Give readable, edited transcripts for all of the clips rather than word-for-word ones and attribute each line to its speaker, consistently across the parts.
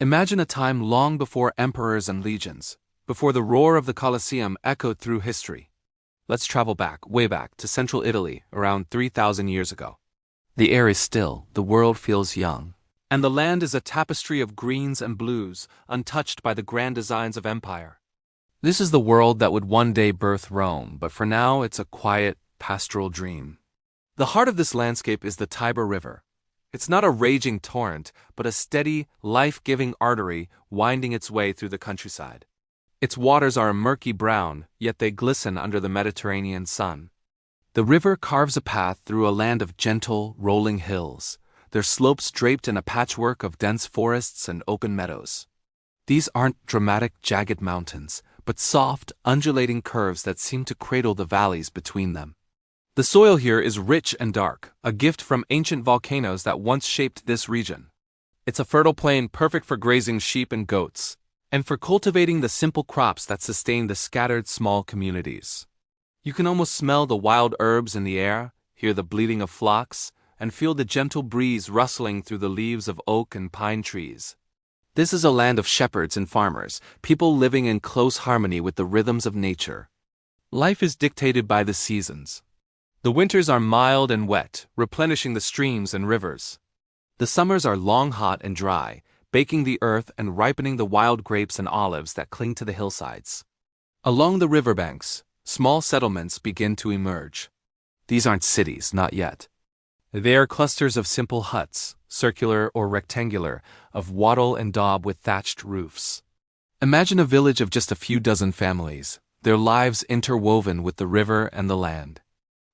Speaker 1: Imagine a time long before emperors and legions, before the roar of the Colosseum echoed through history. Let's travel back, way back, to central Italy, around 3,000 years ago. The air is still, the world feels young, and the land is a tapestry of greens and blues, untouched by the grand designs of empire. This is the world that would one day birth Rome, but for now it's a quiet, pastoral dream. The heart of this landscape is the Tiber River. It's not a raging torrent, but a steady, life-giving artery winding its way through the countryside. Its waters are a murky brown, yet they glisten under the Mediterranean sun. The river carves a path through a land of gentle, rolling hills, their slopes draped in a patchwork of dense forests and open meadows. These aren't dramatic, jagged mountains, but soft, undulating curves that seem to cradle the valleys between them. The soil here is rich and dark, a gift from ancient volcanoes that once shaped this region. It's a fertile plain perfect for grazing sheep and goats, and for cultivating the simple crops that sustain the scattered small communities. You can almost smell the wild herbs in the air, hear the bleating of flocks, and feel the gentle breeze rustling through the leaves of oak and pine trees. This is a land of shepherds and farmers, people living in close harmony with the rhythms of nature. Life is dictated by the seasons. The winters are mild and wet, replenishing the streams and rivers. The summers are long, hot, and dry, baking the earth and ripening the wild grapes and olives that cling to the hillsides. Along the riverbanks, small settlements begin to emerge. These aren't cities, not yet. They are clusters of simple huts, circular or rectangular, of wattle and daub with thatched roofs. Imagine a village of just a few dozen families, their lives interwoven with the river and the land.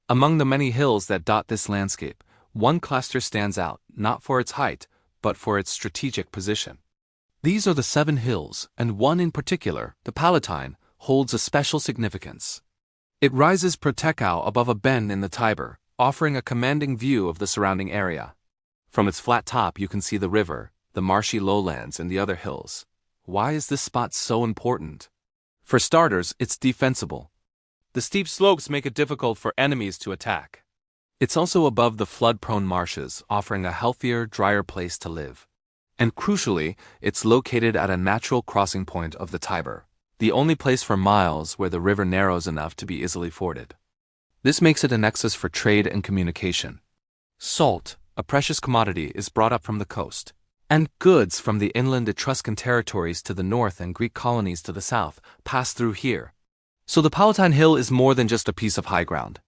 Speaker 1: Among the many hills that dot this landscape, one cluster stands out, not for its height, but for its strategic position. These are the 7 hills, and one in particular, the Palatine, holds a special significance. It rises protecao above a bend in the Tiber, offering a commanding view of the surrounding area. From its flat top you can see the river, the marshy lowlands, and the other hills. Why is this spot so important? For starters, it's defensible. The steep slopes make it difficult for enemies to attack. It's also above the flood-prone marshes, offering a healthier, drier place to live. And crucially, it's located at a natural crossing point of the Tiber, the only place for miles where the river narrows enough to be easily forded. This makes it a nexus for trade and communication. Salt, a precious commodity, is brought up from the coast, and goods from the inland Etruscan territories to the north and Greek colonies to the south pass through here. So the Palatine Hill is more than just a piece of high ground.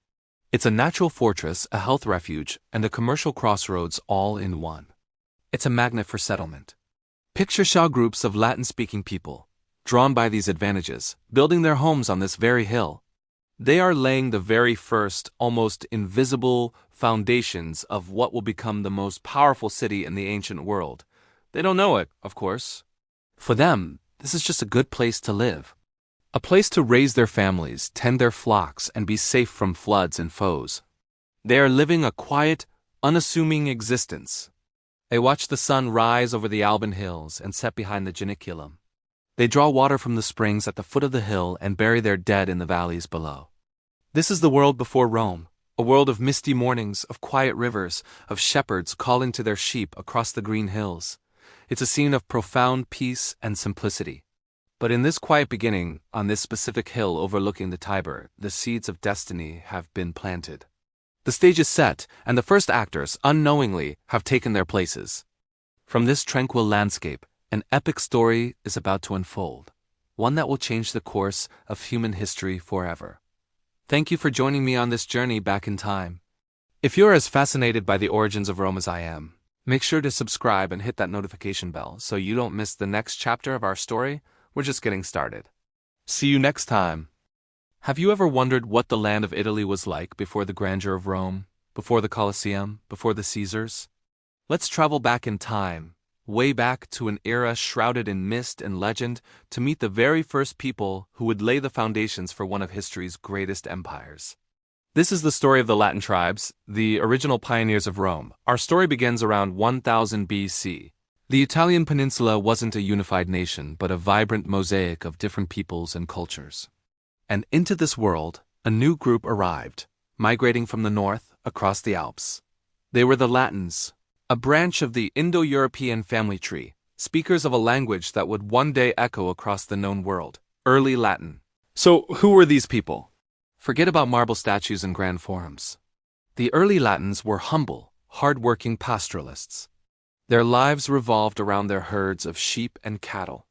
Speaker 1: It's a natural fortress, a health refuge, and a commercial crossroads all in one. It's a magnet for settlement. Picture Shah groups of Latin-speaking people, drawn by these advantages, building their homes on this very hill. They are laying the very first, almost invisible foundations of what will become the most powerful city in the ancient world. They don't know it, of course. For them, this is just a good place to live. A place to raise their families, tend their flocks, and be safe from floods and foes. They are living a quiet, unassuming existence. They watch the sun rise over the Alban hills and set behind the Janiculum. They draw water from the springs at the foot of the hill and bury their dead in the valleys below. This is the world before Rome, a world of misty mornings, of quiet rivers, of shepherds calling to their sheep across the green hills. It's a scene of profound peace and simplicity. But in this quiet beginning, on this specific hill overlooking the Tiber, the seeds of destiny have been planted. The stage is set, and the first actors, unknowingly, have taken their places. From this tranquil landscape, an epic story is about to unfold, one that will change the course of human history forever. Thank you for joining me on this journey back in time. If you're as fascinated by the origins of Rome as I am, make sure to subscribe and hit that notification bell so you don't miss the next chapter of our story. We're just getting started. See you next time. Have you ever wondered what the land of Italy was like before the grandeur of Rome, before the Colosseum, before the Caesars? Let's travel back in time, way back to an era shrouded in mist and legend, to meet the very first people who would lay the foundations for one of history's greatest empires. This is the story of the Latin tribes, the original pioneers of Rome. Our story begins around 1000 BC. The Italian peninsula wasn't a unified nation, but a vibrant mosaic of different peoples and cultures. And into this world, a new group arrived, migrating from the north across the Alps. They were the Latins, a branch of the Indo-European family tree, speakers of a language that would one day echo across the known world, early Latin. So, who were these people? Forget about marble statues and grand forums. The early Latins were humble, hard-working pastoralists. Their lives revolved around their herds of sheep and cattle.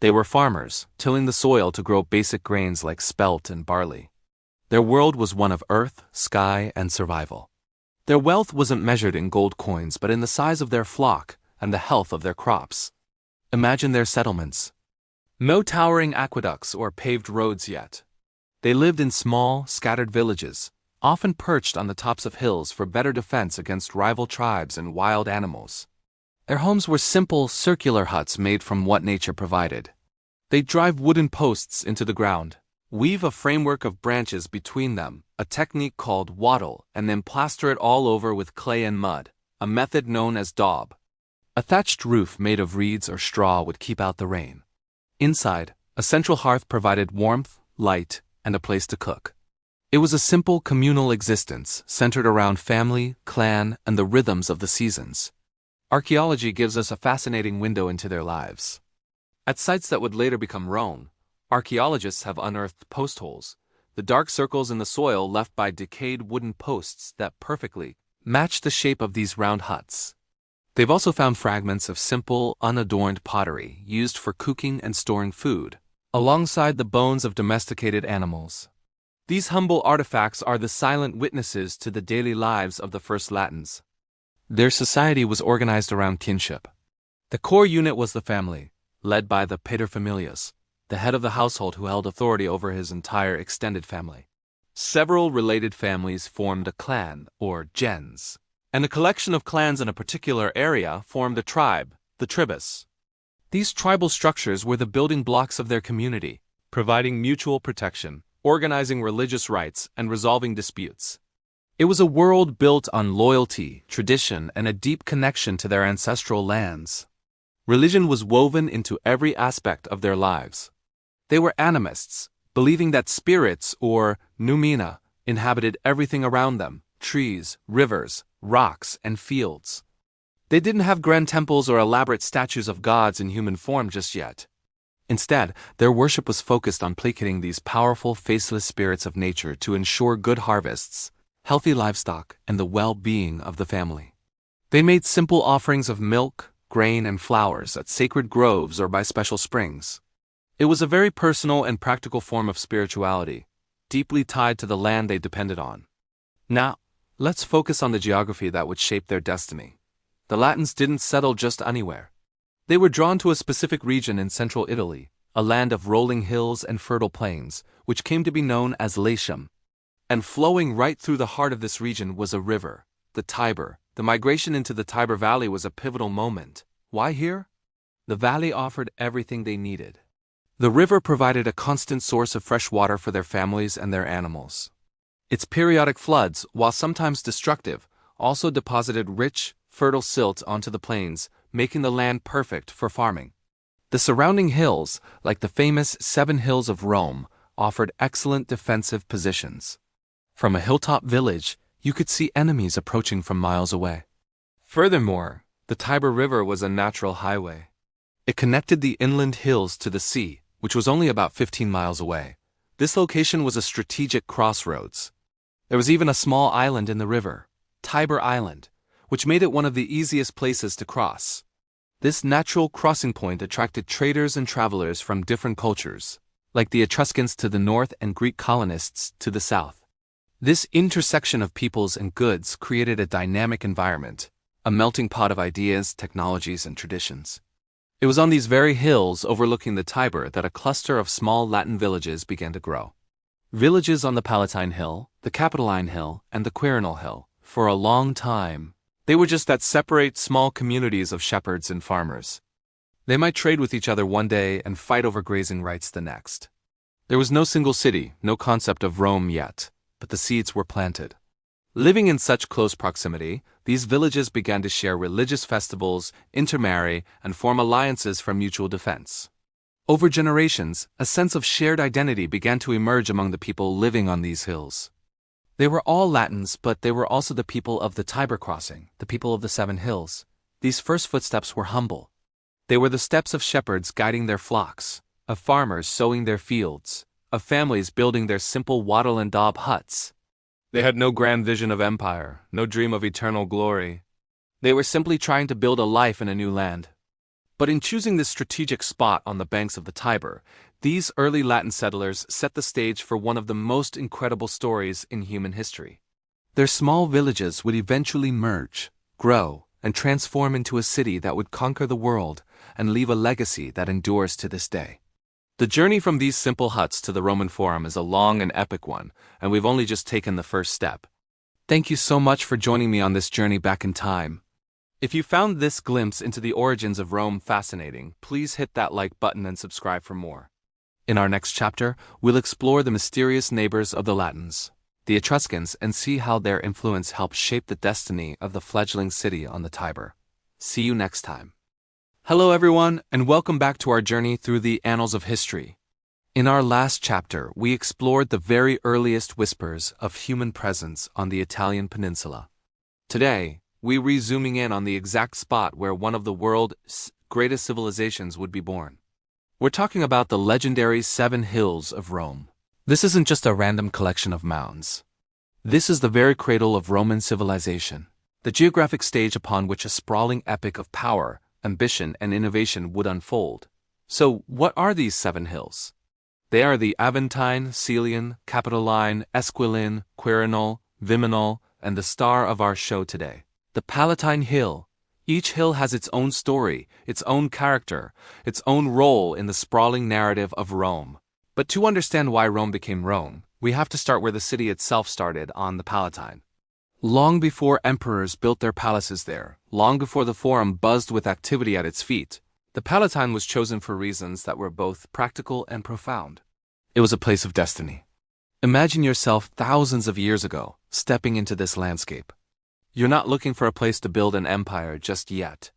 Speaker 1: They were farmers, tilling the soil to grow basic grains like spelt and barley. Their world was one of earth, sky, and survival. Their wealth wasn't measured in gold coins but in the size of their flock and the health of their crops. Imagine their settlements. No towering aqueducts or paved roads yet. They lived in small, scattered villages, often perched on the tops of hills for better defense against rival tribes and wild animals. Their homes were simple, circular huts made from what nature provided. They'd drive wooden posts into the ground, weave a framework of branches between them, a technique called wattle, and then plaster it all over with clay and mud, a method known as daub. A thatched roof made of reeds or straw would keep out the rain. Inside, a central hearth provided warmth, light, and a place to cook. It was a simple communal existence centered around family, clan, and the rhythms of the seasons. Archaeology gives us a fascinating window into their lives. At sites that would later become Rome, archaeologists have unearthed post holes, the dark circles in the soil left by decayed wooden posts that perfectly match the shape of these round huts. They've also found fragments of simple, unadorned pottery used for cooking and storing food, alongside the bones of domesticated animals. These humble artifacts are the silent witnesses to the daily lives of the first Latins. Their society was organized around kinship. The core unit was the family, led by the paterfamilias, the head of the household who held authority over his entire extended family. Several related families formed a clan, or gens, and a collection of clans in a particular area formed a tribe, the tribus. These tribal structures were the building blocks of their community, providing mutual protection, organizing religious rites, and resolving disputes. It was a world built on loyalty, tradition, and a deep connection to their ancestral lands. Religion was woven into every aspect of their lives. They were animists, believing that spirits, or noumena, inhabited everything around them: trees, rivers, rocks, and fields. They didn't have grand temples or elaborate statues of gods in human form just yet. Instead, their worship was focused on placating these powerful, faceless spirits of nature to ensure good harvests, healthy livestock, and the well-being of the family. They made simple offerings of milk, grain, and flowers at sacred groves or by special springs. It was a very personal and practical form of spirituality, deeply tied to the land they depended on. Now, let's focus on the geography that would shape their destiny. The Latins didn't settle just anywhere. They were drawn to a specific region in central Italy, a land of rolling hills and fertile plains, which came to be known as Latium. And flowing right through the heart of this region was a river, the Tiber. The migration into the Tiber Valley was a pivotal moment. Why here? The valley offered everything they needed. The river provided a constant source of fresh water for their families and their animals. Its periodic floods, while sometimes destructive, also deposited rich, fertile silt onto the plains, making the land perfect for farming. The surrounding hills, like the famous 7 Hills of Rome, offered excellent defensive positions. From a hilltop village, you could see enemies approaching from miles away. Furthermore, the Tiber River was a natural highway. It connected the inland hills to the sea, which was only about 15 miles away. This location was a strategic crossroads. There was even a small island in the river, Tiber Island, which made it one of the easiest places to cross. This natural crossing point attracted traders and travelers from different cultures, like the Etruscans to the north and Greek colonists to the south. This intersection of peoples and goods created a dynamic environment, a melting pot of ideas, technologies, and traditions. It was on these very hills overlooking the Tiber that a cluster of small Latin villages began to grow. Villages on the Palatine Hill, the Capitoline Hill, and the Quirinal Hill. For a long time, they were just that separate small communities of shepherds and farmers. They might trade with each other one day and fight over grazing rights the next. There was no single city, no concept of Rome yet, but the seeds were planted. Living in such close proximity, these villages began to share religious festivals, intermarry, and form alliances for mutual defense. Over generations, a sense of shared identity began to emerge among the people living on these hills. They were all Latins, but they were also the people of the Tiber crossing, the people of the 7 Hills. These first footsteps were humble. They were the steps of shepherds guiding their flocks, of farmers sowing their fields, of families building their simple wattle and daub huts. They had no grand vision of empire, no dream of eternal glory. They were simply trying to build a life in a new land. But in choosing this strategic spot on the banks of the Tiber, these early Latin settlers set the stage for one of the most incredible stories in human history. Their small villages would eventually merge, grow, and transform into a city that would conquer the world and leave a legacy that endures to this day. The journey from these simple huts to the Roman Forum is a long and epic one, and we've only just taken the first step. Thank you so much for joining me on this journey back in time. If you found this glimpse into the origins of Rome fascinating, please hit that like button and subscribe for more. In our next chapter, we'll explore the mysterious neighbors of the Latins, the Etruscans, and see how their influence helped shape the destiny of the fledgling city on the Tiber. See you next time. Hello everyone, and welcome back to our journey through the annals of history. In our last chapter, we explored the very earliest whispers of human presence on the Italian peninsula. Today, we're zooming in on the exact spot where one of the world's greatest civilizations would be born. We're talking about the legendary 7 Hills of Rome. This isn't just a random collection of mounds. This is the very cradle of Roman civilization, the geographic stage upon which a sprawling epic of power, ambition, and innovation would unfold. So, what are these 7 hills? They are the Aventine, Celian, Capitoline, Esquiline, Quirinal, Viminal, and the star of our show today, the Palatine Hill. Each hill has its own story, its own character, its own role in the sprawling narrative of Rome. But to understand why Rome became Rome, we have to start where the city itself started, on the Palatine. Long before emperors built their palaces there, long before the Forum buzzed with activity at its feet, the Palatine was chosen for reasons that were both practical and profound. It was a place of destiny. Imagine yourself thousands of years ago, stepping into this landscape. You're not looking for a place to build an empire just yet.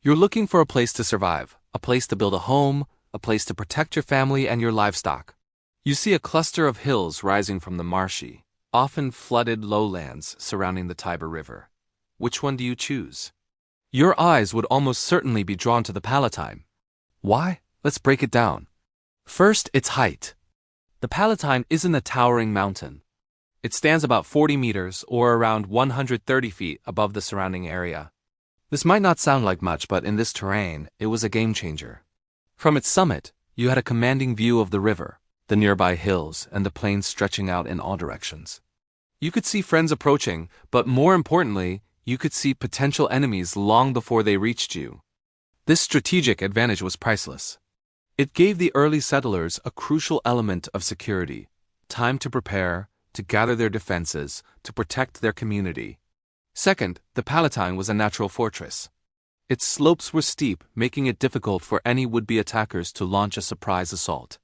Speaker 1: You're looking for a place to survive, a place to build a home, a place to protect your family and your livestock. You see a cluster of hills rising from the marshy, often flooded lowlands surrounding the Tiber River. Which one do you choose? Your eyes would almost certainly be drawn to the Palatine. Why? Let's break it down. First, its height. The Palatine isn't a towering mountain. It stands about 40 meters, or around 130 feet, above the surrounding area. This might not sound like much, but in this terrain, it was a game changer. From its summit, you had a commanding view of the river, the nearby hills, and the plains stretching out in all directions. You could see friends approaching, but more importantly, you could see potential enemies long before they reached you. This strategic advantage was priceless. It gave the early settlers a crucial element of security, time to prepare, to gather their defenses, to protect their community. Second, the Palatine was a natural fortress. Its slopes were steep, making it difficult for any would-be attackers to launch a surprise assault.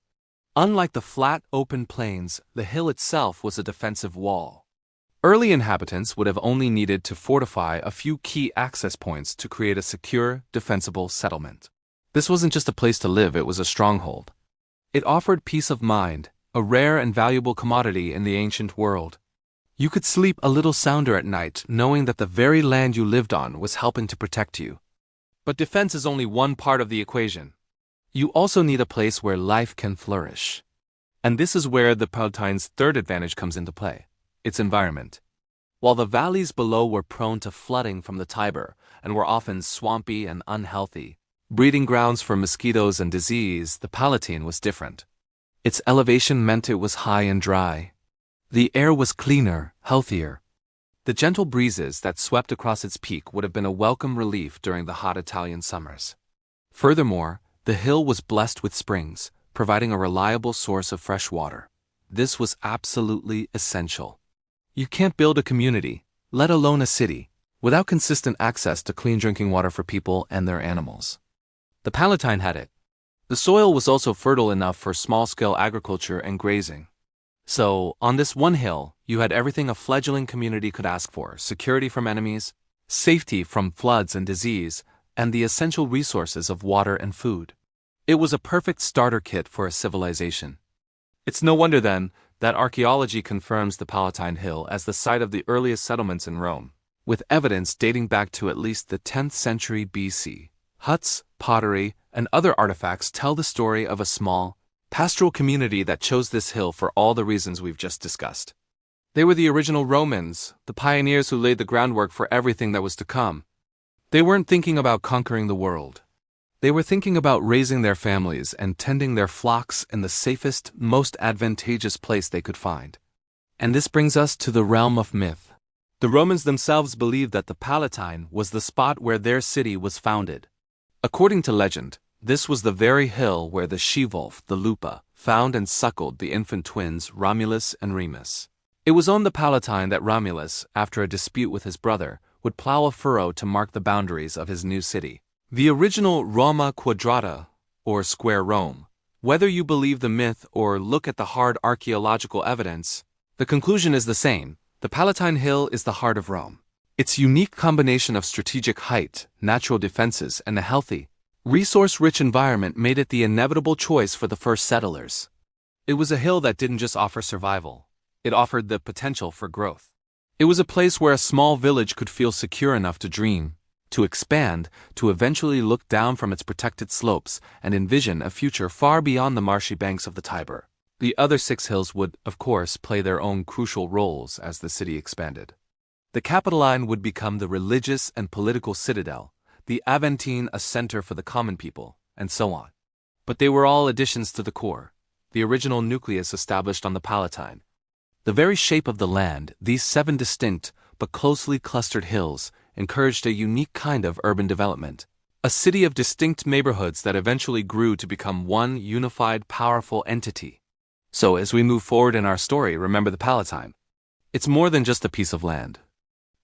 Speaker 1: Unlike the flat, open plains, the hill itself was a defensive wall. Early inhabitants would have only needed to fortify a few key access points to create a secure, defensible settlement. This wasn't just a place to live, it was a stronghold. It offered peace of mind, a rare and valuable commodity in the ancient world. You could sleep a little sounder at night, knowing that the very land you lived on was helping to protect you. But defense is only one part of the equation. You also need a place where life can flourish. And this is where the Palatine's third advantage comes into play, its environment. While the valleys below were prone to flooding from the Tiber and were often swampy and unhealthy, breeding grounds for mosquitoes and disease, the Palatine was different. Its elevation meant it was high and dry. The air was cleaner, healthier. The gentle breezes that swept across its peak would have been a welcome relief during the hot Italian summers. Furthermore, the hill was blessed with springs, providing a reliable source of fresh water. This was absolutely essential. You can't build a community, let alone a city, without consistent access to clean drinking water for people and their animals. The Palatine had it. The soil was also fertile enough for small-scale agriculture and grazing. So, on this one hill, you had everything a fledgling community could ask for: security from enemies, safety from floods and disease, and the essential resources of water and food. It was a perfect starter kit for a civilization. It's no wonder, then, that archaeology confirms the Palatine Hill as the site of the earliest settlements in Rome, with evidence dating back to at least the 10th century BC. Huts, pottery, and other artifacts tell the story of a small, pastoral community that chose this hill for all the reasons we've just discussed. They were the original Romans, the pioneers who laid the groundwork for everything that was to come. They weren't thinking about conquering the world. They were thinking about raising their families and tending their flocks in the safest, most advantageous place they could find. And this brings us to the realm of myth. The Romans themselves believed that the Palatine was the spot where their city was founded. According to legend, this was the very hill where the she-wolf, the Lupa, found and suckled the infant twins Romulus and Remus. It was on the Palatine that Romulus, after a dispute with his brother, would plow a furrow to mark the boundaries of his new city. The original Roma Quadrata, or Square Rome. Whether you believe the myth or look at the hard archaeological evidence, the conclusion is the same. The Palatine Hill is the heart of Rome. Its unique combination of strategic height, natural defenses, and a healthy, resource-rich environment made it the inevitable choice for the first settlers. It was a hill that didn't just offer survival. It offered the potential for growth. It was a place where a small village could feel secure enough to dream, to expand, to eventually look down from its protected slopes and envision a future far beyond the marshy banks of the Tiber. The other 6 hills would, of course, play their own crucial roles as the city expanded. The Capitoline would become the religious and political citadel, the Aventine a center for the common people, and so on. But they were all additions to the core, the original nucleus established on the Palatine. The very shape of the land, these 7 distinct but closely clustered hills, encouraged a unique kind of urban development. A city of distinct neighborhoods that eventually grew to become one unified, powerful entity. So as we move forward in our story, remember the Palatine. It's more than just a piece of land.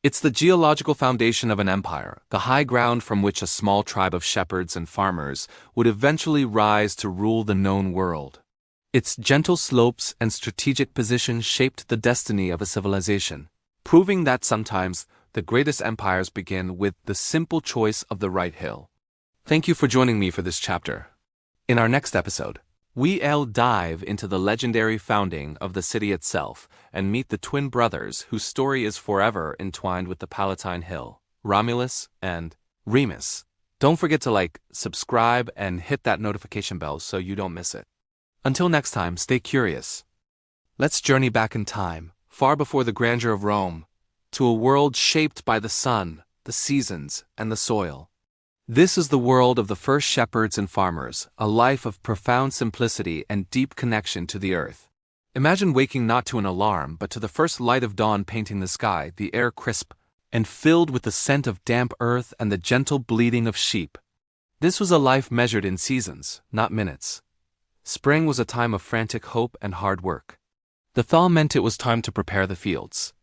Speaker 1: It's the geological foundation of an empire, the high ground from which a small tribe of shepherds and farmers would eventually rise to rule the known world. Its gentle slopes and strategic position shaped the destiny of a civilization, proving that sometimes the greatest empires begin with the simple choice of the right hill. Thank you for joining me for this chapter. In our next episode, we'll dive into the legendary founding of the city itself and meet the twin brothers whose story is forever entwined with the Palatine Hill, Romulus and Remus. Don't forget to subscribe, and hit that notification bell so you don't miss it. Until next time, stay curious. Let's journey back in time, far before the grandeur of Rome, to a world shaped by the sun, the seasons, and the soil. This is the world of the first shepherds and farmers, a life of profound simplicity and deep connection to the earth. Imagine waking not to an alarm but to the first light of dawn painting the sky, the air crisp and filled with the scent of damp earth and the gentle bleating of sheep. This was a life measured in seasons, not minutes. Spring was a time of frantic hope and hard work. The thaw meant it was time to prepare the fields.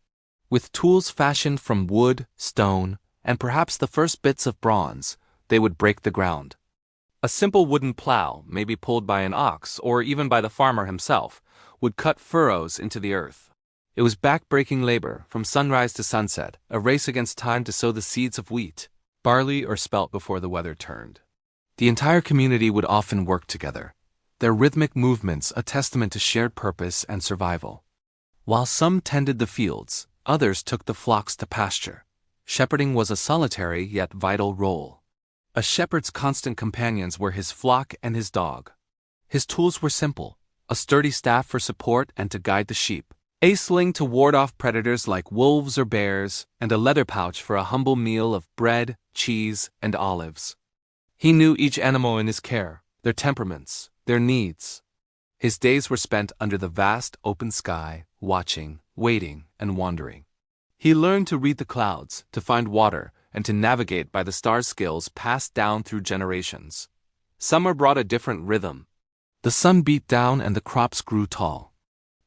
Speaker 1: With tools fashioned from wood, stone, and perhaps the first bits of bronze, they would break the ground. A simple wooden plow, maybe pulled by an ox or even by the farmer himself, would cut furrows into the earth. It was back-breaking labor, from sunrise to sunset, a race against time to sow the seeds of wheat, barley, or spelt before the weather turned. The entire community would often work together, their rhythmic movements a testament to shared purpose and survival. While some tended the fields, others took the flocks to pasture. Shepherding was a solitary yet vital role. A shepherd's constant companions were his flock and his dog. His tools were simple: a sturdy staff for support and to guide the sheep, a sling to ward off predators like wolves or bears, and a leather pouch for a humble meal of bread, cheese, and olives. He knew each animal in his care, their temperaments, their needs. His days were spent under the vast open sky, watching, waiting, and wandering. He learned to read the clouds, to find water, and to navigate by the stars, skills passed down through generations. Summer brought a different rhythm. The sun beat down and the crops grew tall.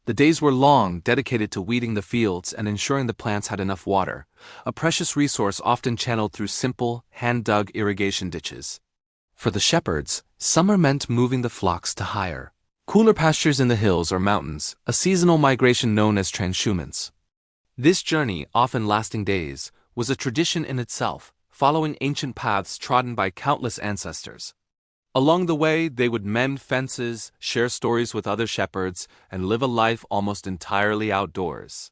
Speaker 1: The days were long, dedicated to weeding the fields and ensuring the plants had enough water, a precious resource often channeled through simple, hand-dug irrigation ditches. For the shepherds, summer meant moving the flocks to higher, cooler pastures in the hills or mountains, a seasonal migration known as transhumance. This journey, often lasting days, was a tradition in itself, following ancient paths trodden by countless ancestors. Along the way, they would mend fences, share stories with other shepherds, and live a life almost entirely outdoors.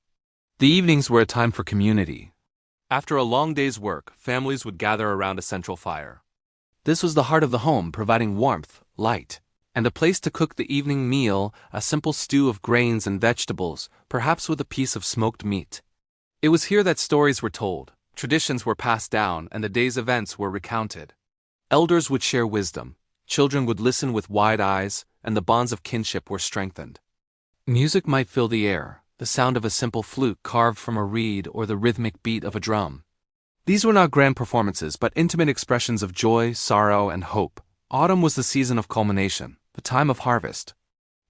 Speaker 1: The evenings were a time for community. After a long day's work, families would gather around a central fire. This was the heart of the home, providing warmth, light, and a place to cook the evening meal, a simple stew of grains and vegetables, perhaps with a piece of smoked meat. It was here that stories were told, traditions were passed down, and the day's events were recounted. Elders would share wisdom, children would listen with wide eyes, and the bonds of kinship were strengthened. Music might fill the air, the sound of a simple flute carved from a reed or the rhythmic beat of a drum. These were not grand performances, but intimate expressions of joy, sorrow, and hope. Autumn was the season of culmination, the time of harvest.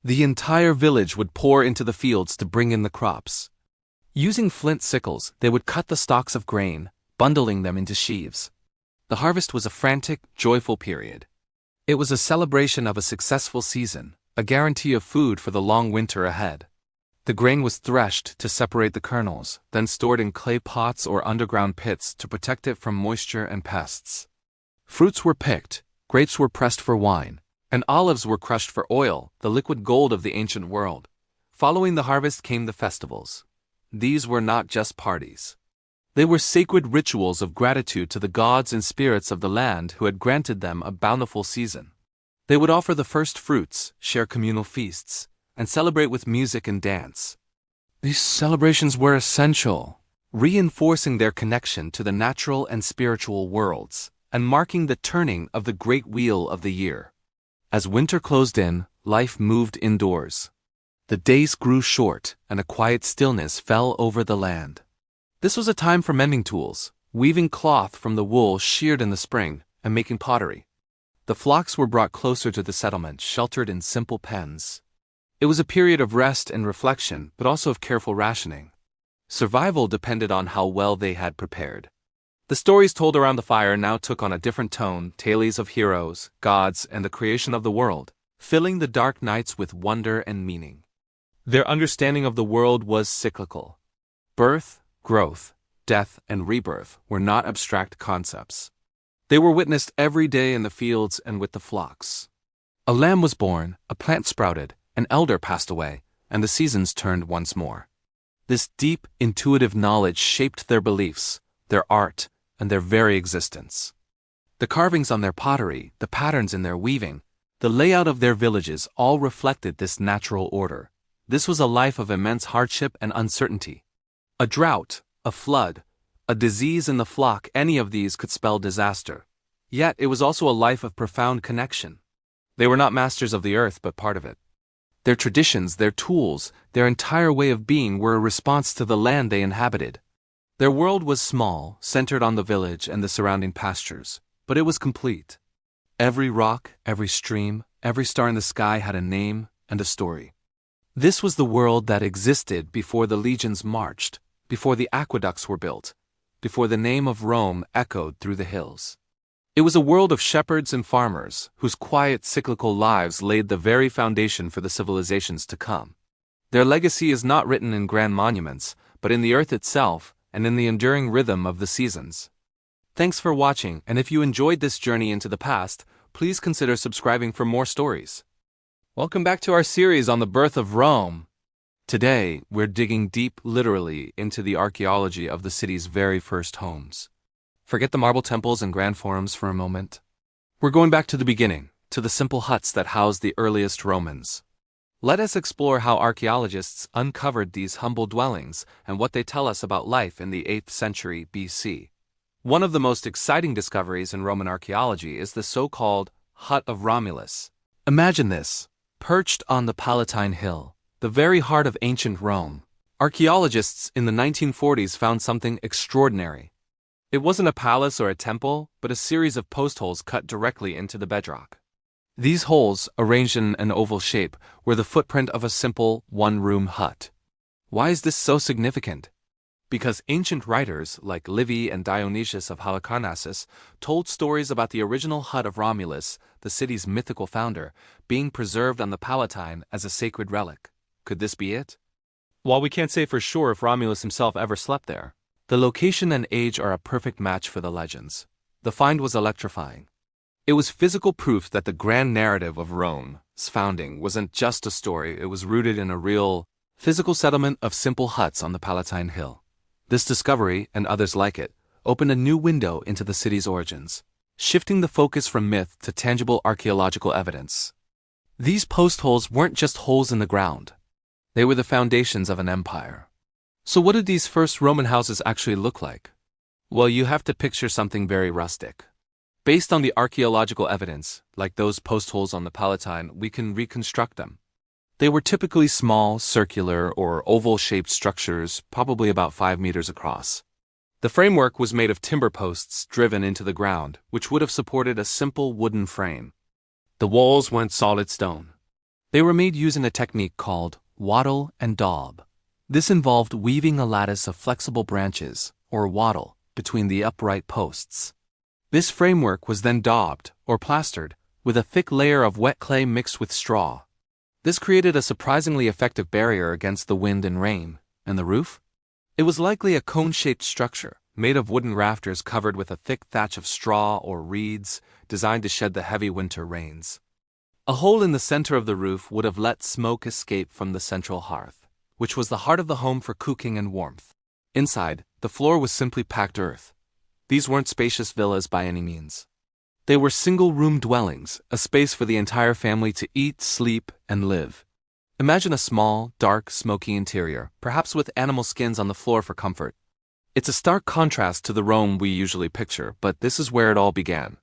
Speaker 1: The entire village would pour into the fields to bring in the crops. Using flint sickles, they would cut the stalks of grain, bundling them into sheaves. The harvest was a frantic, joyful period. It was a celebration of a successful season, a guarantee of food for the long winter ahead. The grain was threshed to separate the kernels, then stored in clay pots or underground pits to protect it from moisture and pests. Fruits were picked, grapes were pressed for wine, and olives were crushed for oil, the liquid gold of the ancient world. Following the harvest came the festivals. These were not just parties. They were sacred rituals of gratitude to the gods and spirits of the land who had granted them a bountiful season. They would offer the first fruits, share communal feasts, and celebrate with music and dance. These celebrations were essential, reinforcing their connection to the natural and spiritual worlds, and marking the turning of the great wheel of the year. As winter closed in, life moved indoors. The days grew short, and a quiet stillness fell over the land. This was a time for mending tools, weaving cloth from the wool sheared in the spring, and making pottery. The flocks were brought closer to the settlement, sheltered in simple pens. It was a period of rest and reflection, but also of careful rationing. Survival depended on how well they had prepared. The stories told around the fire now took on a different tone, tales of heroes, gods, and the creation of the world, filling the dark nights with wonder and meaning. Their understanding of the world was cyclical. Birth, growth, death, and rebirth were not abstract concepts. They were witnessed every day in the fields and with the flocks. A lamb was born, a plant sprouted, an elder passed away, and the seasons turned once more. This deep, intuitive knowledge shaped their beliefs, their art, and their very existence. The carvings on their pottery, the patterns in their weaving, the layout of their villages all reflected this natural order. This was a life of immense hardship and uncertainty. A drought, a flood, a disease in the flock, any of these could spell disaster. Yet it was also a life of profound connection. They were not masters of the earth, but part of it. Their traditions, their tools, their entire way of being were a response to the land they inhabited. Their world was small, centered on the village and the surrounding pastures, but it was complete. Every rock, every stream, every star in the sky had a name and a story. This was the world that existed before the legions marched, before the aqueducts were built, before the name of Rome echoed through the hills. It was a world of shepherds and farmers, whose quiet cyclical lives laid the very foundation for the civilizations to come. Their legacy is not written in grand monuments, but in the earth itself and in the enduring rhythm of the seasons. Thanks for watching, and if you enjoyed this journey into the past, please consider subscribing for more stories. Welcome back to our series on the birth of Rome. Today, we're digging deep, literally, into the archaeology of the city's very first homes. Forget the marble temples and grand forums for a moment. We're going back to the beginning, to the simple huts that housed the earliest Romans. Let us explore how archaeologists uncovered these humble dwellings and what they tell us about life in the 8th century BC. One of the most exciting discoveries in Roman archaeology is the so-called Hut of Romulus. Imagine this, perched on the Palatine Hill, the very heart of ancient Rome. Archaeologists in the 1940s found something extraordinary. It wasn't a palace or a temple, but a series of post holes cut directly into the bedrock. These holes, arranged in an oval shape, were the footprint of a simple, one-room hut. Why is this so significant? Because ancient writers, like Livy and Dionysius of Halicarnassus, told stories about the original hut of Romulus, the city's mythical founder, being preserved on the Palatine as a sacred relic. Could this be it? While we can't say for sure if Romulus himself ever slept there, the location and age are a perfect match for the legends. The find was electrifying. It was physical proof that the grand narrative of Rome's founding wasn't just a story, it was rooted in a real, physical settlement of simple huts on the Palatine Hill. This discovery, and others like it, opened a new window into the city's origins. shifting the focus from myth to tangible archaeological evidence. These post holes weren't just holes in the ground. They were the foundations of an empire. So what did these first Roman houses actually look like? Well, you have to picture something very rustic. Based on the archaeological evidence, like those post holes on the Palatine, we can reconstruct them. They were typically small, circular, or oval-shaped structures, probably about 5 meters across. The framework was made of timber posts driven into the ground, which would have supported a simple wooden frame. The walls weren't solid stone. They were made using a technique called wattle and daub. This involved weaving a lattice of flexible branches, or wattle, between the upright posts. This framework was then daubed, or plastered, with a thick layer of wet clay mixed with straw. This created a surprisingly effective barrier against the wind and rain. And the roof? It was likely a cone-shaped structure, made of wooden rafters covered with a thick thatch of straw or reeds, designed to shed the heavy winter rains. A hole in the center of the roof would have let smoke escape from the central hearth, which was the heart of the home for cooking and warmth. Inside, the floor was simply packed earth. These weren't spacious villas by any means. They were single-room dwellings, a space for the entire family to eat, sleep, and live. Imagine a small, dark, smoky interior, perhaps with animal skins on the floor for comfort. It's a stark contrast to the Rome we usually picture, but this is where it all began.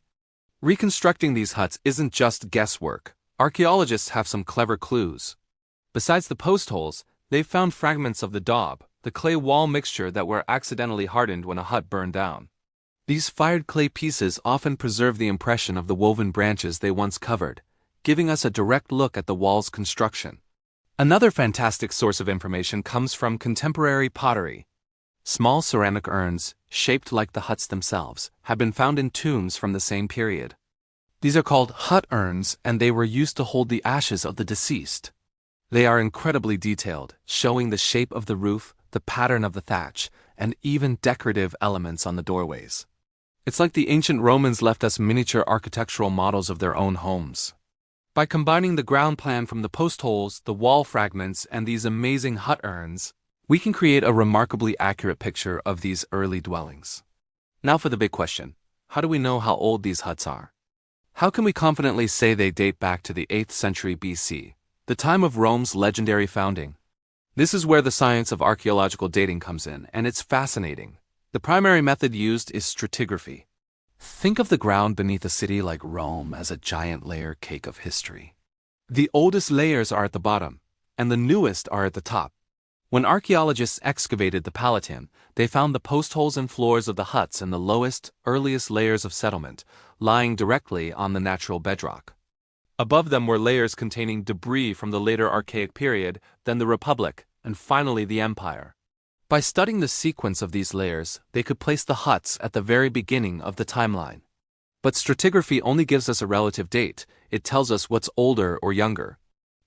Speaker 1: Reconstructing these huts isn't just guesswork. Archaeologists have some clever clues. Besides the post holes, they've found fragments of the daub, the clay wall mixture that were accidentally hardened when a hut burned down. These fired clay pieces often preserve the impression of the woven branches they once covered, giving us a direct look at the wall's construction. Another fantastic source of information comes from contemporary pottery. Small ceramic urns, shaped like the huts themselves, have been found in tombs from the same period. These are called hut urns, and they were used to hold the ashes of the deceased. They are incredibly detailed, showing the shape of the roof, the pattern of the thatch, and even decorative elements on the doorways. It's like the ancient Romans left us miniature architectural models of their own homes. By combining the ground plan from the post holes, the wall fragments, and these amazing hut urns, we can create a remarkably accurate picture of these early dwellings. Now for the big question: how do we know how old these huts are? How can we confidently say they date back to the 8th century BC, the time of Rome's legendary founding? This is where the science of archaeological dating comes in, and it's fascinating. The primary method used is stratigraphy. Think of the ground beneath a city like Rome as a giant layer cake of history. The oldest layers are at the bottom, and the newest are at the top. When archaeologists excavated the Palatine, they found the post holes and floors of the huts in the lowest, earliest layers of settlement, lying directly on the natural bedrock. Above them were layers containing debris from the later Archaic period, then the Republic, and finally the Empire. By studying the sequence of these layers, they could place the huts at the very beginning of the timeline. But stratigraphy only gives us a relative date. It tells us what's older or younger.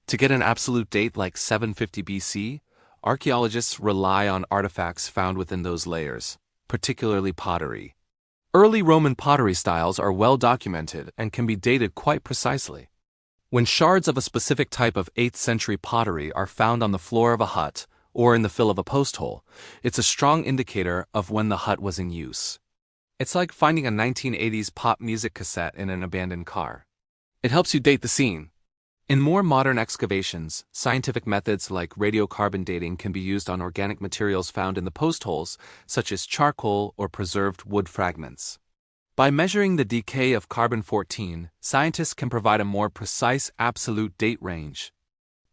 Speaker 1: To get an absolute date like 750 BC, archaeologists rely on artifacts found within those layers, particularly pottery. Early Roman pottery styles are well documented and can be dated quite precisely. When shards of a specific type of 8th century pottery are found on the floor of a hut, or in the fill of a post hole, it's a strong indicator of when the hut was in use. It's like finding a 1980s pop music cassette in an abandoned car. It helps you date the scene. In more modern excavations, scientific methods like radiocarbon dating can be used on organic materials found in the post holes, such as charcoal or preserved wood fragments. By measuring the decay of carbon-14, scientists can provide a more precise absolute date range.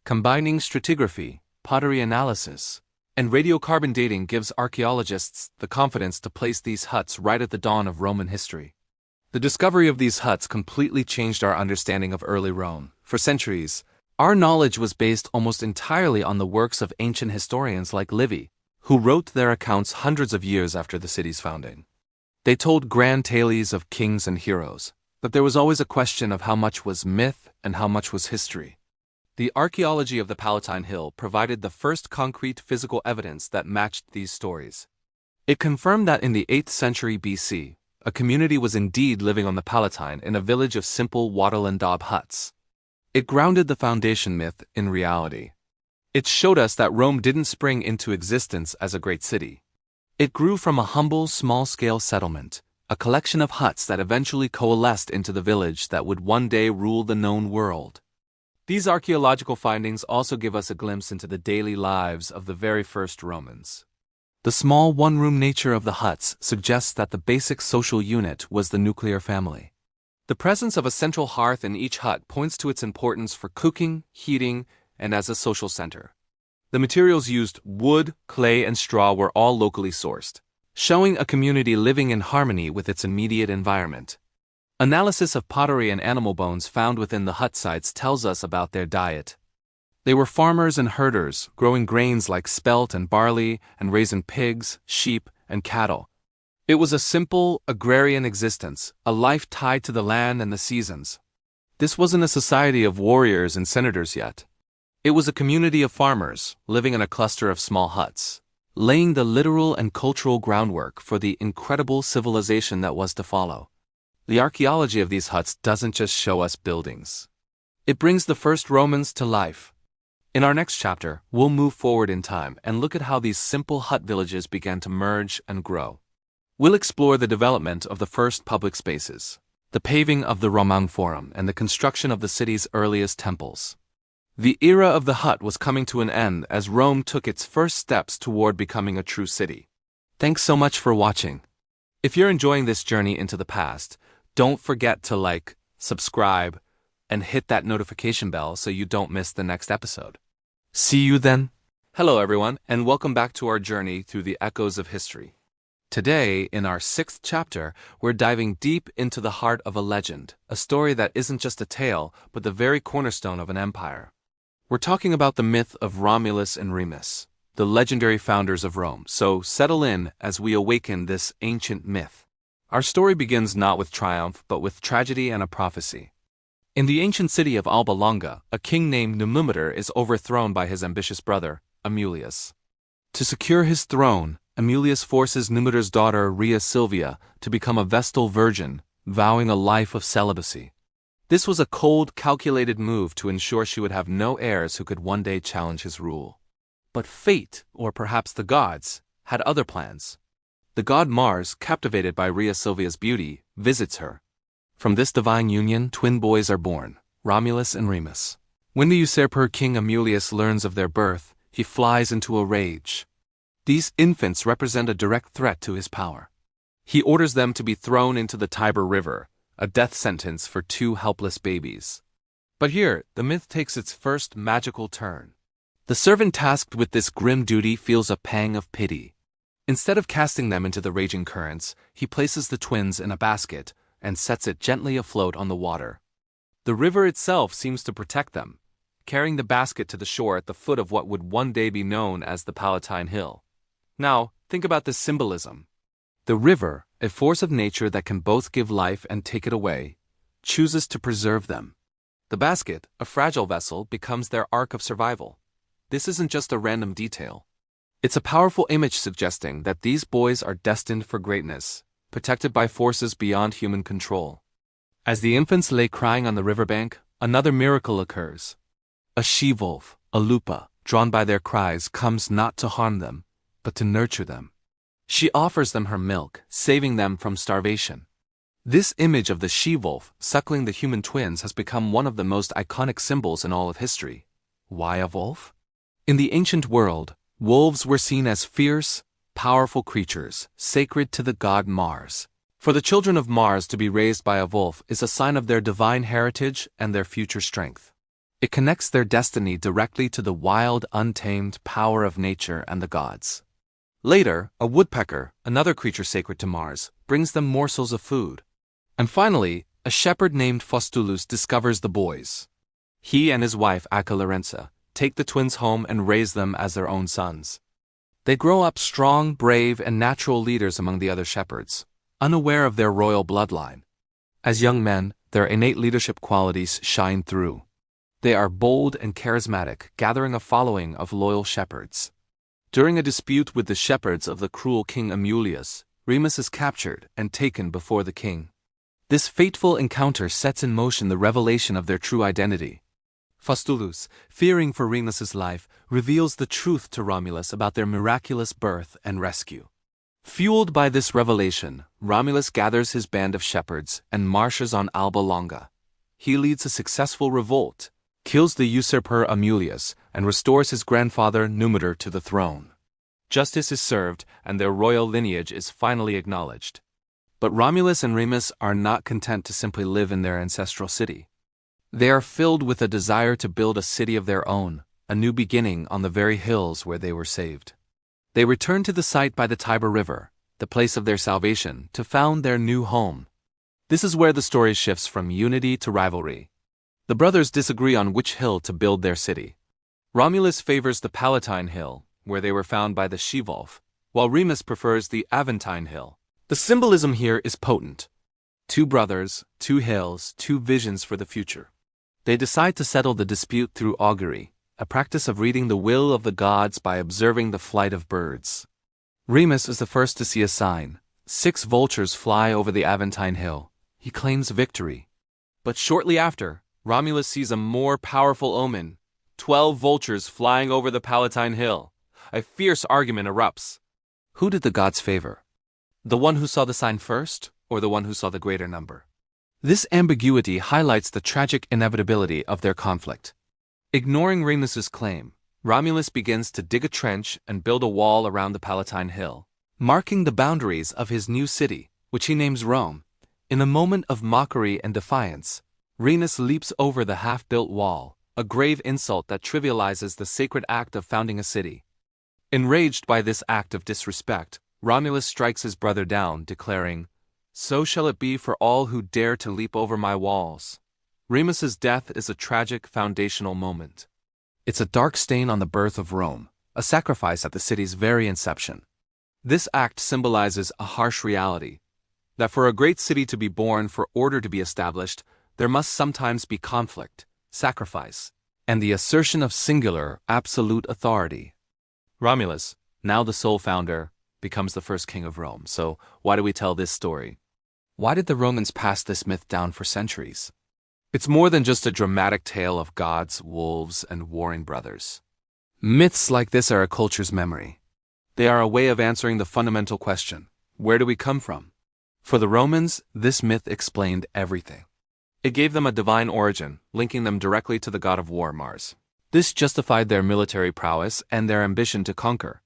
Speaker 1: Combining stratigraphy, pottery analysis, and radiocarbon dating gives archaeologists the confidence to place these huts right at the dawn of Roman history. The discovery of these huts completely changed our understanding of early Rome. For centuries, our knowledge was based almost entirely on the works of ancient historians like Livy, who wrote their accounts hundreds of years after the city's founding. They told grand tales of kings and heroes, but there was always a question of how much was myth and how much was history. The archaeology of the Palatine Hill provided the first concrete physical evidence that matched these stories. It confirmed that in the 8th century BC, a community was indeed living on the Palatine in a village of simple wattle and daub huts. It grounded the foundation myth in reality. It showed us that Rome didn't spring into existence as a great city. It grew from a humble, small-scale settlement, a collection of huts that eventually coalesced into the village that would one day rule the known world. These archaeological findings also give us a glimpse into the daily lives of the very first Romans. The small one-room nature of the huts suggests that the basic social unit was the nuclear family. The presence of a central hearth in each hut points to its importance for cooking, heating, and as a social center. The materials used, wood, clay, and straw, were all locally sourced, showing a community living in harmony with its immediate environment. Analysis of pottery and animal bones found within the hut sites tells us about their diet. They were farmers and herders, growing grains like spelt and barley and raising pigs, sheep, and cattle. It was a simple, agrarian existence, a life tied to the land and the seasons. This wasn't a society of warriors and senators yet. It was a community of farmers, living in a cluster of small huts, laying the literal and cultural groundwork for the incredible civilization that was to follow. The archaeology of these huts doesn't just show us buildings. It brings the first Romans to life. In our next chapter, we'll move forward in time and look at how these simple hut villages began to merge and grow. We'll explore the development of the first public spaces, the paving of the Roman Forum, and the construction of the city's earliest temples. The era of the hut was coming to an end as Rome took its first steps toward becoming a true city. Thanks so much for watching. If you're enjoying this journey into the past, don't forget to like, subscribe, and hit that notification bell so you don't miss the next episode. See you then. Hello everyone, and welcome back to our journey through the echoes of history. Today, in our 6th chapter, we're diving deep into the heart of a legend, a story that isn't just a tale, but the very cornerstone of an empire. We're talking about the myth of Romulus and Remus, the legendary founders of Rome, so settle in as we awaken this ancient myth. Our story begins not with triumph, but with tragedy and a prophecy. In the ancient city of Alba Longa, a king named Numitor is overthrown by his ambitious brother, Amulius. To secure his throne, Amulius forces Numitor's daughter Rhea Silvia to become a Vestal virgin, vowing a life of celibacy. This was a cold, calculated move to ensure she would have no heirs who could one day challenge his rule. But fate, or perhaps the gods, had other plans. The god Mars, captivated by Rhea Silvia's beauty, visits her. From this divine union, twin boys are born, Romulus and Remus. When the usurper King Amulius learns of their birth, he flies into a rage. These infants represent a direct threat to his power. He orders them to be thrown into the Tiber River, a death sentence for 2 helpless babies. But here, the myth takes its first magical turn. The servant tasked with this grim duty feels a pang of pity. Instead of casting them into the raging currents, he places the twins in a basket and sets it gently afloat on the water. The river itself seems to protect them, carrying the basket to the shore at the foot of what would one day be known as the Palatine Hill. Now, think about this symbolism. The river, a force of nature that can both give life and take it away, chooses to preserve them. The basket, a fragile vessel, becomes their ark of survival. This isn't just a random detail. It's a powerful image suggesting that these boys are destined for greatness, protected by forces beyond human control. As the infants lay crying on the riverbank, another miracle occurs. A she-wolf, a lupa, drawn by their cries, comes not to harm them, but to nurture them. She offers them her milk, saving them from starvation. This image of the she-wolf suckling the human twins has become one of the most iconic symbols in all of history. Why a wolf? In the ancient world, wolves were seen as fierce, powerful creatures, sacred to the god Mars. For the children of Mars to be raised by a wolf is a sign of their divine heritage and their future strength. It connects their destiny directly to the wild, untamed power of nature and the gods. Later, a woodpecker, another creature sacred to Mars, brings them morsels of food. And finally, a shepherd named Faustulus discovers the boys. He and his wife Acca take the twins home and raise them as their own sons. They grow up strong, brave, and natural leaders among the other shepherds, unaware of their royal bloodline. As young men, their innate leadership qualities shine through. They are bold and charismatic, gathering a following of loyal shepherds. During a dispute with the shepherds of the cruel King Amulius, Remus is captured and taken before the king. This fateful encounter sets in motion the revelation of their true identity. Faustulus, fearing for Remus's life, reveals the truth to Romulus about their miraculous birth and rescue. Fueled by this revelation, Romulus gathers his band of shepherds and marches on Alba Longa. He leads a successful revolt, kills the usurper Amulius, and restores his grandfather Numitor to the throne. Justice is served, and their royal lineage is finally acknowledged. But Romulus and Remus are not content to simply live in their ancestral city. They are filled with a desire to build a city of their own, a new beginning on the very hills where they were saved. They return to the site by the Tiber River, the place of their salvation, to found their new home. This is where the story shifts from unity to rivalry. The brothers disagree on which hill to build their city. Romulus favors the Palatine Hill, where they were found by the she-wolf, while Remus prefers the Aventine Hill. The symbolism here is potent. Two brothers, two hills, two visions for the future. They decide to settle the dispute through augury, a practice of reading the will of the gods by observing the flight of birds. Remus is the first to see a sign. 6 vultures fly over the Aventine Hill. He claims victory. But shortly after, Romulus sees a more powerful omen. 12 vultures flying over the Palatine Hill. A fierce argument erupts. Who did the gods favor? The one who saw the sign first, or the one who saw the greater number? This ambiguity highlights the tragic inevitability of their conflict. Ignoring Remus's claim, Romulus begins to dig a trench and build a wall around the Palatine Hill, marking the boundaries of his new city, which he names Rome. In a moment of mockery and defiance, Remus leaps over the half-built wall, a grave insult that trivializes the sacred act of founding a city. Enraged by this act of disrespect, Romulus strikes his brother down, declaring, "So shall it be for all who dare to leap over my walls." Remus's death is a tragic foundational moment. It's a dark stain on the birth of Rome, a sacrifice at the city's very inception. This act symbolizes a harsh reality, that for a great city to be born, for order to be established, there must sometimes be conflict, sacrifice, and the assertion of singular, absolute authority. Romulus, now the sole founder, becomes the first king of Rome. So why do we tell this story? Why did the Romans pass this myth down for centuries? It's more than just a dramatic tale of gods, wolves, and warring brothers. Myths like this are a culture's memory. They are a way of answering the fundamental question, where do we come from? For the Romans, this myth explained everything. It gave them a divine origin, linking them directly to the god of war, Mars. This justified their military prowess and their ambition to conquer.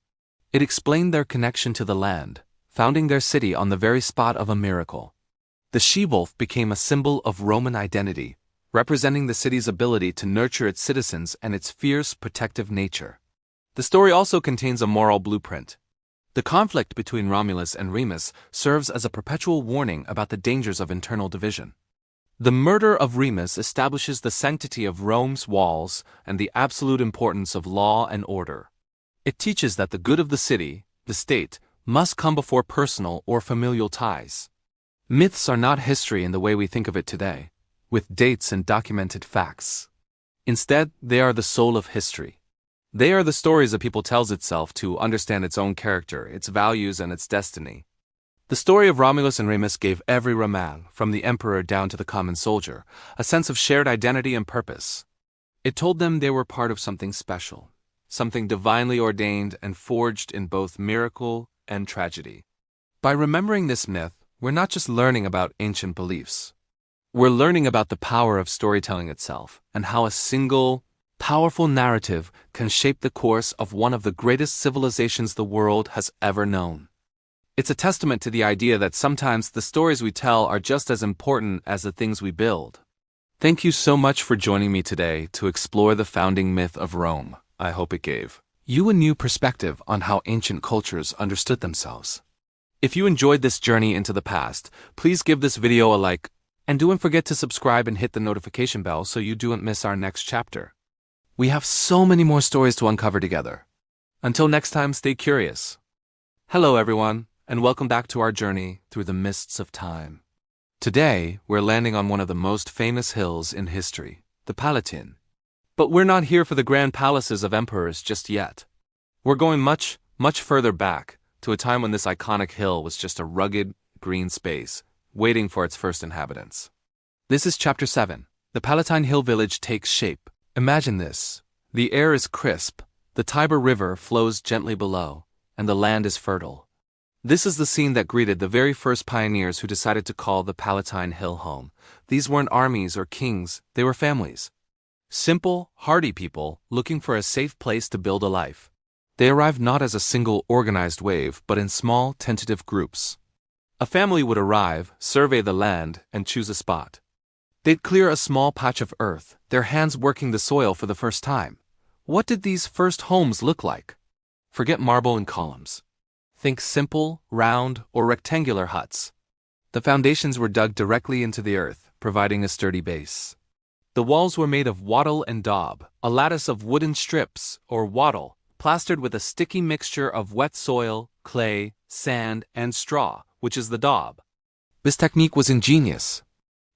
Speaker 1: It explained their connection to the land, founding their city on the very spot of a miracle. The she-wolf became a symbol of Roman identity, representing the city's ability to nurture its citizens and its fierce, protective nature. The story also contains a moral blueprint. The conflict between Romulus and Remus serves as a perpetual warning about the dangers of internal division. The murder of Remus establishes the sanctity of Rome's walls and the absolute importance of law and order. It teaches that the good of the city, the state, must come before personal or familial ties. Myths are not history in the way we think of it today, with dates and documented facts. Instead, they are the soul of history. They are the stories a people tells itself to understand its own character, its values, and its destiny. The story of Romulus and Remus gave every Roman, from the emperor down to the common soldier, a sense of shared identity and purpose. It told them they were part of something special, something divinely ordained and forged in both miracle and tragedy. By remembering this myth, we're not just learning about ancient beliefs. We're learning about the power of storytelling itself and how a single, powerful narrative can shape the course of one of the greatest civilizations the world has ever known. It's a testament to the idea that sometimes the stories we tell are just as important as the things we build. Thank you so much for joining me today to explore the founding myth of Rome. I hope it gave you a new perspective on how ancient cultures understood themselves. If you enjoyed this journey into the past, please give this video a like, and don't forget to subscribe and hit the notification bell so you don't miss our next chapter. We have so many more stories to uncover together. Until next time, stay curious. Hello everyone, and welcome back to our journey through the mists of time. Today, we're landing on one of the most famous hills in history, the Palatine. But we're not here for the grand palaces of emperors just yet. We're going much, much further back, to a time when this iconic hill was just a rugged, green space, waiting for its first inhabitants. This is Chapter 7. The Palatine Hill village takes shape. Imagine this. The air is crisp, the Tiber River flows gently below, and the land is fertile. This is the scene that greeted the very first pioneers who decided to call the Palatine Hill home. These weren't armies or kings, they were families. Simple, hardy people looking for a safe place to build a life. They arrived not as a single organized wave, but in small, tentative groups. A family would arrive, survey the land, and choose a spot. They'd clear a small patch of earth, their hands working the soil for the first time. What did these first homes look like? Forget marble and columns. Think simple, round, or rectangular huts. The foundations were dug directly into the earth, providing a sturdy base. The walls were made of wattle and daub, a lattice of wooden strips, or wattle, plastered with a sticky mixture of wet soil, clay, sand, and straw, which is the daub. This technique was ingenious.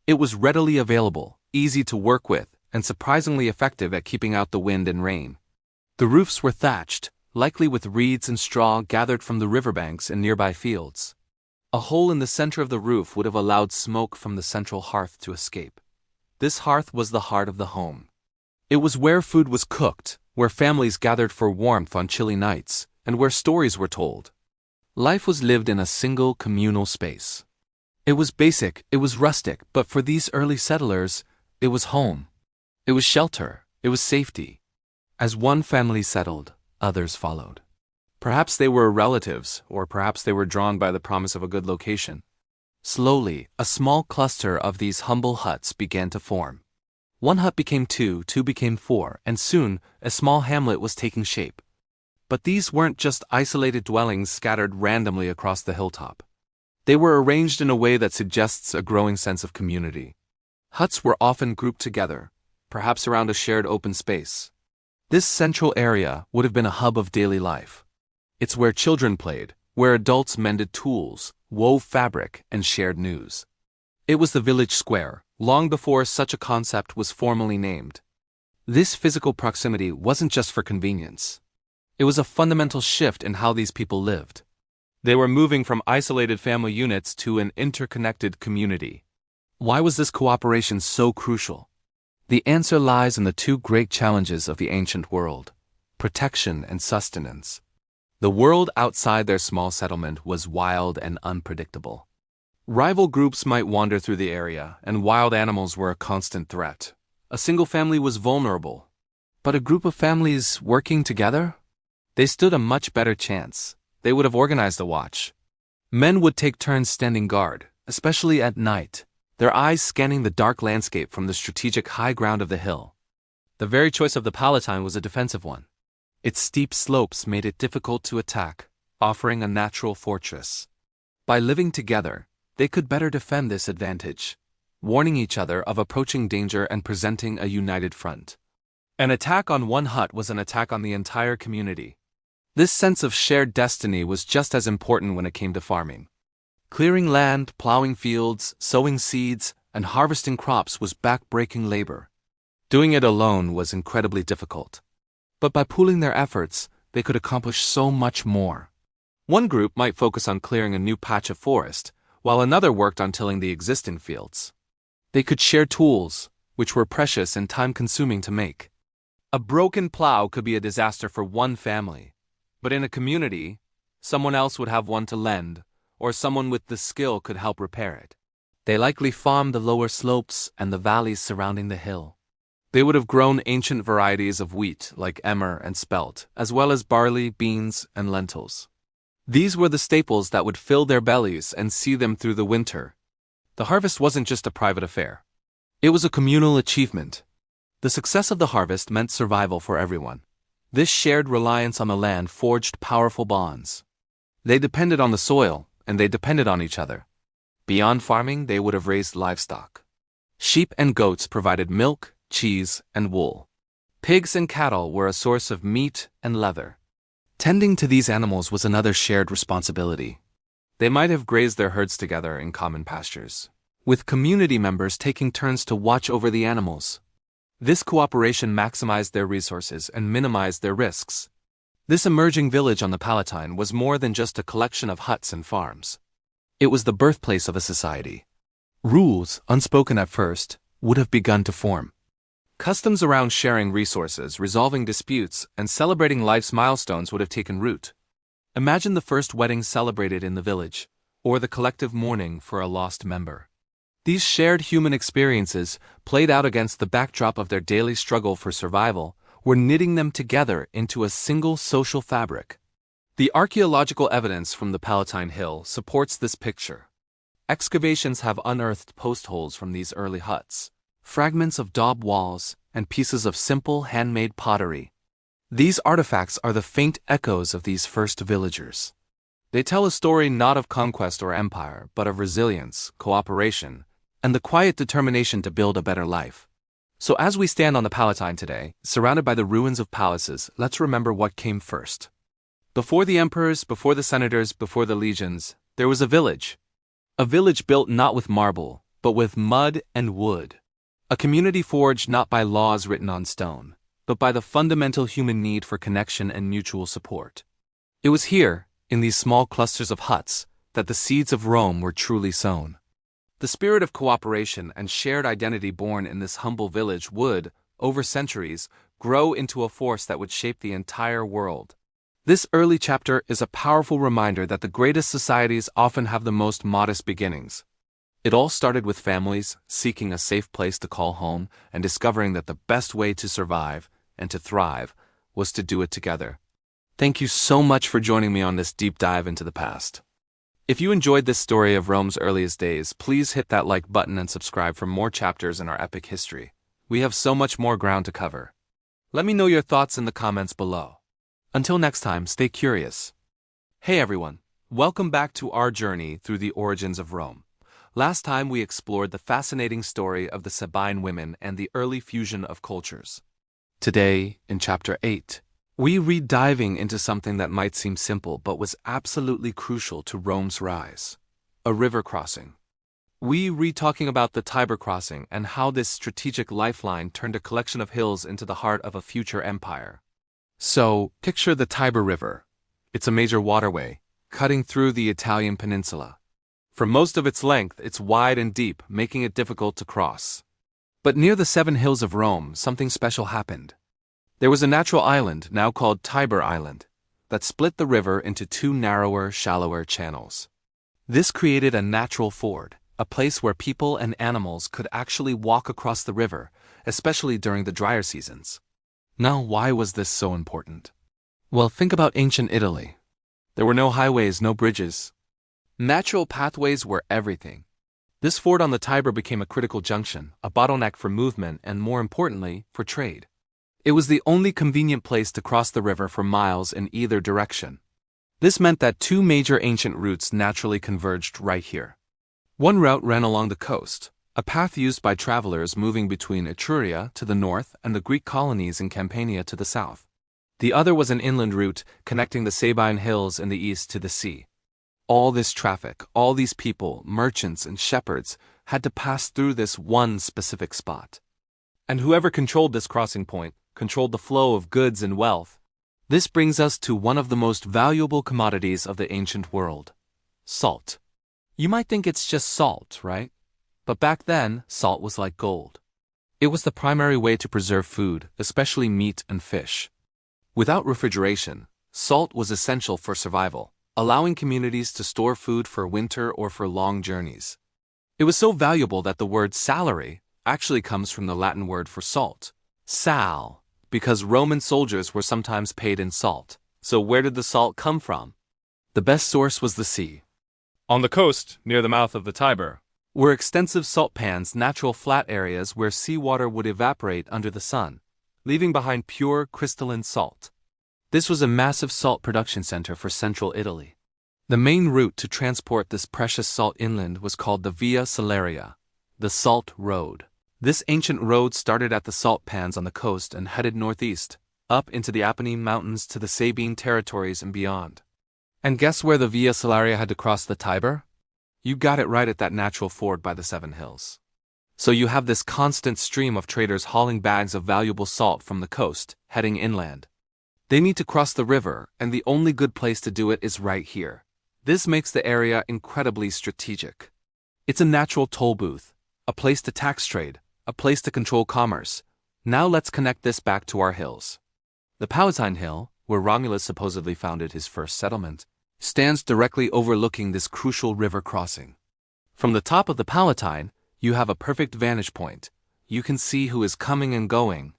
Speaker 1: It was readily available, easy to work with, and surprisingly effective at keeping out the wind and rain. The roofs were thatched, likely with reeds and straw gathered from the riverbanks and nearby fields. A hole in the center of the roof would have allowed smoke from the central hearth to escape. This hearth was the heart of the home. It was where food was cooked, where families gathered for warmth on chilly nights, and where stories were told. Life was lived in a single communal space. It was basic, it was rustic, but for these early settlers, it was home. It was shelter, it was safety. As one family settled, others followed. Perhaps they were relatives, or perhaps they were drawn by the promise of a good location. Slowly, a small cluster of these humble huts began to form. One hut became two, two became four, and soon, a small hamlet was taking shape. But these weren't just isolated dwellings scattered randomly across the hilltop. They were arranged in a way that suggests a growing sense of community. Huts were often grouped together, perhaps around a shared open space. This central area would have been a hub of daily life. It's where children played, where adults mended tools, wove fabric, and shared news. It was the village square, long before such a concept was formally named. This physical proximity wasn't just for convenience. It was a fundamental shift in how these people lived. They were moving from isolated family units to an interconnected community. Why was this cooperation so crucial? The answer lies in the two great challenges of the ancient world: protection and sustenance. The world outside their small settlement was wild and unpredictable. Rival groups might wander through the area, and wild animals were a constant threat. A single family was vulnerable. But a group of families working together? They stood a much better chance. They would have organized a watch. Men would take turns standing guard, especially at night, their eyes scanning the dark landscape from the strategic high ground of the hill. The very choice of the Palatine was a defensive one. Its steep slopes made it difficult to attack, offering a natural fortress. By living together, they could better defend this advantage, warning each other of approaching danger and presenting a united front. An attack on one hut was an attack on the entire community. This sense of shared destiny was just as important when it came to farming. Clearing land, plowing fields, sowing seeds, and harvesting crops was back-breaking labor. Doing it alone was incredibly difficult. But by pooling their efforts, they could accomplish so much more. One group might focus on clearing a new patch of forest, while another worked on tilling the existing fields. They could share tools, which were precious and time-consuming to make. A broken plow could be a disaster for one family. But in a community, someone else would have one to lend, or someone with the skill could help repair it. They likely farmed the lower slopes and the valleys surrounding the hill. They would have grown ancient varieties of wheat like emmer and spelt, as well as barley, beans, and lentils. These were the staples that would fill their bellies and see them through the winter. The harvest wasn't just a private affair. It was a communal achievement. The success of the harvest meant survival for everyone. This shared reliance on the land forged powerful bonds. They depended on the soil, and they depended on each other. Beyond farming, they would have raised livestock. Sheep and goats provided milk, cheese, and wool. Pigs and cattle were a source of meat and leather. Tending to these animals was another shared responsibility. They might have grazed their herds together in common pastures, with community members taking turns to watch over the animals. This cooperation maximized their resources and minimized their risks. This emerging village on the Palatine was more than just a collection of huts and farms. It was the birthplace of a society. Rules, unspoken at first, would have begun to form. Customs around sharing resources, resolving disputes, and celebrating life's milestones would have taken root. Imagine the first wedding celebrated in the village, or the collective mourning for a lost member. These shared human experiences, played out against the backdrop of their daily struggle for survival, were knitting them together into a single social fabric. The archaeological evidence from the Palatine Hill supports this picture. Excavations have unearthed post holes from these early huts, fragments of daub walls, and pieces of simple handmade pottery. These artifacts are the faint echoes of these first villagers. They tell a story not of conquest or empire, but of resilience, cooperation, and the quiet determination to build a better life. So as we stand on the Palatine today, surrounded by the ruins of palaces, let's remember what came first. Before the emperors, before the senators, before the legions, there was a village. A village built not with marble, but with mud and wood. A community forged not by laws written on stone, but by the fundamental human need for connection and mutual support. It was here, in these small clusters of huts, that the seeds of Rome were truly sown. The spirit of cooperation and shared identity born in this humble village would, over centuries, grow into a force that would shape the entire world. This early chapter is a powerful reminder that the greatest societies often have the most modest beginnings. It all started with families seeking a safe place to call home and discovering that the best way to survive and to thrive was to do it together. Thank you so much for joining me on this deep dive into the past. If you enjoyed this story of Rome's earliest days, please hit that like button and subscribe for more chapters in our epic history. We have so much more ground to cover. Let me know your thoughts in the comments below. Until next time, stay curious. Hey everyone, welcome back to our journey through the origins of Rome. Last time we explored the fascinating story of the Sabine women and the early fusion of cultures. Today, in Chapter 8, we re-diving into something that might seem simple but was absolutely crucial to Rome's rise: a river crossing. We re-talking about the Tiber crossing and how this strategic lifeline turned a collection of hills into the heart of a future empire. So, picture the Tiber River. It's a major waterway, cutting through the Italian peninsula. For most of its length, it's wide and deep, making it difficult to cross. But near the 7 hills of Rome, something special happened. There was a natural island, now called Tiber Island, that split the river into 2 narrower, shallower channels. This created a natural ford, a place where people and animals could actually walk across the river, especially during the drier seasons. Now, why was this so important? Well, think about ancient Italy. There were no highways, no bridges. Natural pathways were everything. This ford on the Tiber became a critical junction, a bottleneck for movement and, more importantly, for trade. It was the only convenient place to cross the river for miles in either direction. This meant that 2 major ancient routes naturally converged right here. One route ran along the coast, a path used by travelers moving between Etruria to the north and the Greek colonies in Campania to the south. The other was an inland route connecting the Sabine Hills in the east to the sea. All this traffic, all these people, merchants and shepherds, had to pass through this one specific spot. And whoever controlled this crossing point controlled the flow of goods and wealth. This brings us to one of the most valuable commodities of the ancient world: salt. You might think it's just salt, right? But back then, salt was like gold. It was the primary way to preserve food, especially meat and fish. Without refrigeration, salt was essential for survival, allowing communities to store food for winter or for long journeys. It was so valuable that the word salary actually comes from the Latin word for salt, sal, because Roman soldiers were sometimes paid in salt. So where did the salt come from? The best source was the sea. On the coast, near the mouth of the Tiber, were extensive salt pans, natural flat areas where seawater would evaporate under the sun, leaving behind pure crystalline salt. This was a massive salt production center for central Italy. The main route to transport this precious salt inland was called the Via Salaria, the Salt Road. This ancient road started at the salt pans on the coast and headed northeast, up into the Apennine Mountains to the Sabine territories and beyond. And guess where the Via Salaria had to cross the Tiber? You got it right, at that natural ford by the 7 hills. So you have this constant stream of traders hauling bags of valuable salt from the coast, heading inland. They need to cross the river, and the only good place to do it is right here. This makes the area incredibly strategic. It's a natural toll booth, a place to tax trade, a place to control commerce. Now let's connect this back to our hills. The Palatine Hill, where Romulus supposedly founded his first settlement, stands directly overlooking this crucial river crossing. From the top of the Palatine, you have a perfect vantage point. You can see who is coming and going.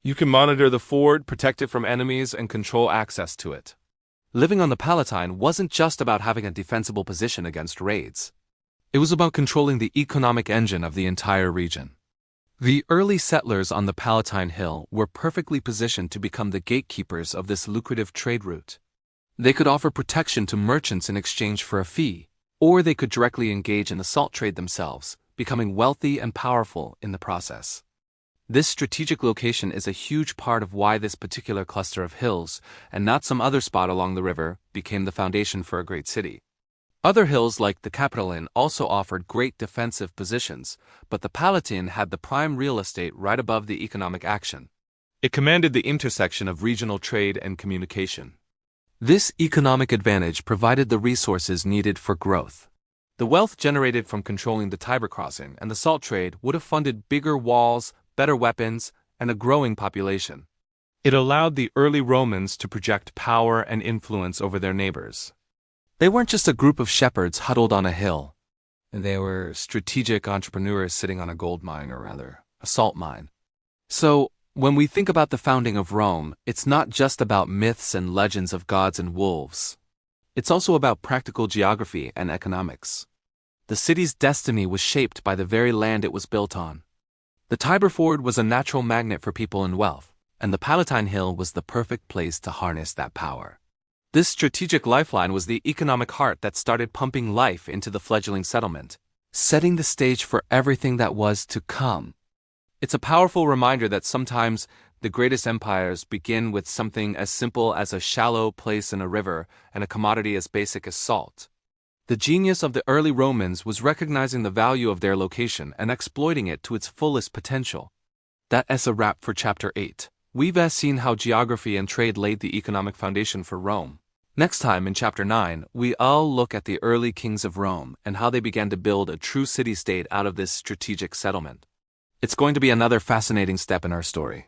Speaker 1: You can monitor the ford, protect it from enemies, and control access to it. Living on the Palatine wasn't just about having a defensible position against raids. It was about controlling the economic engine of the entire region. The early settlers on the Palatine Hill were perfectly positioned to become the gatekeepers of this lucrative trade route. They could offer protection to merchants in exchange for a fee, or they could directly engage in the salt trade themselves, becoming wealthy and powerful in the process. This strategic location is a huge part of why this particular cluster of hills, and not some other spot along the river, became the foundation for a great city. Other hills like the Palatine also offered great defensive positions, but the Palatine had the prime real estate right above the economic action. It commanded the intersection of regional trade and communication. This economic advantage provided the resources needed for growth. The wealth generated from controlling the Tiber crossing and the salt trade would have funded bigger walls, better weapons, and a growing population. It allowed the early Romans to project power and influence over their neighbors. They weren't just a group of shepherds huddled on a hill. They were strategic entrepreneurs sitting on a gold mine, or rather, a salt mine. So, when we think about the founding of Rome, it's not just about myths and legends of gods and wolves. It's also about practical geography and economics. The city's destiny was shaped by the very land it was built on. The Tiber Ford was a natural magnet for people and wealth, and the Palatine Hill was the perfect place to harness that power. This strategic lifeline was the economic heart that started pumping life into the fledgling settlement, setting the stage for everything that was to come. It's a powerful reminder that sometimes the greatest empires begin with something as simple as a shallow place in a river and a commodity as basic as salt. The genius of the early Romans was recognizing the value of their location and exploiting it to its fullest potential. That's a wrap for Chapter 8. We've seen how geography and trade laid the economic foundation for Rome. Next time, in Chapter 9, we'll look at the early kings of Rome and how they began to build a true city-state out of this strategic settlement. It's going to be another fascinating step in our story.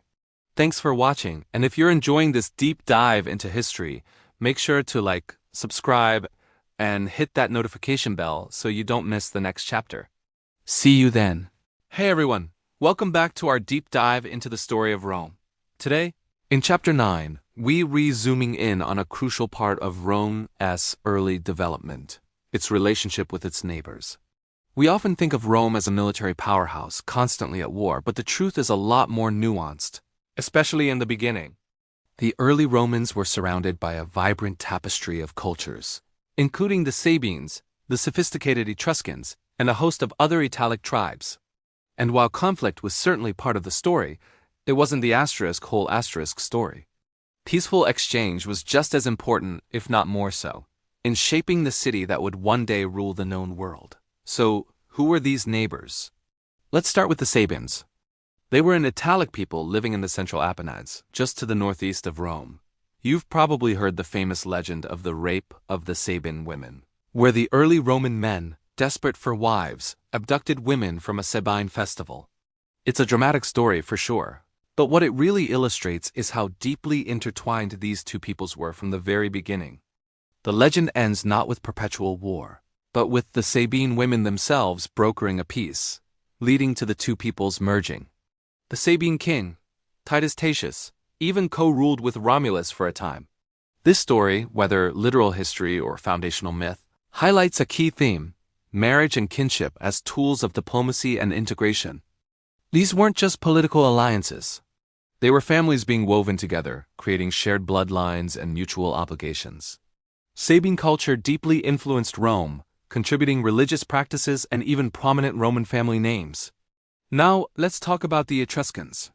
Speaker 1: Thanks for watching, and if you're enjoying this deep dive into history, make sure to like, subscribe, and hit that notification bell so you don't miss the next chapter. See you then. Hey everyone, welcome back to our deep dive into the story of Rome. Today, in Chapter 9, we're zooming in on a crucial part of Rome's early development, its relationship with its neighbors. We often think of Rome as a military powerhouse, constantly at war, but the truth is a lot more nuanced, especially in the beginning. The early Romans were surrounded by a vibrant tapestry of cultures, including the Sabines, the sophisticated Etruscans, and a host of other Italic tribes. And while conflict was certainly part of the story, it wasn't the whole story. Peaceful exchange was just as important, if not more so, in shaping the city that would one day rule the known world. So, who were these neighbors? Let's start with the Sabines. They were an Italic people living in the Central Apennines, just to the northeast of Rome. You've probably heard the famous legend of the rape of the Sabine women, where the early Roman men, desperate for wives, abducted women from a Sabine festival. It's a dramatic story for sure, but what it really illustrates is how deeply intertwined these two peoples were from the very beginning. The legend ends not with perpetual war, but with the Sabine women themselves brokering a peace, leading to the two peoples merging. The Sabine king, Titus Tatius, even co-ruled with Romulus for a time. This story, whether literal history or foundational myth, highlights a key theme: marriage and kinship as tools of diplomacy and integration. These weren't just political alliances. They were families being woven together, creating shared bloodlines and mutual obligations. Sabine culture deeply influenced Rome, contributing religious practices and even prominent Roman family names. Now, let's talk about the Etruscans.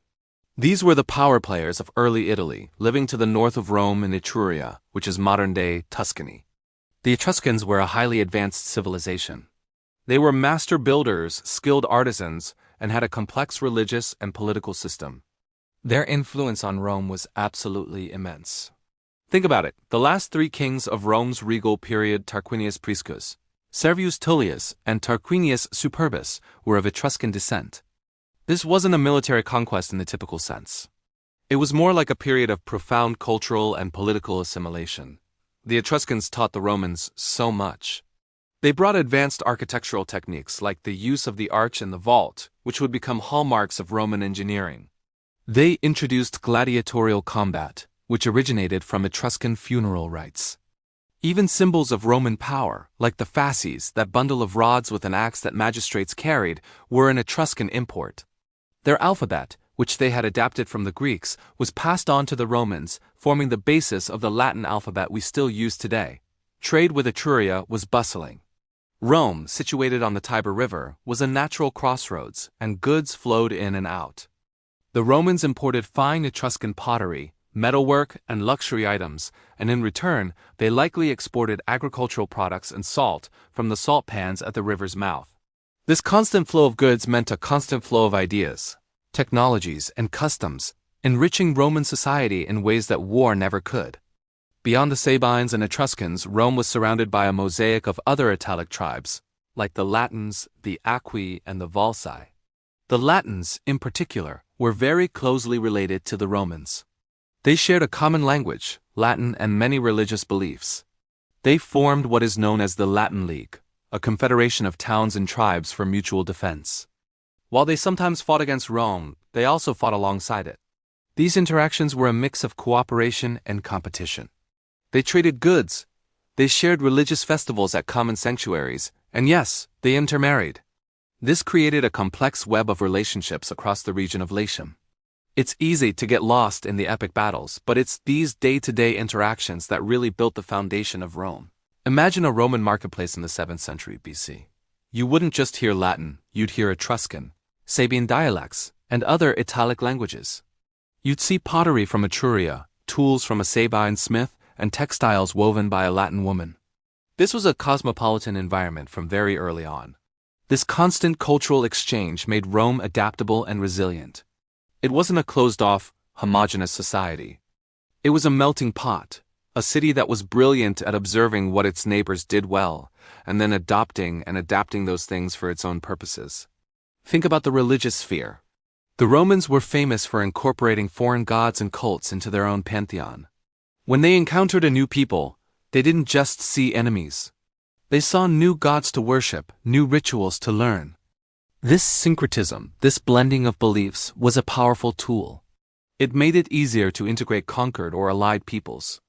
Speaker 1: These were the power players of early Italy, living to the north of Rome in Etruria, which is modern-day Tuscany. The Etruscans were a highly advanced civilization. They were master builders, skilled artisans, and had a complex religious and political system. Their influence on Rome was absolutely immense. Think about it. The last three kings of Rome's regal period, Tarquinius Priscus, Servius Tullius, and Tarquinius Superbus, were of Etruscan descent. This wasn't a military conquest in the typical sense. It was more like a period of profound cultural and political assimilation. The Etruscans taught the Romans so much. They brought advanced architectural techniques like the use of the arch and the vault, which would become hallmarks of Roman engineering. They introduced gladiatorial combat, which originated from Etruscan funeral rites. Even symbols of Roman power, like the fasces, that bundle of rods with an axe that magistrates carried, were an Etruscan import. Their alphabet, which they had adapted from the Greeks, was passed on to the Romans, forming the basis of the Latin alphabet we still use today. Trade with Etruria was bustling. Rome, situated on the Tiber River, was a natural crossroads, and goods flowed in and out. The Romans imported fine Etruscan pottery, metalwork, and luxury items, and in return, they likely exported agricultural products and salt from the salt pans at the river's mouth. This constant flow of goods meant a constant flow of ideas, technologies, and customs, enriching Roman society in ways that war never could. Beyond the Sabines and Etruscans, Rome was surrounded by a mosaic of other Italic tribes, like the Latins, the Aqui, and the Volsci. The Latins, in particular, were very closely related to the Romans. They shared a common language, Latin, and many religious beliefs. They formed what is known as the Latin League, a confederation of towns and tribes for mutual defense. While they sometimes fought against Rome, they also fought alongside it. These interactions were a mix of cooperation and competition. They traded goods, they shared religious festivals at common sanctuaries, and yes, they intermarried. This created a complex web of relationships across the region of Latium. It's easy to get lost in the epic battles, but it's these day-to-day interactions that really built the foundation of Rome. Imagine a Roman marketplace in the 7th century BC. You wouldn't just hear Latin, you'd hear Etruscan, Sabine dialects, and other Italic languages. You'd see pottery from Etruria, tools from a Sabine smith, and textiles woven by a Latin woman. This was a cosmopolitan environment from very early on. This constant cultural exchange made Rome adaptable and resilient. It wasn't a closed-off, homogeneous society. It was a melting pot, a city that was brilliant at observing what its neighbors did well, and then adopting and adapting those things for its own purposes. Think about the religious sphere. The Romans were famous for incorporating foreign gods and cults into their own pantheon. When they encountered a new people, they didn't just see enemies. They saw new gods to worship, new rituals to learn. This syncretism, this blending of beliefs, was a powerful tool. It made it easier to integrate conquered or allied peoples.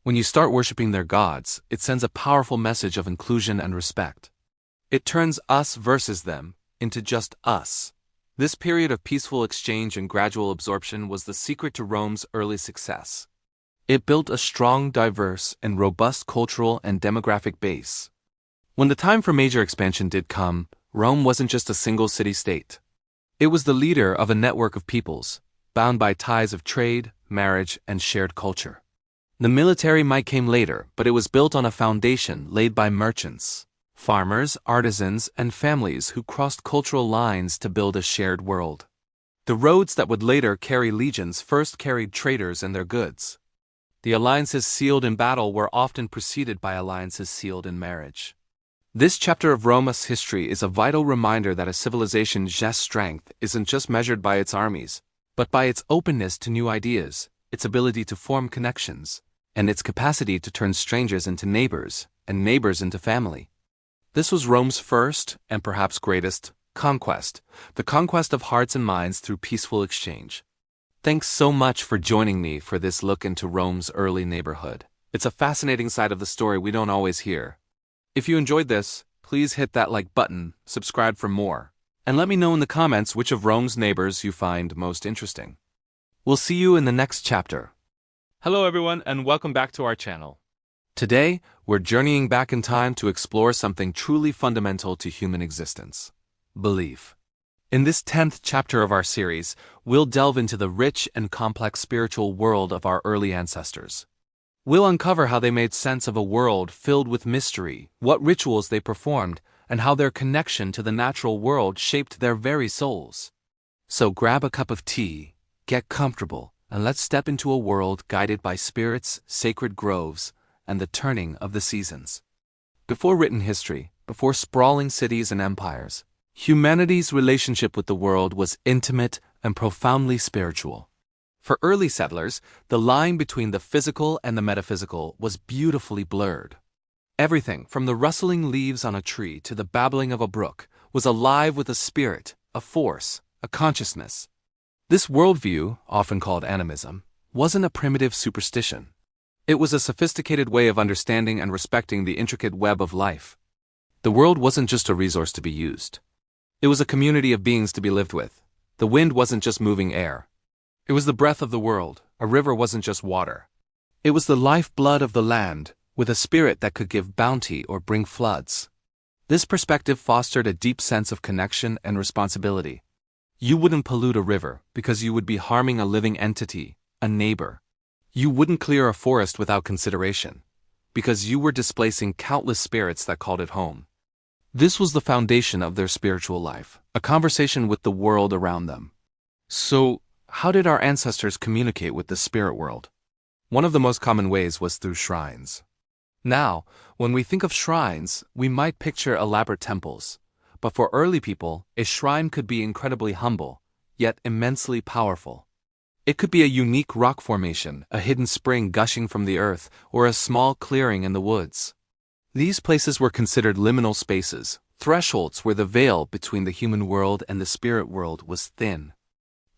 Speaker 1: When you start worshiping their gods, it sends a powerful message of inclusion and respect. It turns us versus them into just us. This period of peaceful exchange and gradual absorption was the secret to Rome's early success. It built a strong, diverse, and robust cultural and demographic base. When the time for major expansion did come, Rome wasn't just a single city-state. It was the leader of a network of peoples, bound by ties of trade, marriage, and shared culture. The military might came later, but it was built on a foundation laid by merchants, farmers, artisans, and families who crossed cultural lines to build a shared world. The roads that would later carry legions first carried traders and their goods. The alliances sealed in battle were often preceded by alliances sealed in marriage. This chapter of Rome's history is a vital reminder that a civilization's strength isn't just measured by its armies, but by its openness to new ideas, its ability to form connections, and its capacity to turn strangers into neighbors, and neighbors into family. This was Rome's first, and perhaps greatest, conquest, the conquest of hearts and minds through peaceful exchange. Thanks so much for joining me for this look into Rome's early neighborhood. It's a fascinating side of the story we don't always hear. If you enjoyed this, please hit that like button, subscribe for more, and let me know in the comments which of Rome's neighbors you find most interesting. We'll see you in the next chapter. Hello everyone, and welcome back to our channel. Today, we're journeying back in time to explore something truly fundamental to human existence: belief. In this 10th chapter of our series, we'll delve into the rich and complex spiritual world of our early ancestors. We'll uncover how they made sense of a world filled with mystery, what rituals they performed, and how their connection to the natural world shaped their very souls. So grab a cup of tea, get comfortable, and let's step into a world guided by spirits, sacred groves, and the turning of the seasons. Before written history, before sprawling cities and empires, humanity's relationship with the world was intimate and profoundly spiritual. For early settlers, the line between the physical and the metaphysical was beautifully blurred. Everything, from the rustling leaves on a tree to the babbling of a brook, was alive with a spirit, a force, a consciousness. This worldview, often called animism, wasn't a primitive superstition. It was a sophisticated way of understanding and respecting the intricate web of life. The world wasn't just a resource to be used. It was a community of beings to be lived with. The wind wasn't just moving air. It was the breath of the world. A river wasn't just water. It was the lifeblood of the land, with a spirit that could give bounty or bring floods. This perspective fostered a deep sense of connection and responsibility. You wouldn't pollute a river because you would be harming a living entity, a neighbor. You wouldn't clear a forest without consideration, because you were displacing countless spirits that called it home. This was the foundation of their spiritual life, a conversation with the world around them. So, how did our ancestors communicate with the spirit world? One of the most common ways was through shrines. Now, when we think of shrines, we might picture elaborate temples. But for early people, a shrine could be incredibly humble, yet immensely powerful. It could be a unique rock formation, a hidden spring gushing from the earth, or a small clearing in the woods. These places were considered liminal spaces, thresholds where the veil between the human world and the spirit world was thin.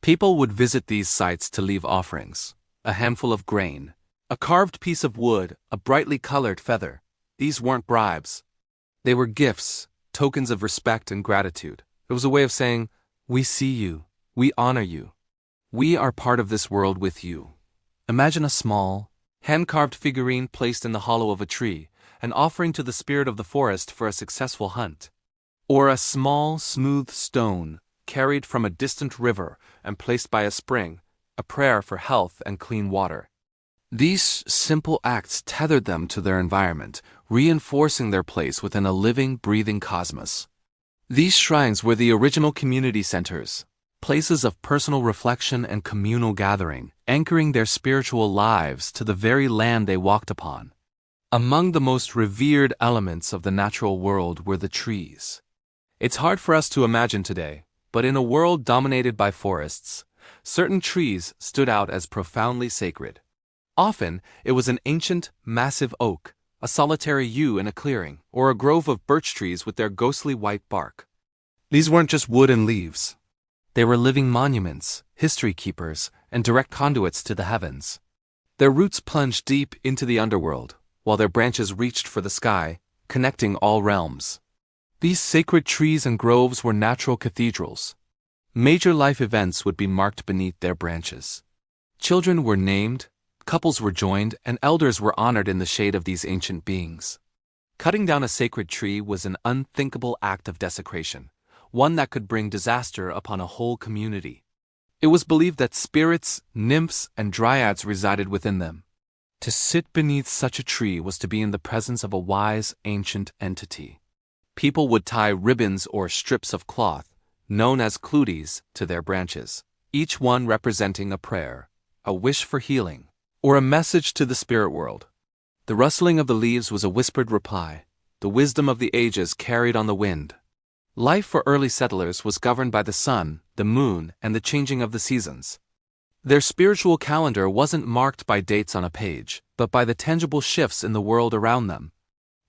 Speaker 1: People would visit these sites to leave offerings, a handful of grain, a carved piece of wood, a brightly colored feather. These weren't bribes. They were gifts, tokens of respect and gratitude. It was a way of saying, "We see you, we honor you. We are part of this world with you." Imagine a small, hand-carved figurine placed in the hollow of a tree, an offering to the spirit of the forest for a successful hunt. Or a small, smooth stone, carried from a distant river and placed by a spring, a prayer for health and clean water. These simple acts tethered them to their environment, reinforcing their place within a living, breathing cosmos. These shrines were the original community centers, places of personal reflection and communal gathering, anchoring their spiritual lives to the very land they walked upon. Among the most revered elements of the natural world were the trees. It's hard for us to imagine today, but in a world dominated by forests, certain trees stood out as profoundly sacred. Often, it was an ancient, massive oak, a solitary yew in a clearing, or a grove of birch trees with their ghostly white bark. These weren't just wood and leaves. They were living monuments, history keepers, and direct conduits to the heavens. Their roots plunged deep into the underworld, while their branches reached for the sky, connecting all realms. These sacred trees and groves were natural cathedrals. Major life events would be marked beneath their branches. Children were named, couples were joined, and elders were honored in the shade of these ancient beings. Cutting down a sacred tree was an unthinkable act of desecration, one that could bring disaster upon a whole community. It was believed that spirits, nymphs, and dryads resided within them. To sit beneath such a tree was to be in the presence of a wise, ancient entity. People would tie ribbons or strips of cloth, known as klutis, to their branches, each one representing a prayer, a wish for healing, or a message to the spirit world. The rustling of the leaves was a whispered reply, the wisdom of the ages carried on the wind. Life for early settlers was governed by the sun, the moon, and the changing of the seasons. Their spiritual calendar wasn't marked by dates on a page, but by the tangible shifts in the world around them.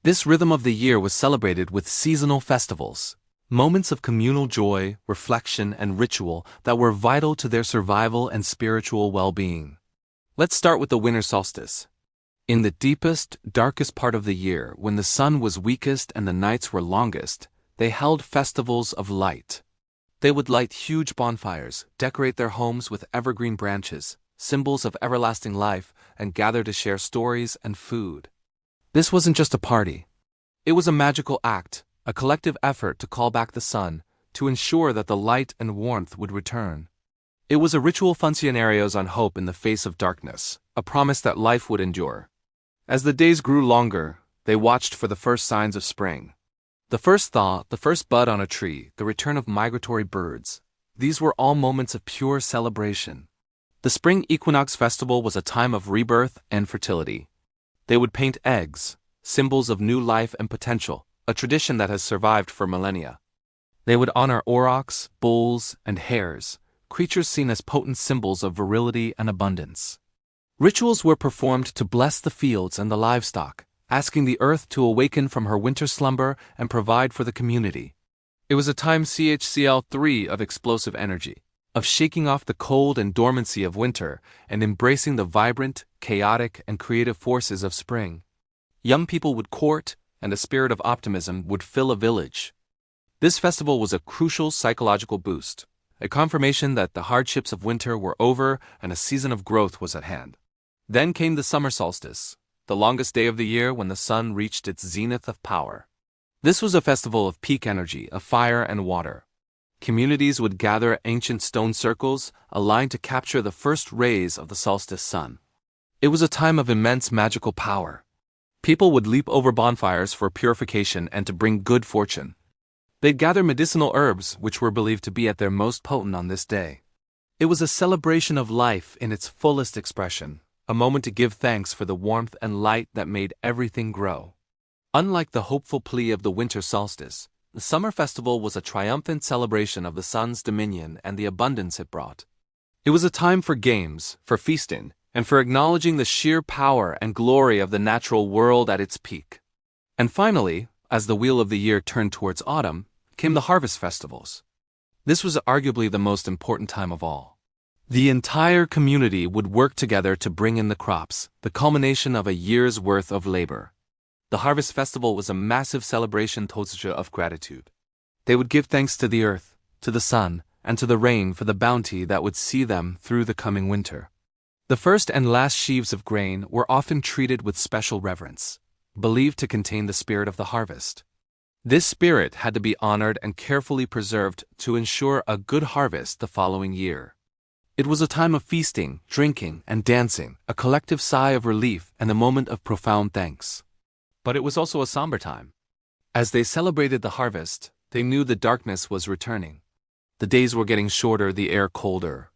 Speaker 1: This rhythm of the year was celebrated with seasonal festivals, moments of communal joy, reflection, and ritual that were vital to their survival and spiritual well-being. Let's start with the winter solstice. In the deepest, darkest part of the year, when the sun was weakest and the nights were longest, they held festivals of light. They would light huge bonfires, decorate their homes with evergreen branches, symbols of everlasting life, and gather to share stories and food. This wasn't just a party. It was a magical act, a collective effort to call back the sun, to ensure that the light and warmth would return. It was a ritual funcionarios on hope in the face of darkness, a promise that life would endure. As the days grew longer, they watched for the first signs of spring. The first thaw, the first bud on a tree, the return of migratory birds. These were all moments of pure celebration. The spring equinox festival was a time of rebirth and fertility. They would paint eggs, symbols of new life and potential, a tradition that has survived for millennia. They would honor aurochs, bulls, and hares, creatures seen as potent symbols of virility and abundance. Rituals were performed to bless the fields and the livestock, asking the earth to awaken from her winter slumber and provide for the community. It was a time CHCl3 of explosive energy, of shaking off the cold and dormancy of winter and embracing the vibrant, chaotic, and creative forces of spring. Young people would court, and a spirit of optimism would fill a village. This festival was a crucial psychological boost, a confirmation that the hardships of winter were over and a season of growth was at hand. Then came the summer solstice, the longest day of the year when the sun reached its zenith of power. This was a festival of peak energy, of fire and water. Communities would gather at ancient stone circles, aligned to capture the first rays of the solstice sun. It was a time of immense magical power. People would leap over bonfires for purification and to bring good fortune. They'd gather medicinal herbs, which were believed to be at their most potent on this day. It was a celebration of life in its fullest expression, a moment to give thanks for the warmth and light that made everything grow. Unlike the hopeful plea of the winter solstice, the summer festival was a triumphant celebration of the sun's dominion and the abundance it brought. It was a time for games, for feasting, and for acknowledging the sheer power and glory of the natural world at its peak. And finally, as the wheel of the year turned towards autumn, came the harvest festivals. This was arguably the most important time of all. The entire community would work together to bring in the crops, the culmination of a year's worth of labor. The harvest festival was a massive celebration of gratitude. They would give thanks to the earth, to the sun, and to the rain for the bounty that would see them through the coming winter. The first and last sheaves of grain were often treated with special reverence, believed to contain the spirit of the harvest. This spirit had to be honored and carefully preserved to ensure a good harvest the following year. It was a time of feasting, drinking, and dancing, a collective sigh of relief and a moment of profound thanks. But it was also a somber time. As they celebrated the harvest, they knew the darkness was returning. The days were getting shorter, the air colder.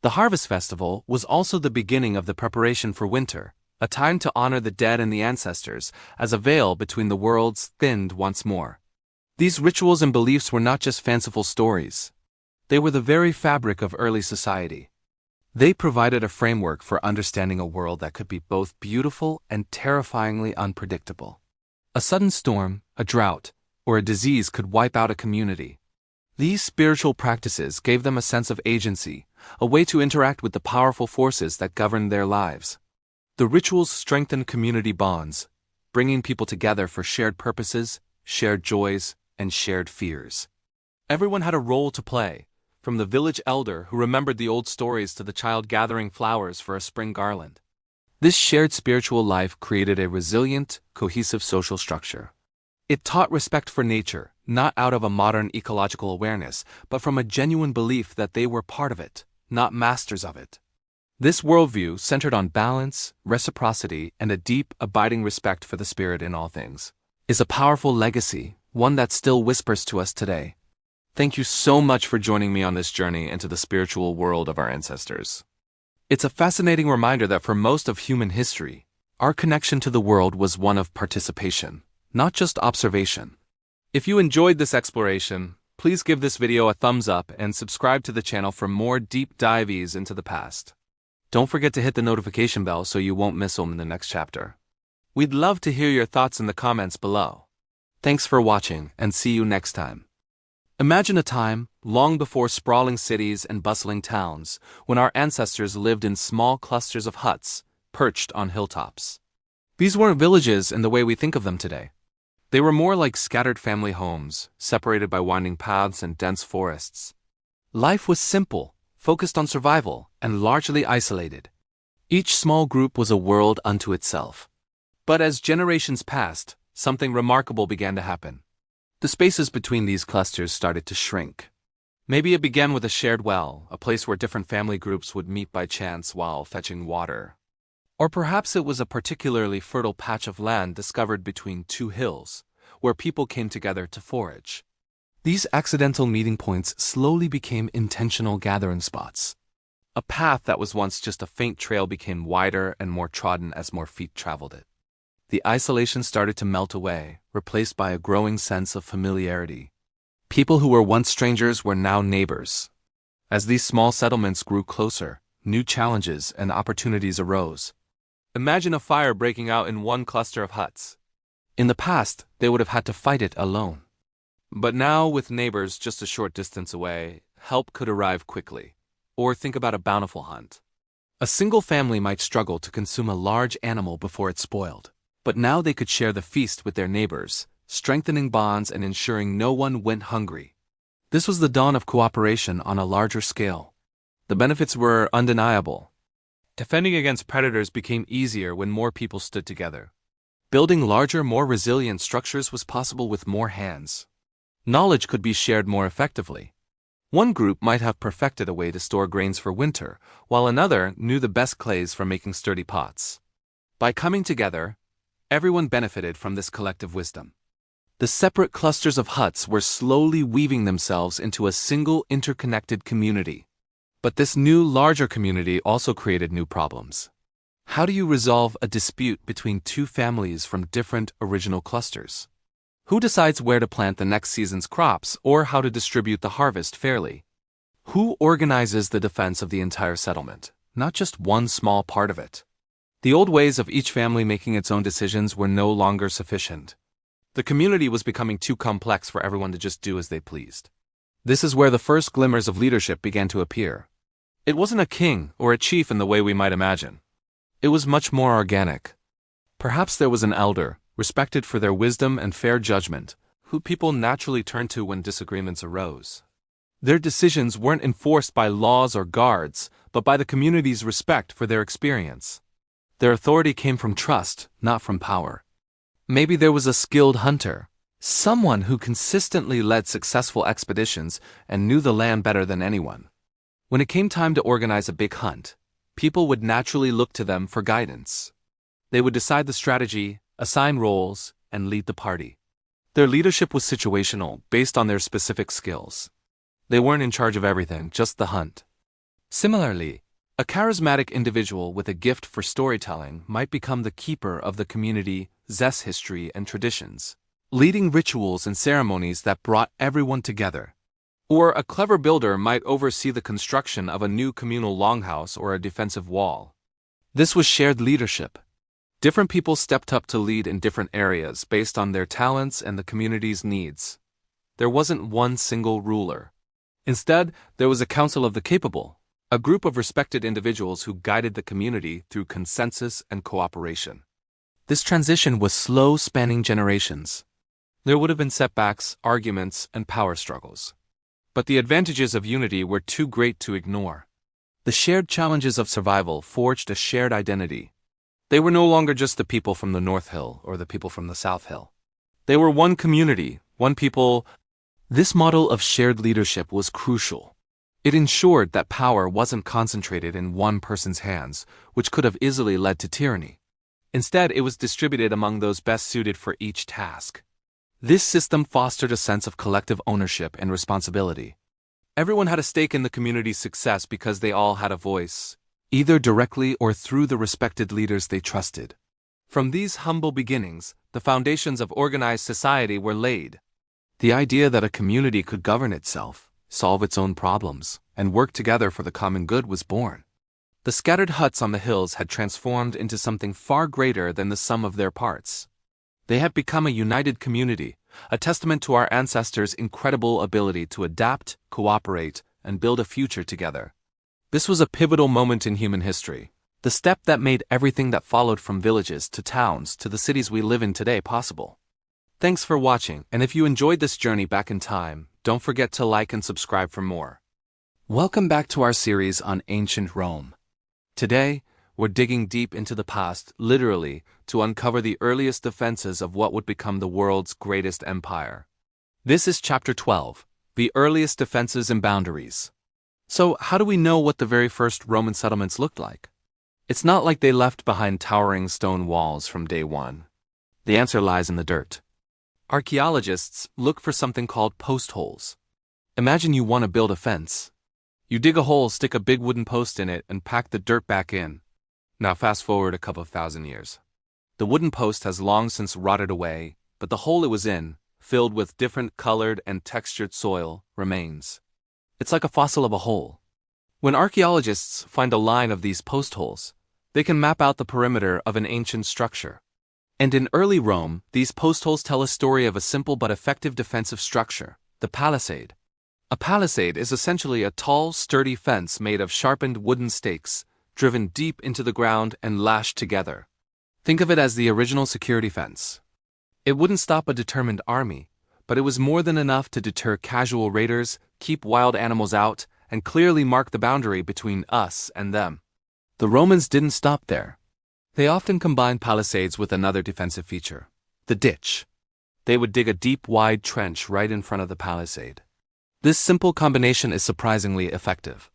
Speaker 1: The harvest festival was also the beginning of the preparation for winter, a time to honor the dead and the ancestors, as a veil between the worlds thinned once more. These rituals and beliefs were not just fanciful stories. They were the very fabric of early society. They provided a framework for understanding a world that could be both beautiful and terrifyingly unpredictable. A sudden storm, a drought, or a disease could wipe out a community. These spiritual practices gave them a sense of agency, a way to interact with the powerful forces that governed their lives. The rituals strengthened community bonds, bringing people together for shared purposes, shared joys, and shared fears. Everyone had a role to play, from the village elder who remembered the old stories to the child gathering flowers for a spring garland. This shared spiritual life created a resilient, cohesive social structure. It taught respect for nature, not out of a modern ecological awareness, but from a genuine belief that they were part of it, not masters of it. This worldview, centered on balance, reciprocity, and a deep, abiding respect for the spirit in all things, is a powerful legacy, one that still whispers to us today. Thank you so much for joining me on this journey into the spiritual world of our ancestors. It's a fascinating reminder that for most of human history, our connection to the world was one of participation, not just observation. If you enjoyed this exploration, please give this video a thumbs up and subscribe to the channel for more deep dives into the past. Don't forget to hit the notification bell so you won't miss them in the next chapter. We'd love to hear your thoughts in the comments below. Thanks for watching, and see you next time. Imagine a time, long before sprawling cities and bustling towns, when our ancestors lived in small clusters of huts, perched on hilltops. These weren't villages in the way we think of them today. They were more like scattered family homes, separated by winding paths and dense forests. Life was simple, focused on survival, and largely isolated. Each small group was a world unto itself. But as generations passed, something remarkable began to happen. The spaces between these clusters started to shrink. Maybe it began with a shared well, a place where different family groups would meet by chance while fetching water. Or perhaps it was a particularly fertile patch of land discovered between two hills, where people came together to forage. These accidental meeting points slowly became intentional gathering spots. A path that was once just a faint trail became wider and more trodden as more feet traveled it. The isolation started to melt away, replaced by a growing sense of familiarity. People who were once strangers were now neighbors. As these small settlements grew closer, new challenges and opportunities arose. Imagine a fire breaking out in one cluster of huts. In the past, they would have had to fight it alone. But now, with neighbors just a short distance away, help could arrive quickly. Or think about a bountiful hunt. A single family might struggle to consume a large animal before it spoiled. But now they could share the feast with their neighbors, strengthening bonds and ensuring no one went hungry. This was the dawn of cooperation on a larger scale. The benefits were undeniable. Defending against predators became easier when more people stood together. Building larger, more resilient structures was possible with more hands. Knowledge could be shared more effectively. One group might have perfected a way to store grains for winter, while another knew the best clays for making sturdy pots. By coming together, everyone benefited from this collective wisdom. The separate clusters of huts were slowly weaving themselves into a single interconnected community. But this new, larger community also created new problems. How do you resolve a dispute between two families from different original clusters? Who decides where to plant the next season's crops or how to distribute the harvest fairly? Who organizes the defense of the entire settlement, not just one small part of it? The old ways of each family making its own decisions were no longer sufficient. The community was becoming too complex for everyone to just do as they pleased. This is where the first glimmers of leadership began to appear. It wasn't a king or a chief in the way we might imagine. It was much more organic. Perhaps there was an elder, respected for their wisdom and fair judgment, who people naturally turned to when disagreements arose. Their decisions weren't enforced by laws or guards, but by the community's respect for their experience. Their authority came from trust, not from power. Maybe there was a skilled hunter, someone who consistently led successful expeditions and knew the land better than anyone. When it came time to organize a big hunt, people would naturally look to them for guidance. They would decide the strategy, assign roles, and lead the party. Their leadership was situational, based on their specific skills. They weren't in charge of everything, just the hunt. Similarly, a charismatic individual with a gift for storytelling might become the keeper of the community's history and traditions, leading rituals and ceremonies that brought everyone together. Or a clever builder might oversee the construction of a new communal longhouse or a defensive wall. This was shared leadership. Different people stepped up to lead in different areas based on their talents and the community's needs. There wasn't one single ruler. Instead, there was a council of the capable, a group of respected individuals who guided the community through consensus and cooperation. This transition was slow, spanning generations. There would have been setbacks, arguments, and power struggles. But the advantages of unity were too great to ignore. The shared challenges of survival forged a shared identity. They were no longer just the people from the North Hill or the people from the South Hill. They were one community, one people. This model of shared leadership was crucial. It ensured that power wasn't concentrated in one person's hands, which could have easily led to tyranny. Instead, it was distributed among those best suited for each task. This system fostered a sense of collective ownership and responsibility. Everyone had a stake in the community's success because they all had a voice, either directly or through the respected leaders they trusted. From these humble beginnings, the foundations of organized society were laid. The idea that a community could govern itself, solve its own problems, and work together for the common good was born. The scattered huts on the hills had transformed into something far greater than the sum of their parts. They had become a united community, a testament to our ancestors' incredible ability to adapt, cooperate, and build a future together. This was a pivotal moment in human history, the step that made everything that followed from villages to towns to the cities we live in today possible. Thanks for watching, and if you enjoyed this journey back in time, don't forget to like and subscribe for more. Welcome back to our series on ancient Rome. Today, we're digging deep into the past, literally, to uncover the earliest defenses of what would become the world's greatest empire. This is Chapter 12, The Earliest Defenses and Boundaries. So, how do we know what the very first Roman settlements looked like? It's not like they left behind towering stone walls from day one. The answer lies in the dirt. Archaeologists look for something called post holes. Imagine you want to build a fence. You dig a hole, stick a big wooden post in it, and pack the dirt back in. Now fast forward a couple of thousand years. The wooden post has long since rotted away, but the hole it was in, filled with different colored and textured soil, remains. It's like a fossil of a hole, When archaeologists find a line of these post holes, they can map out the perimeter of an ancient structure. And in early Rome, these post holes tell a story of a simple but effective defensive structure, the palisade. A palisade is essentially a tall, sturdy fence made of sharpened wooden stakes, driven deep into the ground and lashed together. Think of it as the original security fence. It wouldn't stop a determined army, but it was more than enough to deter casual raiders, keep wild animals out, and clearly mark the boundary between us and them. The Romans didn't stop there. They often combined palisades with another defensive feature, the ditch. They would dig a deep, wide trench right in front of the palisade. This simple combination is surprisingly effective.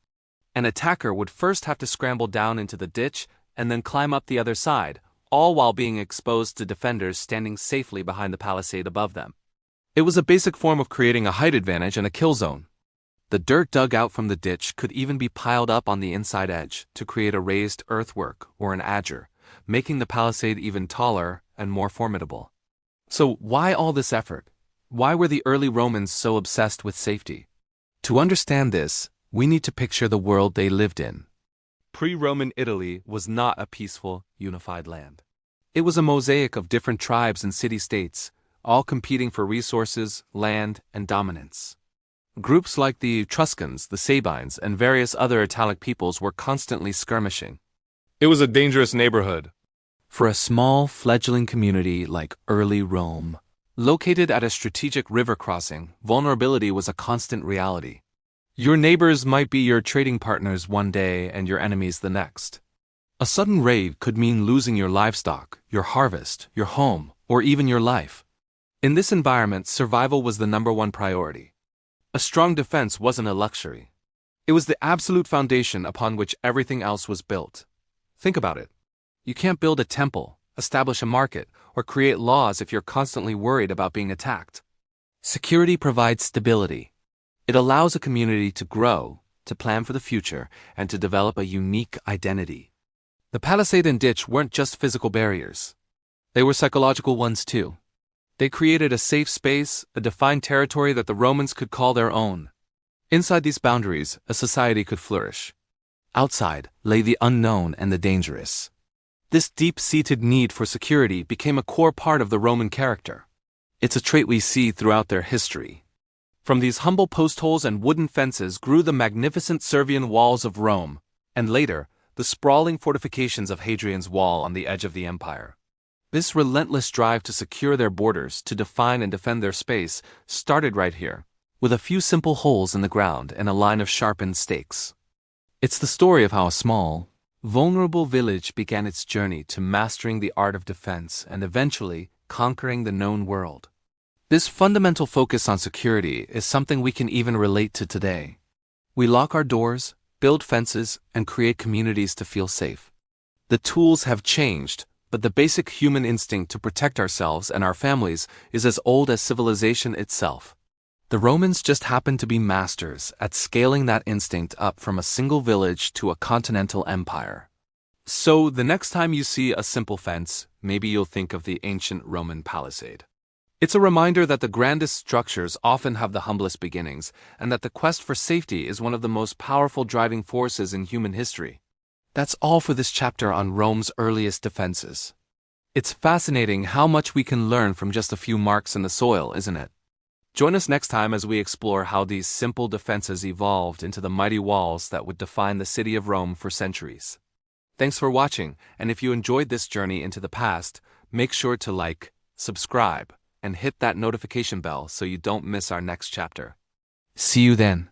Speaker 1: An attacker would first have to scramble down into the ditch and then climb up the other side, all while being exposed to defenders standing safely behind the palisade above them. It was a basic form of creating a height advantage and a kill zone. The dirt dug out from the ditch could even be piled up on the inside edge to create a raised earthwork or an adger, making the palisade even taller and more formidable. So why all this effort? Why were the early Romans so obsessed with safety? To understand this, we need to picture the world they lived in. Pre-Roman Italy was not a peaceful, unified land. It was a mosaic of different tribes and city-states, all competing for resources, land, and dominance. Groups like the Etruscans, the Sabines, and various other Italic peoples were constantly skirmishing. It was a dangerous neighborhood. For a small, fledgling community like early Rome, located at a strategic river crossing, vulnerability was a constant reality. Your neighbors might be your trading partners one day and your enemies the next. A sudden raid could mean losing your livestock, your harvest, your home, or even your life. In this environment, survival was the number one priority. A strong defense wasn't a luxury. It was the absolute foundation upon which everything else was built. Think about it. You can't build a temple, establish a market, or create laws if you're constantly worried about being attacked. Security provides stability. It allows a community to grow, to plan for the future, and to develop a unique identity. The palisade and ditch weren't just physical barriers. They were psychological ones too. They created a safe space, a defined territory that the Romans could call their own. Inside these boundaries, a society could flourish. Outside lay the unknown and the dangerous. This deep-seated need for security became a core part of the Roman character. It's a trait we see throughout their history. From these humble post holes and wooden fences grew the magnificent Servian walls of Rome, and later, the sprawling fortifications of Hadrian's Wall on the edge of the empire. This relentless drive to secure their borders, to define and defend their space, started right here, with a few simple holes in the ground and a line of sharpened stakes. It's the story of how a small, vulnerable village began its journey to mastering the art of defense and eventually conquering the known world. This fundamental focus on security is something we can even relate to today. We lock our doors, build fences, and create communities to feel safe. The tools have changed, but the basic human instinct to protect ourselves and our families is as old as civilization itself. The Romans just happened to be masters at scaling that instinct up from a single village to a continental empire. So the next time you see a simple fence, maybe you'll think of the ancient Roman palisade. It's a reminder that the grandest structures often have the humblest beginnings, and that the quest for safety is one of the most powerful driving forces in human history. That's all for this chapter on Rome's earliest defenses. It's fascinating how much we can learn from just a few marks in the soil, isn't it? Join us next time as we explore how these simple defenses evolved into the mighty walls that would define the city of Rome for centuries. Thanks for watching, and if you enjoyed this journey into the past, make sure to like, subscribe, and hit that notification bell so you don't miss our next chapter. See you then.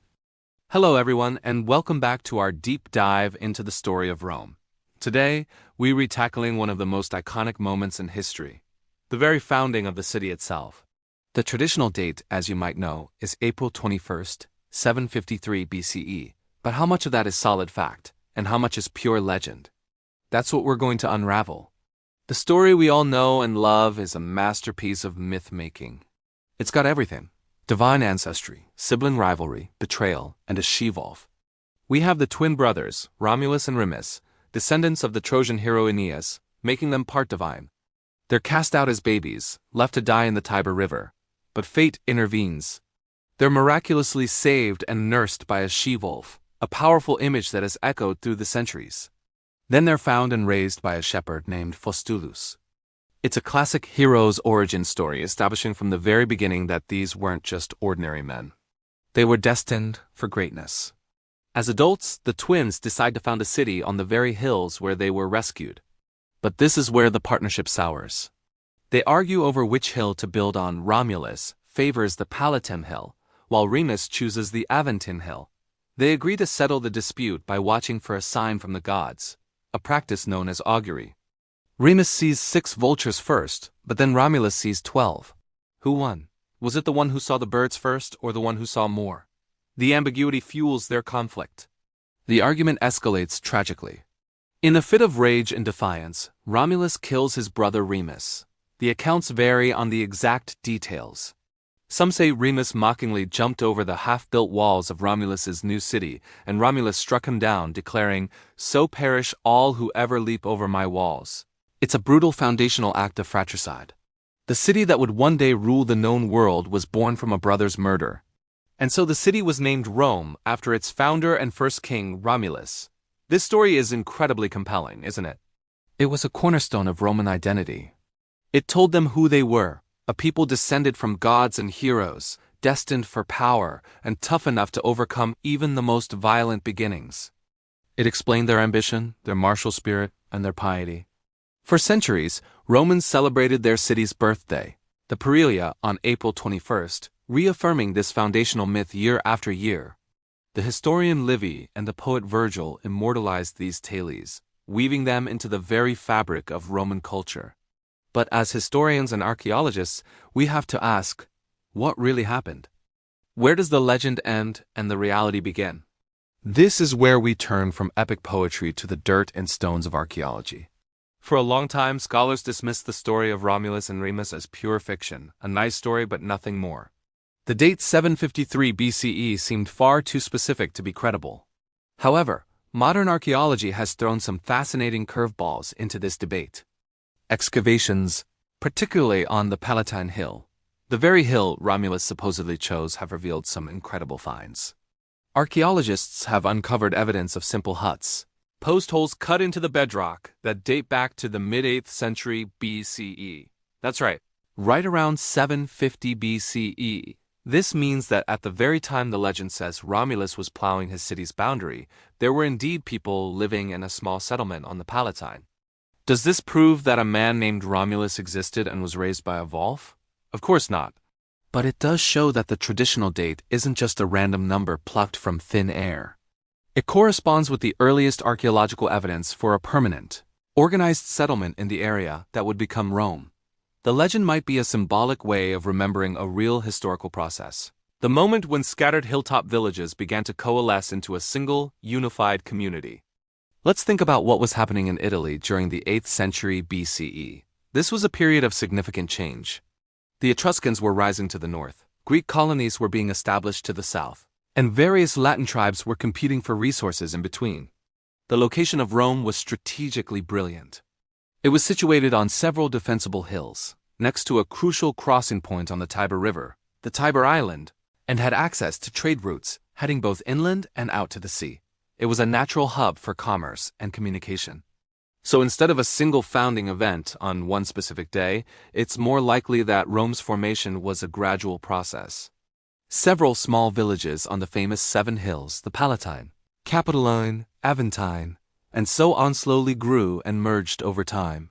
Speaker 1: Hello everyone, and welcome back to our deep dive into the story of Rome. Today, we're retackling one of the most iconic moments in history, the very founding of the city itself. The traditional date, as you might know, is April 21st, 753 BCE, but how much of that is solid fact, and how much is pure legend? That's what we're going to unravel. The story we all know and love is a masterpiece of myth-making. It's got everything: divine ancestry, sibling rivalry, betrayal, and a she-wolf. We have the twin brothers, Romulus and Remus, descendants of the Trojan hero Aeneas, making them part divine. They're cast out as babies, left to die in the Tiber River, but fate intervenes. They're miraculously saved and nursed by a she-wolf, a powerful image that has echoed through the centuries. Then they're found and raised by a shepherd named Faustulus. It's a classic hero's origin story, establishing from the very beginning that these weren't just ordinary men. They were destined for greatness. As adults, the twins decide to found a city on the very hills where they were rescued. But this is where the partnership sours. They argue over which hill to build on. Romulus favors the Palatine Hill, while Remus chooses the Aventine Hill. They agree to settle the dispute by watching for a sign from the gods, a practice known as augury. Remus sees 6 vultures first, but then Romulus sees 12. Who won? Was it the one who saw the birds first or the one who saw more? The ambiguity fuels their conflict. The argument escalates tragically. In a fit of rage and defiance, Romulus kills his brother Remus. The accounts vary on the exact details. Some say Remus mockingly jumped over the half-built walls of Romulus's new city, and Romulus struck him down, declaring, "So perish all who ever leap over my walls." It's a brutal foundational act of fratricide. The city that would one day rule the known world was born from a brother's murder. And so the city was named Rome after its founder and first king, Romulus. This story is incredibly compelling, isn't it? It was a cornerstone of Roman identity. It told them who they were, a people descended from gods and heroes, destined for power, and tough enough to overcome even the most violent beginnings. It explained their ambition, their martial spirit, and their piety. For centuries, Romans celebrated their city's birthday, the Perilia, on April 21st, reaffirming this foundational myth year after year. The historian Livy and the poet Virgil immortalized these tales, weaving them into the very fabric of Roman culture. But as historians and archaeologists, we have to ask, what really happened? Where does the legend end and the reality begin? This is where we turn from epic poetry to the dirt and stones of archaeology. For a long time, scholars dismissed the story of Romulus and Remus as pure fiction, a nice story but nothing more. The date 753 BCE seemed far too specific to be credible. However, modern archaeology has thrown some fascinating curveballs into this debate. Excavations, particularly on the Palatine Hill, the very hill Romulus supposedly chose, have revealed some incredible finds. Archaeologists have uncovered evidence of simple huts, post holes cut into the bedrock that date back to the mid-8th century BCE. That's right around 750 BCE. This means that at the very time the legend says Romulus was plowing his city's boundary, there were indeed people living in a small settlement on the Palatine. Does this prove that a man named Romulus existed and was raised by a Volf? Of course not. But it does show that the traditional date isn't just a random number plucked from thin air. It corresponds with the earliest archaeological evidence for a permanent, organized settlement in the area that would become Rome. The legend might be a symbolic way of remembering a real historical process. The moment when scattered hilltop villages began to coalesce into a single, unified community. Let's think about what was happening in Italy during the 8th century BCE. This was a period of significant change. The Etruscans were rising to the north, Greek colonies were being established to the south, and various Latin tribes were competing for resources in between. The location of Rome was strategically brilliant. It was situated on several defensible hills, next to a crucial crossing point on the Tiber River, the Tiber Island, and had access to trade routes heading both inland and out to the sea. It was a natural hub for commerce and communication. So instead of a single founding event on one specific day, it's more likely that Rome's formation was a gradual process. Several small villages on the famous 7 hills, the Palatine, Capitoline, Aventine, and so on slowly grew and merged over time.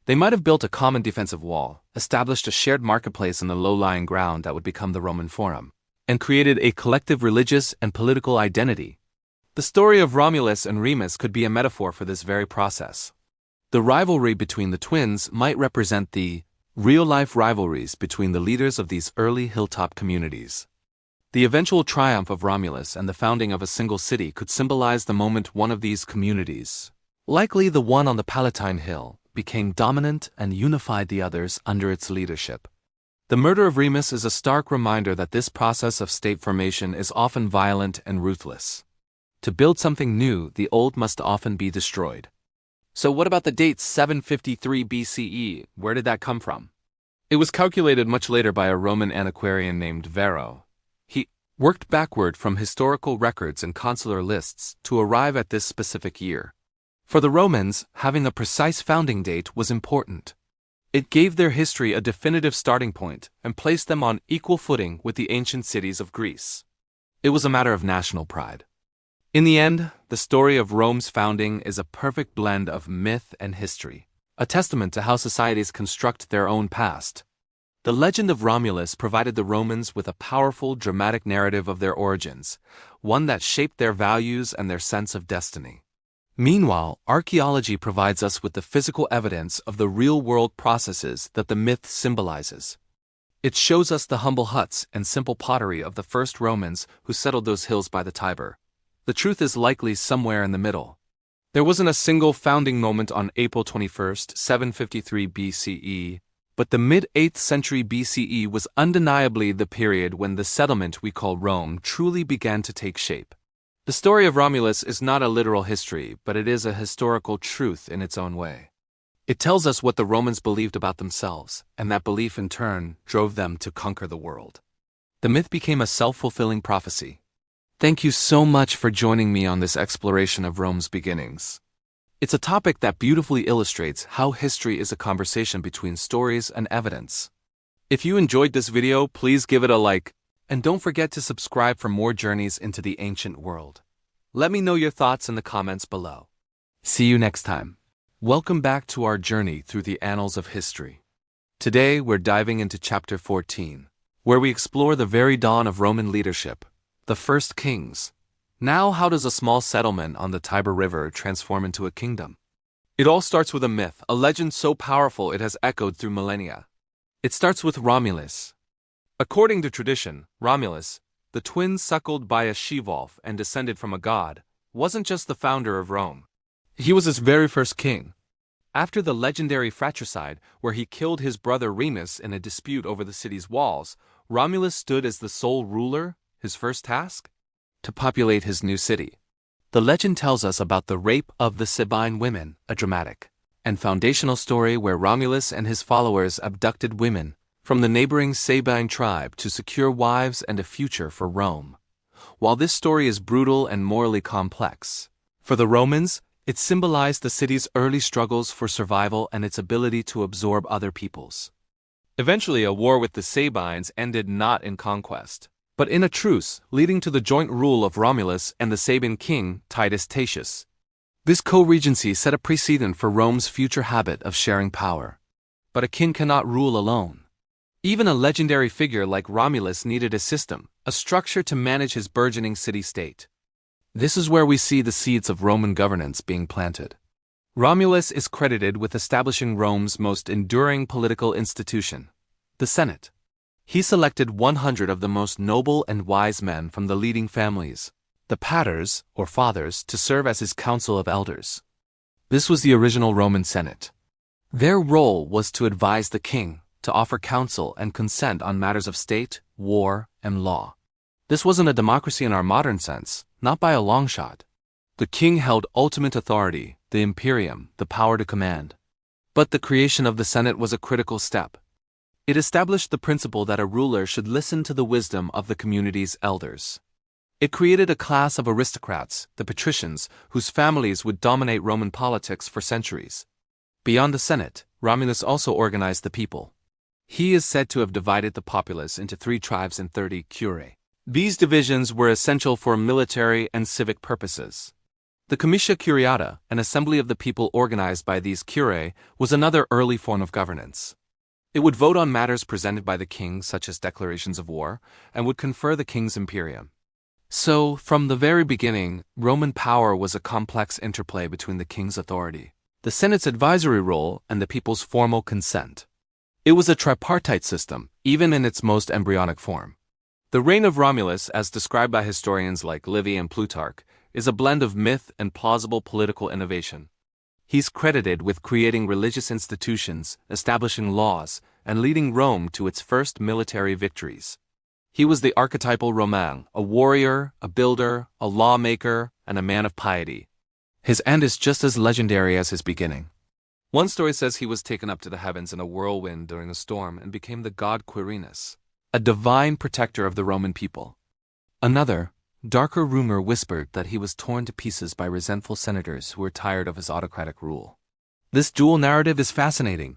Speaker 1: They might have built a common defensive wall, established a shared marketplace on the low-lying ground that would become the Roman Forum, and created a collective religious and political identity. The story of Romulus and Remus could be a metaphor for this very process. The rivalry between the twins might represent the real-life rivalries between the leaders of these early hilltop communities. The eventual triumph of Romulus and the founding of a single city could symbolize the moment one of these communities, likely the one on the Palatine Hill, became dominant and unified the others under its leadership. The murder of Remus is a stark reminder that this process of state formation is often violent and ruthless. To build something new, the old must often be destroyed. So what about the date 753 BCE? Where did that come from? It was calculated much later by a Roman antiquarian named Varro. worked backward from historical records and consular lists to arrive at this specific year. For the Romans, having a precise founding date was important. It gave their history a definitive starting point and placed them on equal footing with the ancient cities of Greece. It was a matter of national pride. In the end, the story of Rome's founding is a perfect blend of myth and history, a testament to how societies construct their own past. The legend of Romulus provided the Romans with a powerful, dramatic narrative of their origins, one that shaped their values and their sense of destiny. Meanwhile, archaeology provides us with the physical evidence of the real-world processes that the myth symbolizes. It shows us the humble huts and simple pottery of the first Romans who settled those hills by the Tiber. The truth is likely somewhere in the middle. There wasn't a single founding moment on April 21, 753 BCE, but the mid-8th century BCE was undeniably the period when the settlement we call Rome truly began to take shape. The story of Romulus is not a literal history, but it is a historical truth in its own way. It tells us what the Romans believed about themselves, and that belief in turn drove them to conquer the world. The myth became a self-fulfilling prophecy. Thank you so much for joining me on this exploration of Rome's beginnings. It's a topic that beautifully illustrates how history is a conversation between stories and evidence. If you enjoyed this video, please give it a like, and don't forget to subscribe for more journeys into the ancient world. Let me know your thoughts in the comments below. See you next time. Welcome back to our journey through the annals of history. Today we're diving into chapter 14, where we explore the very dawn of Roman leadership, the first kings. Now, how does a small settlement on the Tiber River transform into a kingdom? It all starts with a myth, a legend so powerful it has echoed through millennia. It starts with Romulus. According to tradition, Romulus, the twin suckled by a she-wolf and descended from a god, wasn't just the founder of Rome. He was its very first king. After the legendary fratricide, where he killed his brother Remus in a dispute over the city's walls, Romulus stood as the sole ruler. His first task? To populate his new city. The legend tells us about the rape of the Sabine women, a dramatic and foundational story where Romulus and his followers abducted women from the neighboring Sabine tribe to secure wives and a future for Rome. While this story is brutal and morally complex, for the Romans, it symbolized the city's early struggles for survival and its ability to absorb other peoples. Eventually, a war with the Sabines ended not in conquest, but in a truce, leading to the joint rule of Romulus and the Sabine king, Titus Tatius. This co-regency set a precedent for Rome's future habit of sharing power. But a king cannot rule alone. Even a legendary figure like Romulus needed a system, a structure to manage his burgeoning city-state. This is where we see the seeds of Roman governance being planted. Romulus is credited with establishing Rome's most enduring political institution, the Senate. He selected 100 of the most noble and wise men from the leading families, the paters, or fathers, to serve as his council of elders. This was the original Roman Senate. Their role was to advise the king, to offer counsel and consent on matters of state, war, and law. This wasn't a democracy in our modern sense, not by a long shot. The king held ultimate authority, the imperium, the power to command. But the creation of the Senate was a critical step. It established the principle that a ruler should listen to the wisdom of the community's elders. It created a class of aristocrats, the patricians, whose families would dominate Roman politics for centuries. Beyond the Senate, Romulus also organized the people. He is said to have divided the populace into 3 tribes and 30 curiae. These divisions were essential for military and civic purposes. The comitia curiata, an assembly of the people organized by these curiae, was another early form of governance. It would vote on matters presented by the king, such as declarations of war, and would confer the king's imperium. So, from the very beginning, Roman power was a complex interplay between the king's authority, the Senate's advisory role, and the people's formal consent. It was a tripartite system, even in its most embryonic form. The reign of Romulus, as described by historians like Livy and Plutarch, is a blend of myth and plausible political innovation. He's credited with creating religious institutions, establishing laws, and leading Rome to its first military victories. He was the archetypal Roman, a warrior, a builder, a lawmaker, and a man of piety. His end is just as legendary as his beginning. One story says he was taken up to the heavens in a whirlwind during a storm and became the god Quirinus, a divine protector of the Roman people. Another, darker rumor whispered that he was torn to pieces by resentful senators who were tired of his autocratic rule. This dual narrative is fascinating.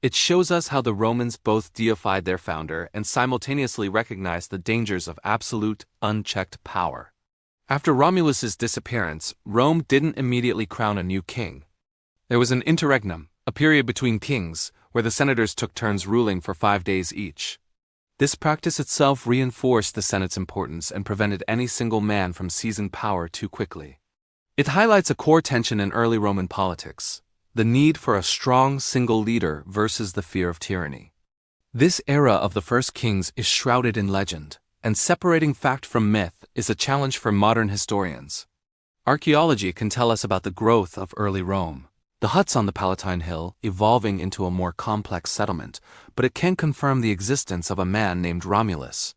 Speaker 1: It shows us how the Romans both deified their founder and simultaneously recognized the dangers of absolute, unchecked power. After Romulus's disappearance, Rome didn't immediately crown a new king. There was an interregnum, a period between kings, where the senators took turns ruling for 5 days each. This practice itself reinforced the Senate's importance and prevented any single man from seizing power too quickly. It highlights a core tension in early Roman politics: the need for a strong single leader versus the fear of tyranny. This era of the first kings is shrouded in legend, and separating fact from myth is a challenge for modern historians. Archaeology can tell us about the growth of early Rome, the huts on the Palatine Hill evolving into a more complex settlement, but it can confirm the existence of a man named Romulus.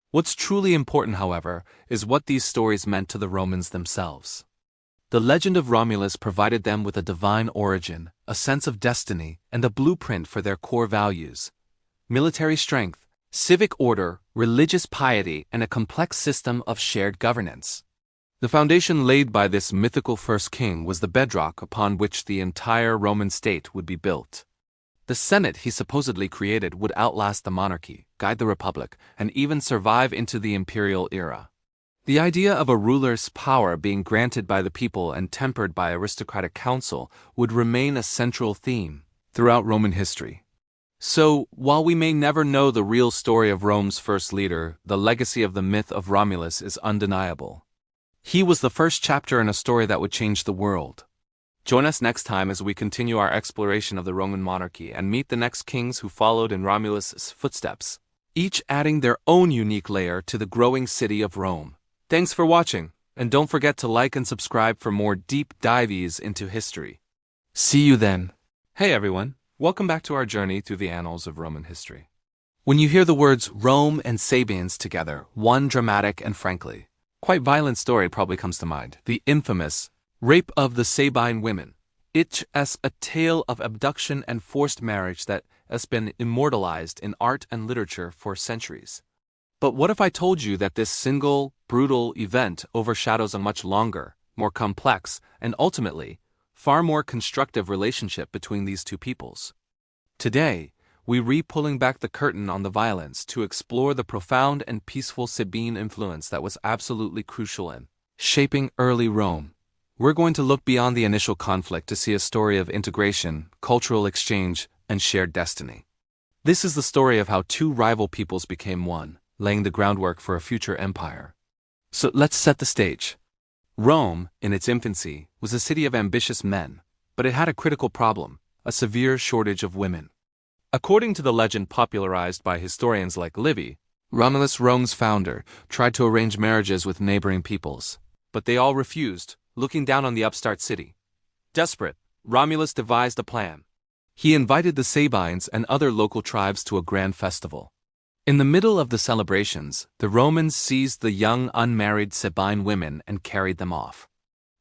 Speaker 1: What's truly important, however, is what these stories meant to the Romans themselves. The legend of Romulus provided them with a divine origin, a sense of destiny, and a blueprint for their core values: military strength, civic order, religious piety, and a complex system of shared governance. The foundation laid by this mythical first king was the bedrock upon which the entire Roman state would be built. The Senate he supposedly created would outlast the monarchy, guide the republic, and even survive into the imperial era. The idea of a ruler's power being granted by the people and tempered by aristocratic counsel would remain a central theme throughout Roman history. So, while we may never know the real story of Rome's first leader, the legacy of the myth of Romulus is undeniable. He was the first chapter in a story that would change the world. Join us next time as we continue our exploration of the Roman monarchy and meet the next kings who followed in Romulus's footsteps, each adding their own unique layer to the growing city of Rome. Thanks for watching, and don't forget to like and subscribe for more deep dives into history. See you then. Hey everyone, welcome back to our journey through the annals of Roman history. When you hear the words Rome and Sabines together, one dramatic and frankly quite violent story probably comes to mind: the infamous rape of the Sabine women. It's a tale of abduction and forced marriage that has been immortalized in art and literature for centuries. But what if I told you that this single, brutal event overshadows a much longer, more complex, and ultimately, far more constructive relationship between these two peoples? Today, we re-pulling back the curtain on the violence to explore the profound and peaceful Sabine influence that was absolutely crucial in shaping early Rome. We're going to look beyond the initial conflict to see a story of integration, cultural exchange, and shared destiny. This is the story of how two rival peoples became one, laying the groundwork for a future empire. So let's set the stage. Rome, in its infancy, was a city of ambitious men, but it had a critical problem: a severe shortage of women. According to the legend popularized by historians like Livy, Romulus, Rome's founder, tried to arrange marriages with neighboring peoples, but they all refused, looking down on the upstart city. Desperate, Romulus devised a plan. He invited the Sabines and other local tribes to a grand festival. In the middle of the celebrations, the Romans seized the young unmarried Sabine women and carried them off.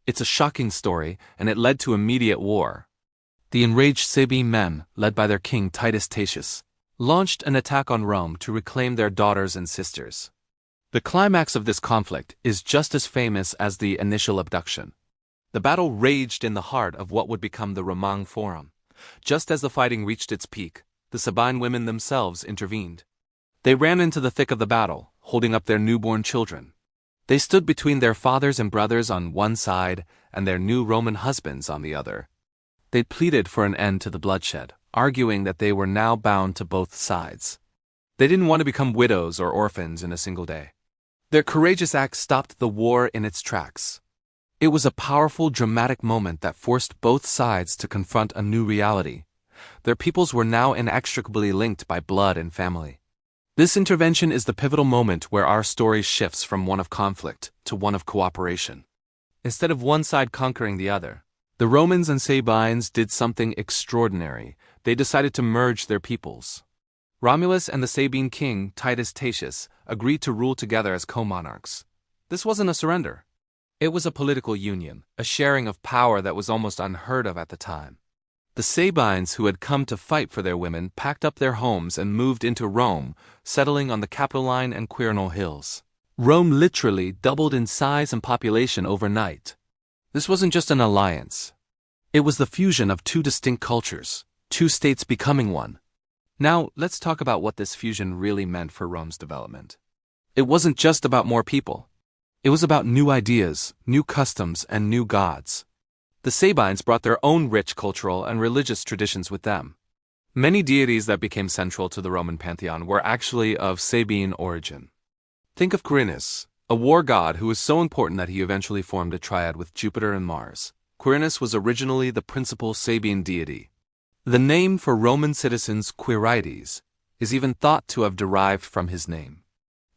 Speaker 1: It's a shocking story, and it led to immediate war. The enraged Sabine men, led by their king Titus Tatius, launched an attack on Rome to reclaim their daughters and sisters. The climax of this conflict is just as famous as the initial abduction. The battle raged in the heart of what would become the Roman Forum. Just as the fighting reached its peak, the Sabine women themselves intervened. They ran into the thick of the battle, holding up their newborn children. They stood between their fathers and brothers on one side and their new Roman husbands on the other. They pleaded for an end to the bloodshed, arguing that they were now bound to both sides. They didn't want to become widows or orphans in a single day. Their courageous act stopped the war in its tracks. It was a powerful, dramatic moment that forced both sides to confront a new reality. Their peoples were now inextricably linked by blood and family. This intervention is the pivotal moment where our story shifts from one of conflict to one of cooperation. Instead of one side conquering the other, the Romans and Sabines did something extraordinary. They decided to merge their peoples. Romulus and the Sabine king, Titus Tatius, agreed to rule together as co-monarchs. This wasn't a surrender. It was a political union, a sharing of power that was almost unheard of at the time. The Sabines, who had come to fight for their women, packed up their homes and moved into Rome, settling on the Capitoline and Quirinal hills. Rome literally doubled in size and population overnight. This wasn't just an alliance. It was the fusion of two distinct cultures, two states becoming one. Now, let's talk about what this fusion really meant for Rome's development. It wasn't just about more people. It was about new ideas, new customs, and new gods. The Sabines brought their own rich cultural and religious traditions with them. Many deities that became central to the Roman pantheon were actually of Sabine origin. Think of Quirinus, a war god who was so important that he eventually formed a triad with Jupiter and Mars. Quirinus was originally the principal Sabine deity. The name for Roman citizens, Quirites, is even thought to have derived from his name.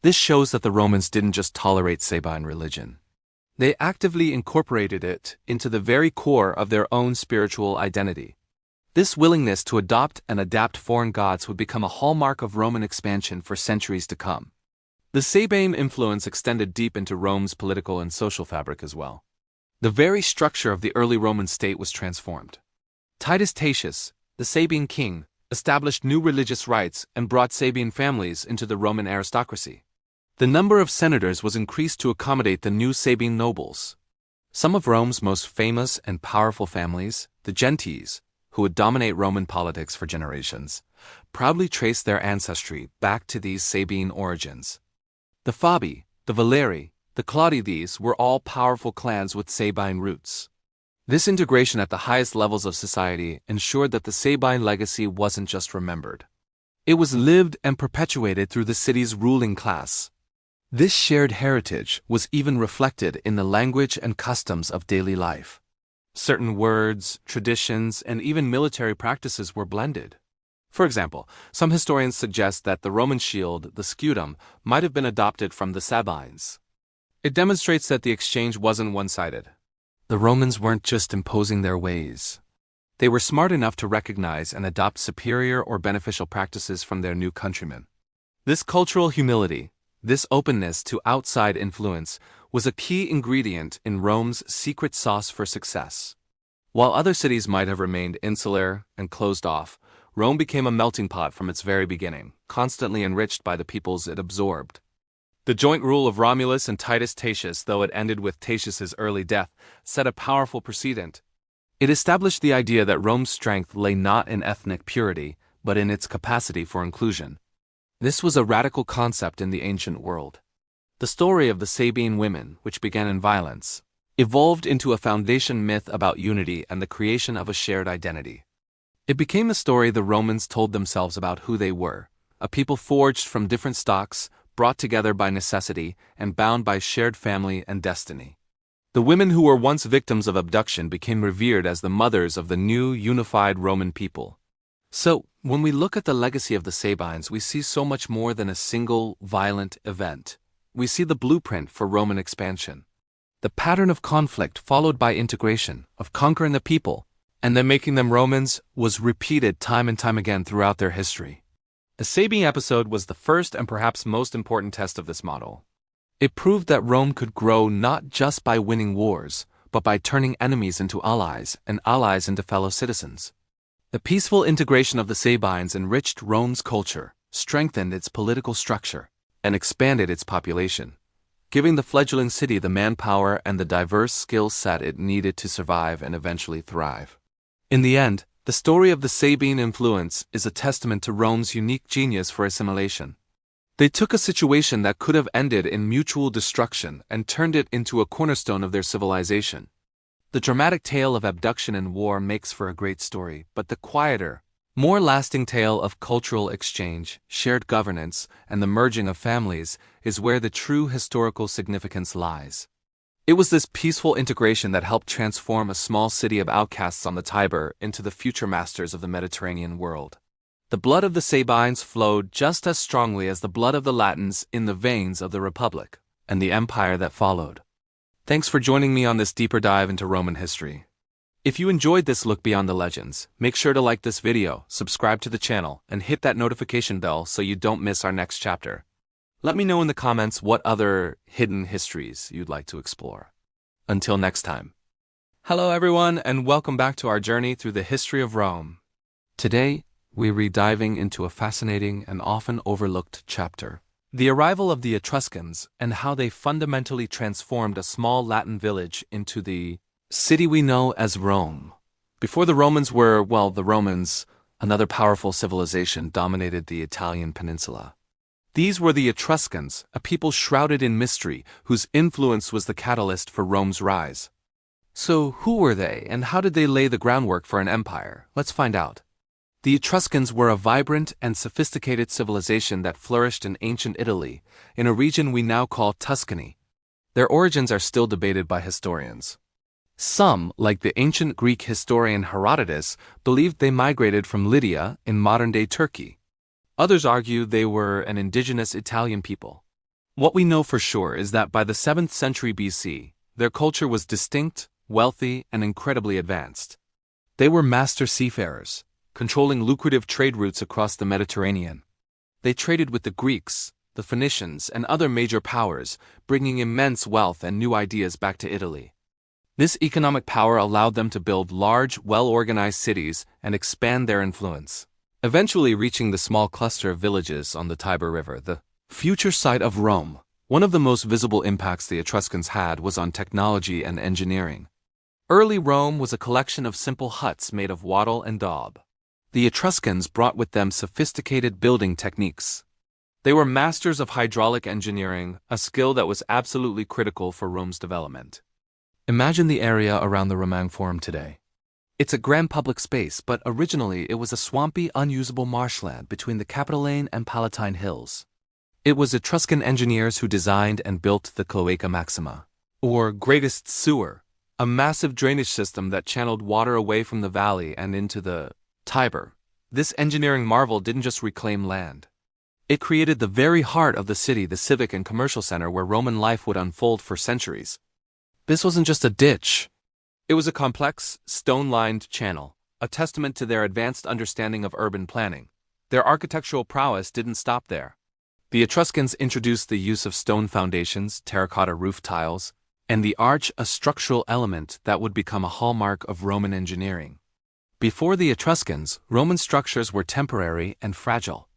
Speaker 1: This shows that the Romans didn't just tolerate Sabine religion. They actively incorporated it into the very core of their own spiritual identity. This willingness to adopt and adapt foreign gods would become a hallmark of Roman expansion for centuries to come. The Sabine influence extended deep into Rome's political and social fabric as well. The very structure of the early Roman state was transformed. Titus Tatius, the Sabine king, established new religious rites and brought Sabine families into the Roman aristocracy. The number of senators was increased to accommodate the new Sabine nobles. Some of Rome's most famous and powerful families, the Gentes, who would dominate Roman politics for generations, proudly traced their ancestry back to these Sabine origins. The Fabii, the Valeri, the Claudides were all powerful clans with Sabine roots. This integration at the highest levels of society ensured that the Sabine legacy wasn't just remembered. It was lived and perpetuated through the city's ruling class. This shared heritage was even reflected in the language and customs of daily life. Certain words, traditions, and even military practices were blended. For example, some historians suggest that the Roman shield, the scutum, might have been adopted from the Sabines. It demonstrates that the exchange wasn't one-sided. The Romans weren't just imposing their ways. They were smart enough to recognize and adopt superior or beneficial practices from their new countrymen. This cultural humility, this openness to outside influence, was a key ingredient in Rome's secret sauce for success. While other cities might have remained insular and closed off, Rome became a melting pot from its very beginning, constantly enriched by the peoples it absorbed. The joint rule of Romulus and Titus Tatius, though it ended with Tatius's early death, set a powerful precedent. It established the idea that Rome's strength lay not in ethnic purity, but in its capacity for inclusion. This was a radical concept in the ancient world. The story of the Sabine women, which began in violence, evolved into a foundation myth about unity and the creation of a shared identity. It became a story the Romans told themselves about who they were, a people forged from different stocks, brought together by necessity, and bound by shared family and destiny. The women who were once victims of abduction became revered as the mothers of the new, unified Roman people. So, when we look at the legacy of the Sabines, we see so much more than a single, violent event. We see the blueprint for Roman expansion. The pattern of conflict followed by integration, of conquering the people, and then making them Romans, was repeated time and time again throughout their history. The Sabine episode was the first and perhaps most important test of this model. It proved that Rome could grow not just by winning wars, but by turning enemies into allies and allies into fellow citizens. The peaceful integration of the Sabines enriched Rome's culture, strengthened its political structure, and expanded its population, giving the fledgling city the manpower and the diverse skill set it needed to survive and eventually thrive. In the end, the story of the Sabine influence is a testament to Rome's unique genius for assimilation. They took a situation that could have ended in mutual destruction and turned it into a cornerstone of their civilization. The dramatic tale of abduction and war makes for a great story, but the quieter, more lasting tale of cultural exchange, shared governance, and the merging of families is where the true historical significance lies. It was this peaceful integration that helped transform a small city of outcasts on the Tiber into the future masters of the Mediterranean world. The blood of the Sabines flowed just as strongly as the blood of the Latins in the veins of the Republic and the empire that followed. Thanks for joining me on this deeper dive into Roman history. If you enjoyed this look beyond the legends, make sure to like this video, subscribe to the channel, and hit that notification bell so you don't miss our next chapter. Let me know in the comments what other hidden histories you'd like to explore. Until next time. Hello everyone, and welcome back to our journey through the history of Rome. Today, we're diving into a fascinating and often overlooked chapter, The arrival of the Etruscans and how they fundamentally transformed a small Latin village into the city we know as Rome. Before the Romans were, well, the Romans, another powerful civilization dominated the Italian peninsula. These were the Etruscans, a people shrouded in mystery whose influence was the catalyst for Rome's rise. So who were they, and how did they lay the groundwork for an empire? Let's find out. The Etruscans were a vibrant and sophisticated civilization that flourished in ancient Italy, in a region we now call Tuscany. Their origins are still debated by historians. Some, like the ancient Greek historian Herodotus, believed they migrated from Lydia in modern-day Turkey. Others argue they were an indigenous Italian people. What we know for sure is that by the 7th century BC, their culture was distinct, wealthy, and incredibly advanced. They were master seafarers, controlling lucrative trade routes across the Mediterranean. They traded with the Greeks, the Phoenicians, and other major powers, bringing immense wealth and new ideas back to Italy. This economic power allowed them to build large, well-organized cities and expand their influence, eventually reaching the small cluster of villages on the Tiber River, the future site of Rome. One of the most visible impacts the Etruscans had was on technology and engineering. Early Rome was a collection of simple huts made of wattle and daub. The Etruscans brought with them sophisticated building techniques. They were masters of hydraulic engineering, a skill that was absolutely critical for Rome's development. Imagine the area around the Roman Forum today. It's a grand public space, but originally it was a swampy, unusable marshland between the Capitoline and Palatine Hills. It was Etruscan engineers who designed and built the Cloaca Maxima, or greatest sewer, a massive drainage system that channeled water away from the valley and into the Tiber. This engineering marvel didn't just reclaim land. It created the very heart of the city, the civic and commercial center where Roman life would unfold for centuries. This wasn't just a ditch. It was a complex, stone-lined channel, a testament to their advanced understanding of urban planning. Their architectural prowess didn't stop there. The Etruscans introduced the use of stone foundations, terracotta roof tiles, and the arch, a structural element that would become a hallmark of Roman engineering. Before the Etruscans, Roman structures were temporary and fragile.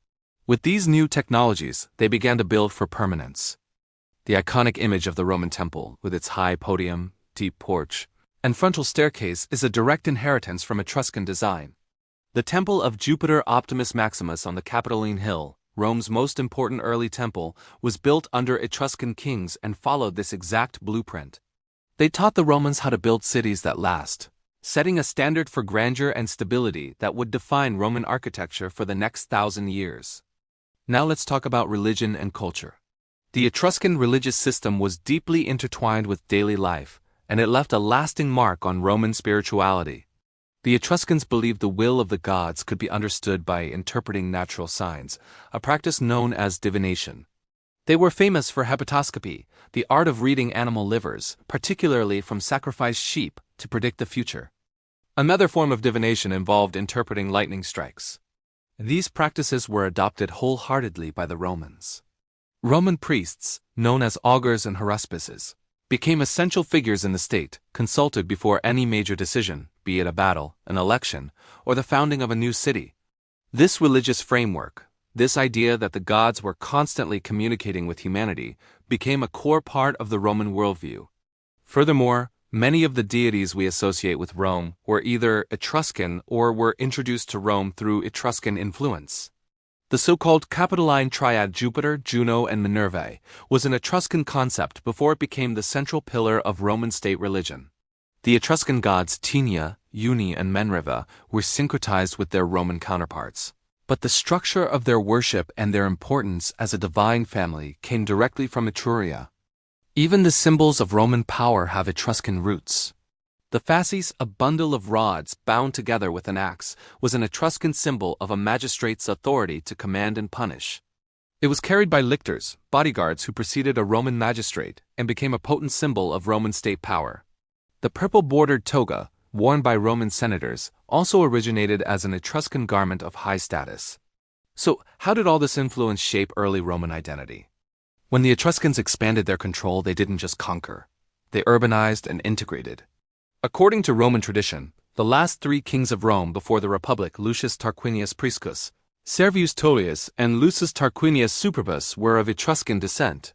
Speaker 1: With these new technologies, they began to build for permanence. The iconic image of the Roman temple, with its high podium, deep porch, and frontal staircase, is a direct inheritance from Etruscan design. The Temple of Jupiter Optimus Maximus on the Capitoline Hill, Rome's most important early temple, was built under Etruscan kings and followed this exact blueprint. They taught the Romans how to build cities that last, setting a standard for grandeur and stability that would define Roman architecture for the next 1,000 years. Now let's talk about religion and culture. The Etruscan religious system was deeply intertwined with daily life, and it left a lasting mark on Roman spirituality. The Etruscans believed the will of the gods could be understood by interpreting natural signs, a practice known as divination. They were famous for hepatoscopy, the art of reading animal livers, particularly from sacrificed sheep, to predict the future. Another form of divination involved interpreting lightning strikes. These practices were adopted wholeheartedly by the Romans. Roman priests, known as augurs and haruspices, became essential figures in the state, consulted before any major decision, be it a battle, an election, or the founding of a new city. This religious framework, this idea that the gods were constantly communicating with humanity, became a core part of the Roman worldview. Furthermore, many of the deities we associate with Rome were either Etruscan or were introduced to Rome through Etruscan influence. The so-called Capitoline triad Jupiter, Juno, and Minerva was an Etruscan concept before it became the central pillar of Roman state religion. The Etruscan gods Tinia, Uni, and Minerva were syncretized with their Roman counterparts. But the structure of their worship and their importance as a divine family came directly from Etruria. Even the symbols of Roman power have Etruscan roots. The fasces, a bundle of rods bound together with an axe, was an Etruscan symbol of a magistrate's authority to command and punish. It was carried by lictors, bodyguards who preceded a Roman magistrate, and became a potent symbol of Roman state power. The purple-bordered toga, worn by Roman senators, also originated as an Etruscan garment of high status. So, how did all this influence shape early Roman identity? When the Etruscans expanded their control, they didn't just conquer. They urbanized and integrated. According to Roman tradition, the last 3 kings of Rome before the Republic, Lucius Tarquinius Priscus, Servius Tullius and Lucius Tarquinius Superbus were of Etruscan descent.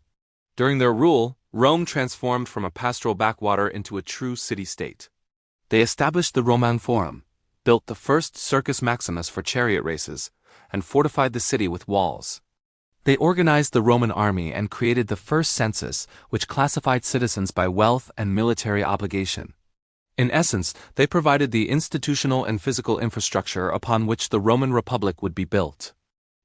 Speaker 1: During their rule, Rome transformed from a pastoral backwater into a true city-state. They established the Roman Forum, built the first Circus Maximus for chariot races, and fortified the city with walls. They organized the Roman army and created the first census, which classified citizens by wealth and military obligation. In essence, they provided the institutional and physical infrastructure upon which the Roman Republic would be built.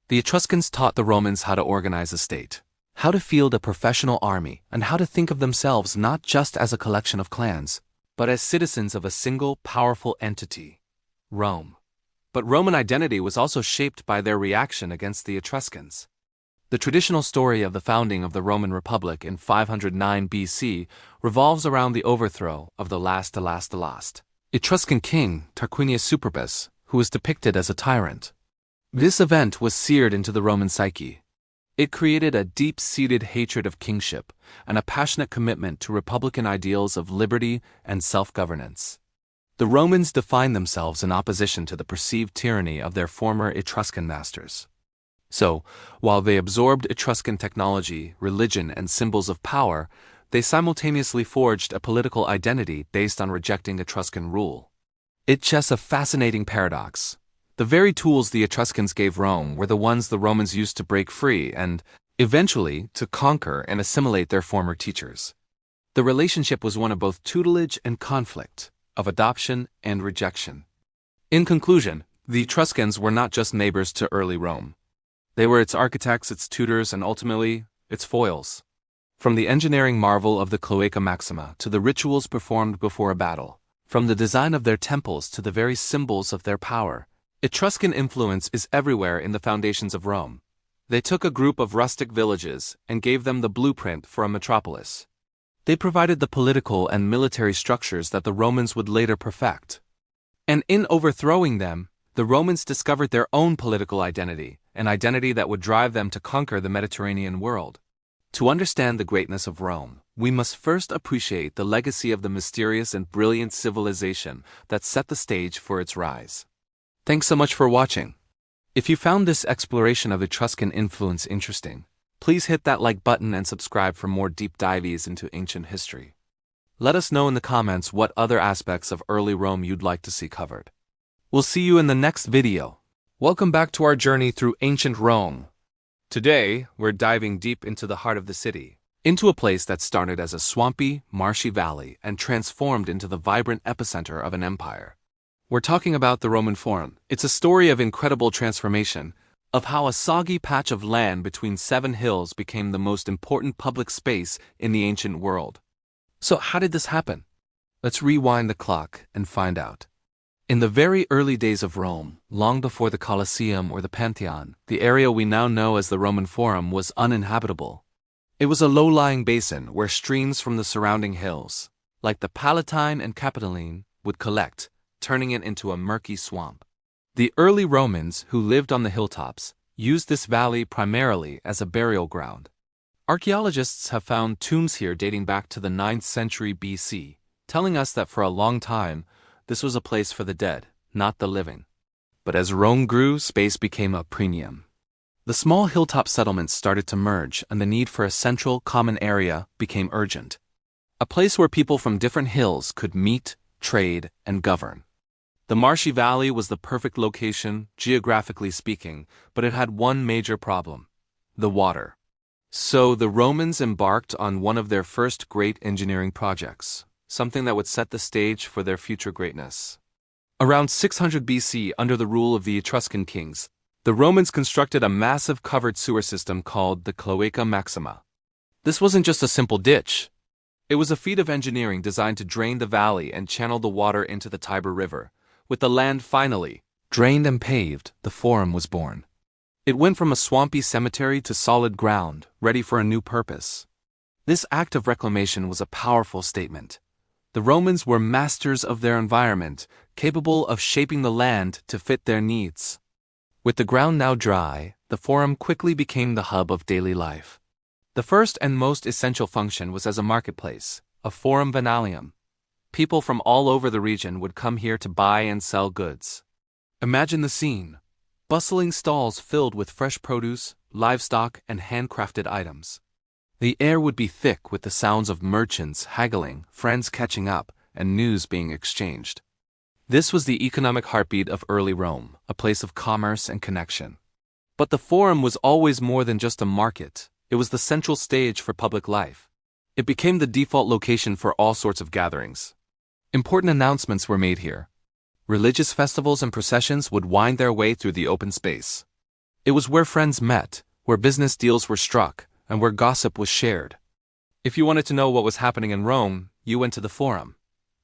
Speaker 1: The Etruscans taught the Romans how to organize a state, how to field a professional army, and how to think of themselves not just as a collection of clans, but as citizens of a single powerful entity, Rome. But Roman identity was also shaped by their reaction against the Etruscans. The traditional story of the founding of the Roman Republic in 509 BC revolves around the overthrow of the last Etruscan king, Tarquinius Superbus, who was depicted as a tyrant. This event was seared into the Roman psyche. It created a deep-seated hatred of kingship and a passionate commitment to republican ideals of liberty and self-governance. The Romans defined themselves in opposition to the perceived tyranny of their former Etruscan masters. So, while they absorbed Etruscan technology, religion, and symbols of power, they simultaneously forged a political identity based on rejecting Etruscan rule. It's just a fascinating paradox. The very tools the Etruscans gave Rome were the ones the Romans used to break free and, eventually, to conquer and assimilate their former teachers. The relationship was one of both tutelage and conflict, of adoption and rejection. In conclusion, the Etruscans were not just neighbors to early Rome. They were its architects, its tutors, and ultimately, its foils. From the engineering marvel of the Cloaca Maxima to the rituals performed before a battle, from the design of their temples to the very symbols of their power, Etruscan influence is everywhere in the foundations of Rome. They took a group of rustic villages and gave them the blueprint for a metropolis. They provided the political and military structures that the Romans would later perfect. And in overthrowing them, the Romans discovered their own political identity, an identity that would drive them to conquer the Mediterranean world. To understand the greatness of Rome, we must first appreciate the legacy of the mysterious and brilliant civilization that set the stage for its rise. Thanks so much for watching. If you found this exploration of Etruscan influence interesting, please hit that like button and subscribe for more deep dives into ancient history. Let us know in the comments what other aspects of early Rome you'd like to see covered. We'll see you in the next video. Welcome back to our journey through ancient Rome. Today, we're diving deep into the heart of the city, into a place that started as a swampy, marshy valley and transformed into the vibrant epicenter of an empire. We're talking about the Roman Forum. It's a story of incredible transformation, of how a soggy patch of land between 7 hills became the most important public space in the ancient world. So how did this happen? Let's rewind the clock and find out. In the very early days of Rome, long before the Colosseum or the Pantheon, the area we now know as the Roman Forum was uninhabitable. It was a low-lying basin where streams from the surrounding hills, like the Palatine and Capitoline, would collect, turning it into a murky swamp. The early Romans, who lived on the hilltops, used this valley primarily as a burial ground. Archaeologists have found tombs here dating back to the 9th century BC, telling us that for a long time, this was a place for the dead, not the living. But as Rome grew, space became a premium. The small hilltop settlements started to merge, and the need for a central, common area became urgent. A place where people from different hills could meet, trade, and govern. The marshy valley was the perfect location, geographically speaking, but it had one major problem: the water. So the Romans embarked on one of their first great engineering projects, something that would set the stage for their future greatness. Around 600 BC, under the rule of the Etruscan kings, the Romans constructed a massive covered sewer system called the Cloaca Maxima. This wasn't just a simple ditch. It was a feat of engineering designed to drain the valley and channel the water into the Tiber River. With the land finally drained and paved, the Forum was born. It went from a swampy cemetery to solid ground, ready for a new purpose. This act of reclamation was a powerful statement. The Romans were masters of their environment, capable of shaping the land to fit their needs. With the ground now dry, the Forum quickly became the hub of daily life. The first and most essential function was as a marketplace, a forum venalium. People from all over the region would come here to buy and sell goods. Imagine the scene. bustling stalls filled with fresh produce, livestock, and handcrafted items. The air would be thick with the sounds of merchants haggling, friends catching up, and news being exchanged. This was the economic heartbeat of early Rome, a place of commerce and connection. But the Forum was always more than just a market. It was the central stage for public life. It became the default location for all sorts of gatherings. Important announcements were made here. Religious festivals and processions would wind their way through the open space. It was where friends met, where business deals were struck, and where gossip was shared. If you wanted to know what was happening in Rome, you went to the Forum.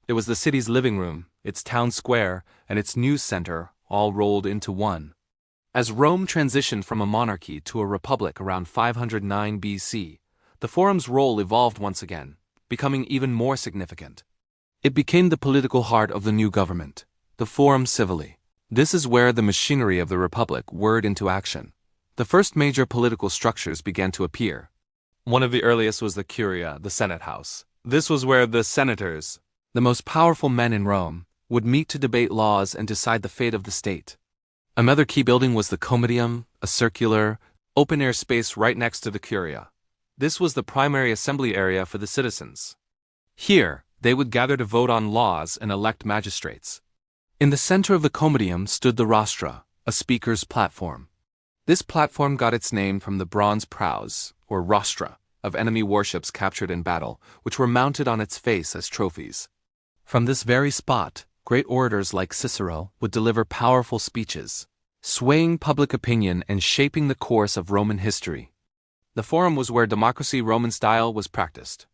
Speaker 1: It was the city's living room, its town square, and its news center, all rolled into one. As Rome transitioned from a monarchy to a republic around 509 BC, the Forum's role evolved once again, becoming even more significant. It became the political heart of the new government, the Forum Civili. This is where the machinery of the republic whirred into action. The first major political structures began to appear. One of the earliest was the Curia, the Senate House. This was where the senators, the most powerful men in Rome, would meet to debate laws and decide the fate of the state. Another key building was the Comitium, a circular, open-air space right next to the Curia. This was the primary assembly area for the citizens. Here, they would gather to vote on laws and elect magistrates. In the center of the Comitium stood the rostra, a speaker's platform. This platform got its name from the bronze prows, or rostra, of enemy warships captured in battle, which were mounted on its face as trophies. From this very spot, great orators like Cicero would deliver powerful speeches, swaying public opinion and shaping the course of Roman history. The Forum was where democracy Roman style was practiced.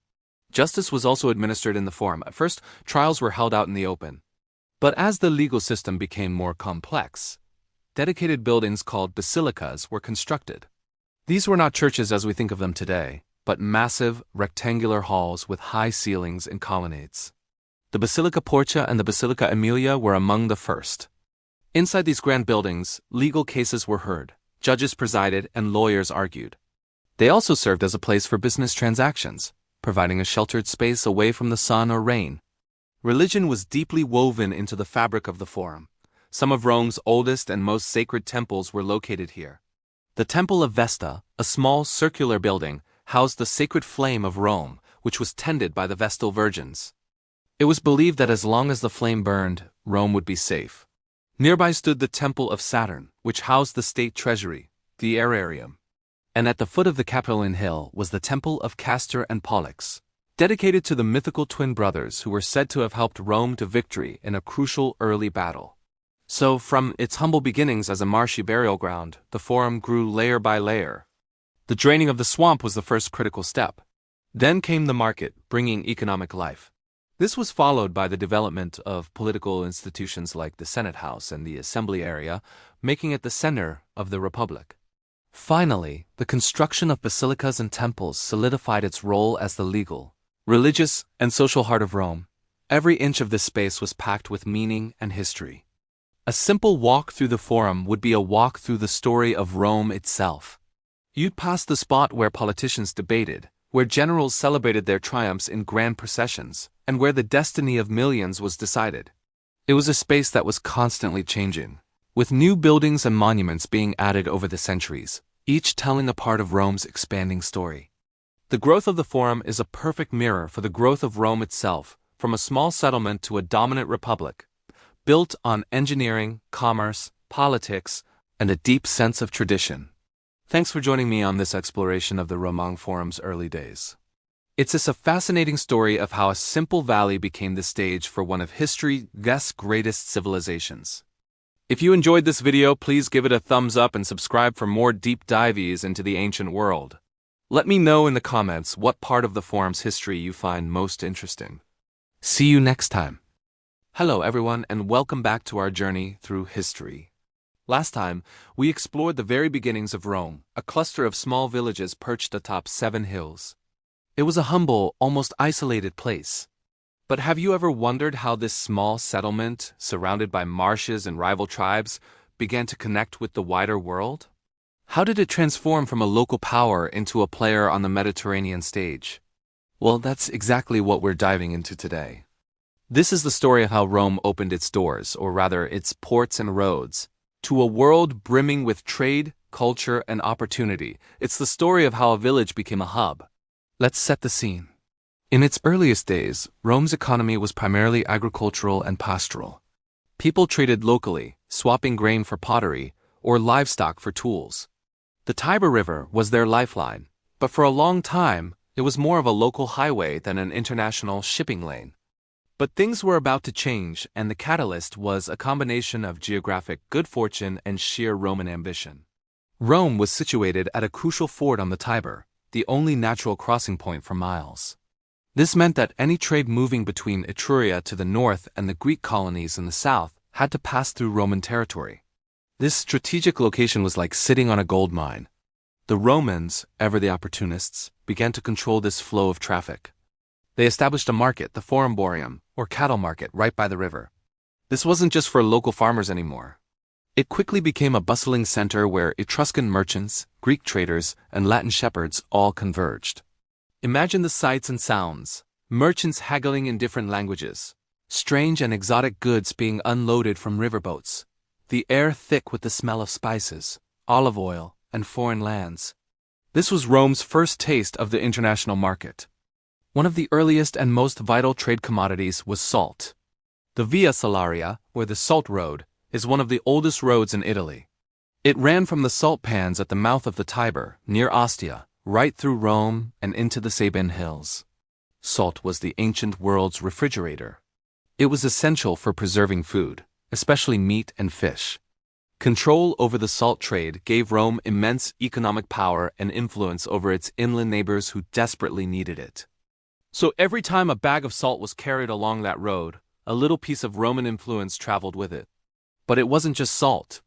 Speaker 1: Justice was also administered in the Forum. At first, trials were held out in the open. But as the legal system became more complex, dedicated buildings called basilicas were constructed. These were not churches as we think of them today, but massive, rectangular halls with high ceilings and colonnades. The Basilica Porcia and the Basilica Aemilia were among the first. Inside these grand buildings, legal cases were heard, judges presided, and lawyers argued. They also served as a place for business transactions, providing a sheltered space away from the sun or rain. Religion was deeply woven into the fabric of the Forum. Some of Rome's oldest and most sacred temples were located here. The Temple of Vesta, a small circular building, housed the sacred flame of Rome, which was tended by the Vestal Virgins. It was believed that as long as the flame burned, Rome would be safe. Nearby stood the Temple of Saturn, which housed the state treasury, the aerarium. And at the foot of the Palatine Hill was the Temple of Castor and Pollux, dedicated to the mythical twin brothers who were said to have helped Rome to victory in a crucial early battle. So, from its humble beginnings as a marshy burial ground, the Forum grew layer by layer. The draining of the swamp was the first critical step. Then came the market, bringing economic life. This was followed by the development of political institutions like the Senate House and the Assembly area, making it the center of the Republic. Finally, the construction of basilicas and temples solidified its role as the legal, religious, and social heart of Rome. Every inch of this space was packed with meaning and history. A simple walk through the Forum would be a walk through the story of Rome itself. You'd pass the spot where politicians debated, where generals celebrated their triumphs in grand processions, and where the destiny of millions was decided. It was a space that was constantly changing, with new buildings and monuments being added over the centuries, each telling a part of Rome's expanding story. The growth of the Forum is a perfect mirror for the growth of Rome itself, from a small settlement to a dominant republic, built on engineering, commerce, politics, and a deep sense of tradition. Thanks for joining me on this exploration of the Roman Forum's early days. It's a fascinating story of how a simple valley became the stage for one of history's greatest civilizations. If you enjoyed this video, please give it a thumbs up and subscribe for more deep dives into the ancient world. Let me know in the comments what part of the Forum's history you find most interesting. See you next time. Hello everyone, and welcome back to our journey through history. Last time, we explored the very beginnings of Rome, a cluster of small villages perched atop 7 hills. It was a humble, almost isolated place. But have you ever wondered how this small settlement, surrounded by marshes and rival tribes, began to connect with the wider world? How did it transform from a local power into a player on the Mediterranean stage? Well, that's exactly what we're diving into today. This is the story of how Rome opened its doors, or rather its ports and roads, to a world brimming with trade, culture, and opportunity. It's the story of how a village became a hub. Let's set the scene. In its earliest days, Rome's economy was primarily agricultural and pastoral. People traded locally, swapping grain for pottery or livestock for tools. The Tiber River was their lifeline, but for a long time, it was more of a local highway than an international shipping lane. But things were about to change, and the catalyst was a combination of geographic good fortune and sheer Roman ambition. Rome was situated at a crucial ford on the Tiber, the only natural crossing point for miles. This meant that any trade moving between Etruria to the north and the Greek colonies in the south had to pass through Roman territory. This strategic location was like sitting on a gold mine. The Romans, ever the opportunists, began to control this flow of traffic. They established a market, the Forumborium, or cattle market, right by the river. This wasn't just for local farmers anymore. It quickly became a bustling center where Etruscan merchants, Greek traders, and Latin shepherds all converged. Imagine the sights and sounds: merchants haggling in different languages, strange and exotic goods being unloaded from riverboats, the air thick with the smell of spices, olive oil, and foreign lands. This was Rome's first taste of the international market. One of the earliest and most vital trade commodities was salt. The Via Salaria, or the Salt Road, is one of the oldest roads in Italy. It ran from the salt pans at the mouth of the Tiber, near Ostia, right through Rome and into the Sabine Hills. Salt was the ancient world's refrigerator. It was essential for preserving food, especially meat and fish. Control over the salt trade gave Rome immense economic power and influence over its inland neighbors who desperately needed it. So every time a bag of salt was carried along that road, a little piece of Roman influence traveled with it. But it wasn't just salt.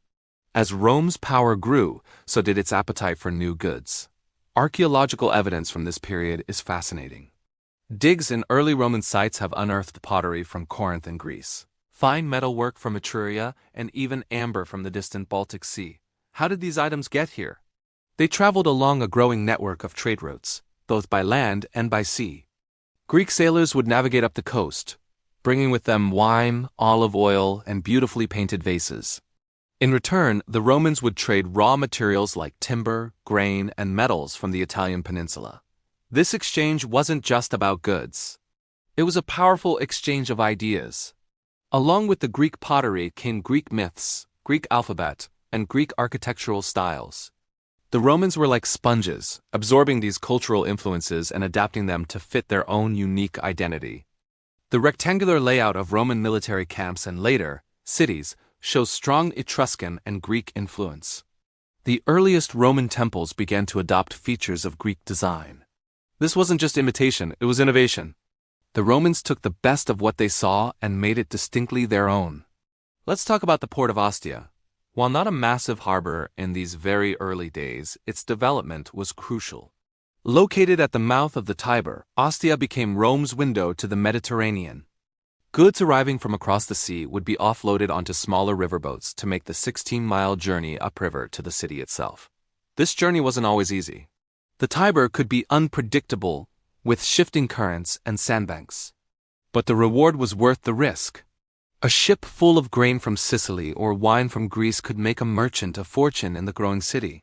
Speaker 1: As Rome's power grew, so did its appetite for new goods. Archaeological evidence from this period is fascinating. Digs in early Roman sites have unearthed pottery from Corinth and Greece, fine metalwork from Etruria, and even amber from the distant Baltic Sea. How did these items get here? They traveled along a growing network of trade routes, both by land and by sea. Greek sailors would navigate up the coast, bringing with them wine, olive oil, and beautifully painted vases. In return, the Romans would trade raw materials like timber, grain, and metals from the Italian peninsula. This exchange wasn't just about goods. It was a powerful exchange of ideas. Along with the Greek pottery came Greek myths, Greek alphabet, and Greek architectural styles. The Romans were like sponges, absorbing these cultural influences and adapting them to fit their own unique identity. The rectangular layout of Roman military camps and later, cities, shows strong Etruscan and Greek influence. The earliest Roman temples began to adopt features of Greek design. This wasn't just imitation, it was innovation. The Romans took the best of what they saw and made it distinctly their own. Let's talk about the port of Ostia. While not a massive harbor in these very early days, its development was crucial. Located at the mouth of the Tiber, Ostia became Rome's window to the Mediterranean. Goods arriving from across the sea would be offloaded onto smaller riverboats to make the 16-mile journey upriver to the city itself. This journey wasn't always easy. The Tiber could be unpredictable, with shifting currents and sandbanks. But the reward was worth the risk. A ship full of grain from Sicily or wine from Greece could make a merchant a fortune in the growing city.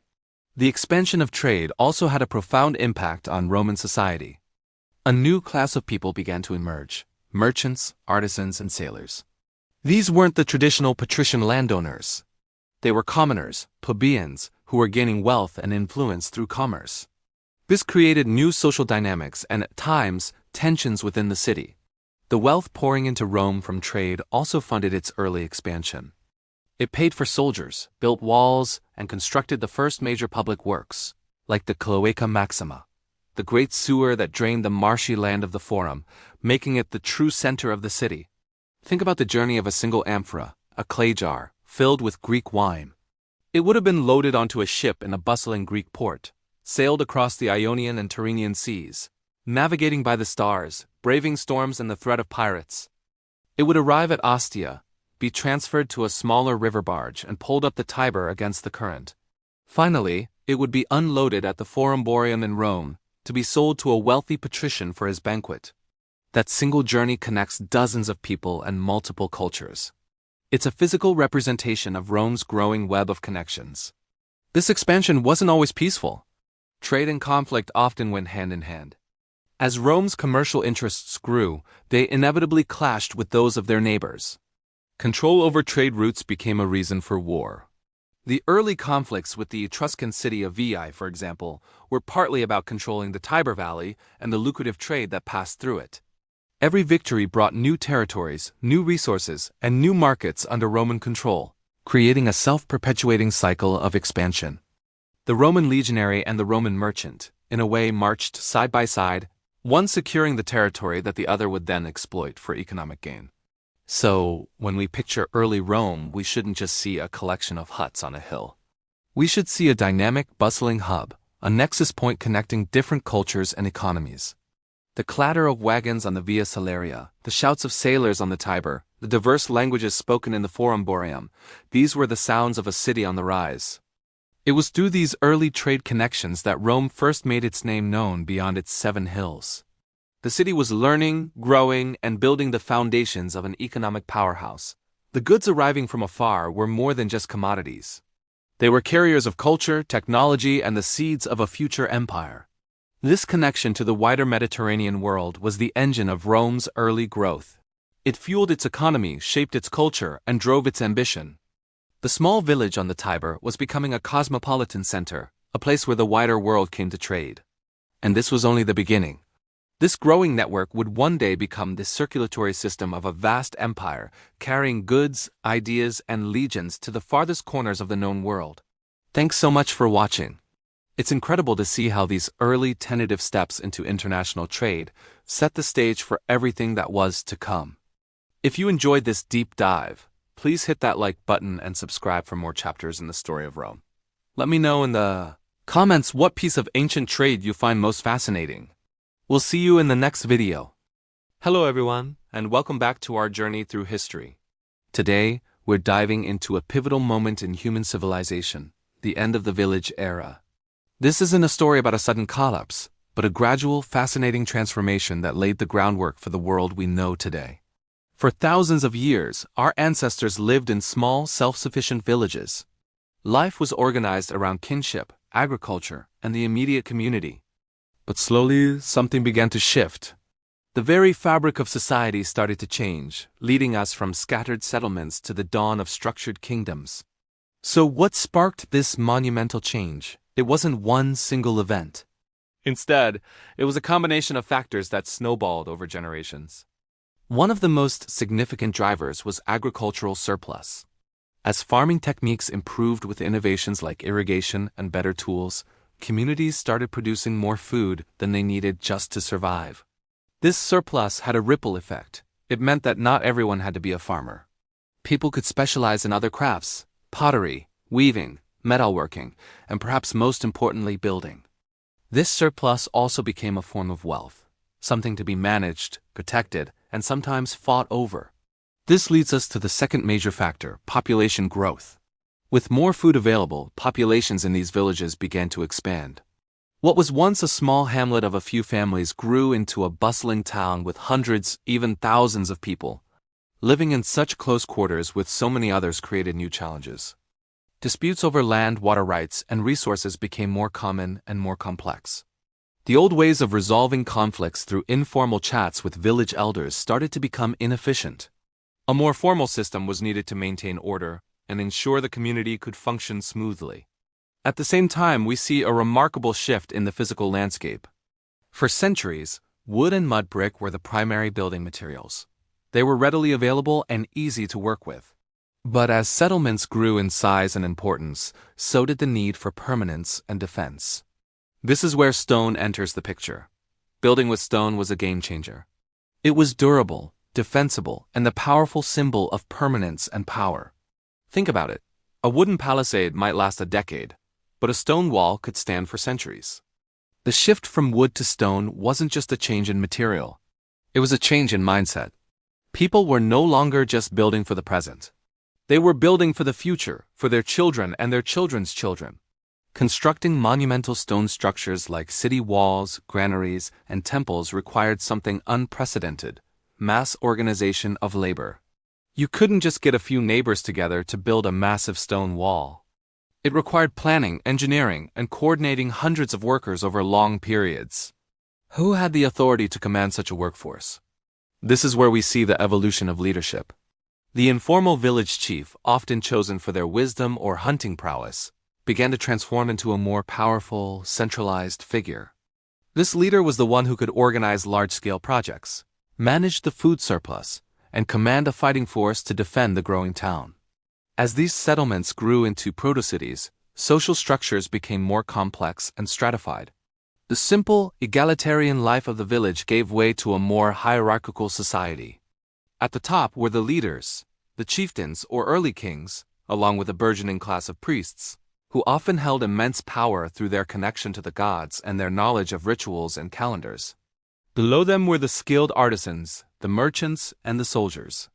Speaker 1: The expansion of trade also had a profound impact on Roman society. A new class of people began to emerge: merchants, artisans, and sailors. These weren't the traditional patrician landowners. They were commoners, plebeians, who were gaining wealth and influence through commerce. This created new social dynamics and, at times, tensions within the city. The wealth pouring into Rome from trade also funded its early expansion. It paid for soldiers, built walls, and constructed the first major public works, like the Cloaca Maxima, the great sewer that drained the marshy land of the Forum, making it the true center of the city. Think about the journey of a single amphora, a clay jar, filled with Greek wine. It would have been loaded onto a ship in a bustling Greek port, sailed across the Ionian and Tyrrhenian seas, navigating by the stars, braving storms and the threat of pirates. It would arrive at Ostia, be transferred to a smaller river barge and pulled up the Tiber against the current. Finally, it would be unloaded at the Forumborium in Rome to be sold to a wealthy patrician for his banquet. That single journey connects dozens of people and multiple cultures. It's a physical representation of Rome's growing web of connections. This expansion wasn't always peaceful. Trade and conflict often went hand in hand. As Rome's commercial interests grew, they inevitably clashed with those of their neighbors. Control over trade routes became a reason for war. The early conflicts with the Etruscan city of Veii, for example, were partly about controlling the Tiber Valley and the lucrative trade that passed through it. Every victory brought new territories, new resources, and new markets under Roman control, creating a self-perpetuating cycle of expansion. The Roman legionary and the Roman merchant, in a way, marched side by side, one securing the territory that the other would then exploit for economic gain. So, when we picture early Rome, we shouldn't just see a collection of huts on a hill. We should see a dynamic, bustling hub, a nexus point connecting different cultures and economies. The clatter of wagons on the Via Salaria, the shouts of sailors on the Tiber, the diverse languages spoken in the Forum Boarium, these were the sounds of a city on the rise. It was through these early trade connections that Rome first made its name known beyond its 7 hills. The city was learning, growing, and building the foundations of an economic powerhouse. The goods arriving from afar were more than just commodities. They were carriers of culture, technology, and the seeds of a future empire. This connection to the wider Mediterranean world was the engine of Rome's early growth. It fueled its economy, shaped its culture, and drove its ambition. The small village on the Tiber was becoming a cosmopolitan center, a place where the wider world came to trade. And this was only the beginning. This growing network would one day become the circulatory system of a vast empire, carrying goods, ideas, and legions to the farthest corners of the known world. Thanks so much for watching. It's incredible to see how these early tentative steps into international trade set the stage for everything that was to come. If you enjoyed this deep dive, please hit that like button and subscribe for more chapters in the story of Rome. Let me know in the comments what piece of ancient trade you find most fascinating. We'll see you in the next video. Hello everyone, and welcome back to our journey through history. Today, we're diving into a pivotal moment in human civilization, the end of the village era. This isn't a story about a sudden collapse, but a gradual, fascinating transformation that laid the groundwork for the world we know today. For thousands of years, our ancestors lived in small, self-sufficient villages. Life was organized around kinship, agriculture, and the immediate community. But slowly, something began to shift. The very fabric of society started to change, leading us from scattered settlements to the dawn of structured kingdoms. So what sparked this monumental change? It wasn't one single event. Instead, it was a combination of factors that snowballed over generations. One of the most significant drivers was agricultural surplus. As farming techniques improved with innovations like irrigation and better tools, communities started producing more food than they needed just to survive. This surplus had a ripple effect. It meant that not everyone had to be a farmer. People could specialize in other crafts, pottery, weaving, metalworking, and perhaps most importantly, building. This surplus also became a form of wealth, something to be managed, protected, and sometimes fought over. This leads us to the second major factor, population growth. With more food available, populations in these villages began to expand. What was once a small hamlet of a few families grew into a bustling town with hundreds, even thousands of people. Living in such close quarters with so many others created new challenges. Disputes over land, water rights, and resources became more common and more complex. The old ways of resolving conflicts through informal chats with village elders started to become inefficient. A more formal system was needed to maintain order and ensure the community could function smoothly. At the same time, we see a remarkable shift in the physical landscape. For centuries, wood and mud brick were the primary building materials. They were readily available and easy to work with. But as settlements grew in size and importance, so did the need for permanence and defense. This is where stone enters the picture. Building with stone was a game changer. It was durable, defensible, and the powerful symbol of permanence and power. Think about it. A wooden palisade might last a decade, but a stone wall could stand for centuries. The shift from wood to stone wasn't just a change in material. It was a change in mindset. People were no longer just building for the present. They were building for the future, for their children and their children's children. Constructing monumental stone structures like city walls, granaries, and temples required something unprecedented: mass organization of labor. You couldn't just get a few neighbors together to build a massive stone wall. It required planning, engineering, and coordinating hundreds of workers over long periods. Who had the authority to command such a workforce? This is where we see the evolution of leadership. The informal village chief, often chosen for their wisdom or hunting prowess, began to transform into a more powerful, centralized figure. This leader was the one who could organize large-scale projects, manage the food surplus, and command a fighting force to defend the growing town. As these settlements grew into proto-cities, social structures became more complex and stratified. The simple, egalitarian life of the village gave way to a more hierarchical society. At the top were the leaders, the chieftains or early kings, along with a burgeoning class of priests, who often held immense power through their connection to the gods and their knowledge of rituals and calendars. Below them were the skilled artisans, the merchants, and the soldiers.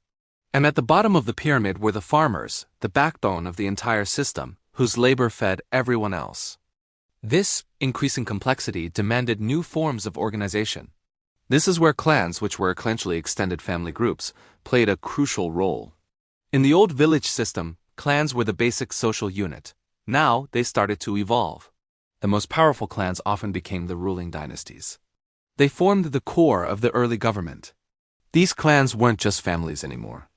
Speaker 1: And at the bottom of the pyramid were the farmers, the backbone of the entire system, whose labor fed everyone else. This increasing complexity demanded new forms of organization. This is where clans, which were essentially extended family groups, played a crucial role. In the old village system, clans were the basic social unit. Now they started to evolve. The most powerful clans often became the ruling dynasties. They formed the core of the early government. These clans weren't just families anymore.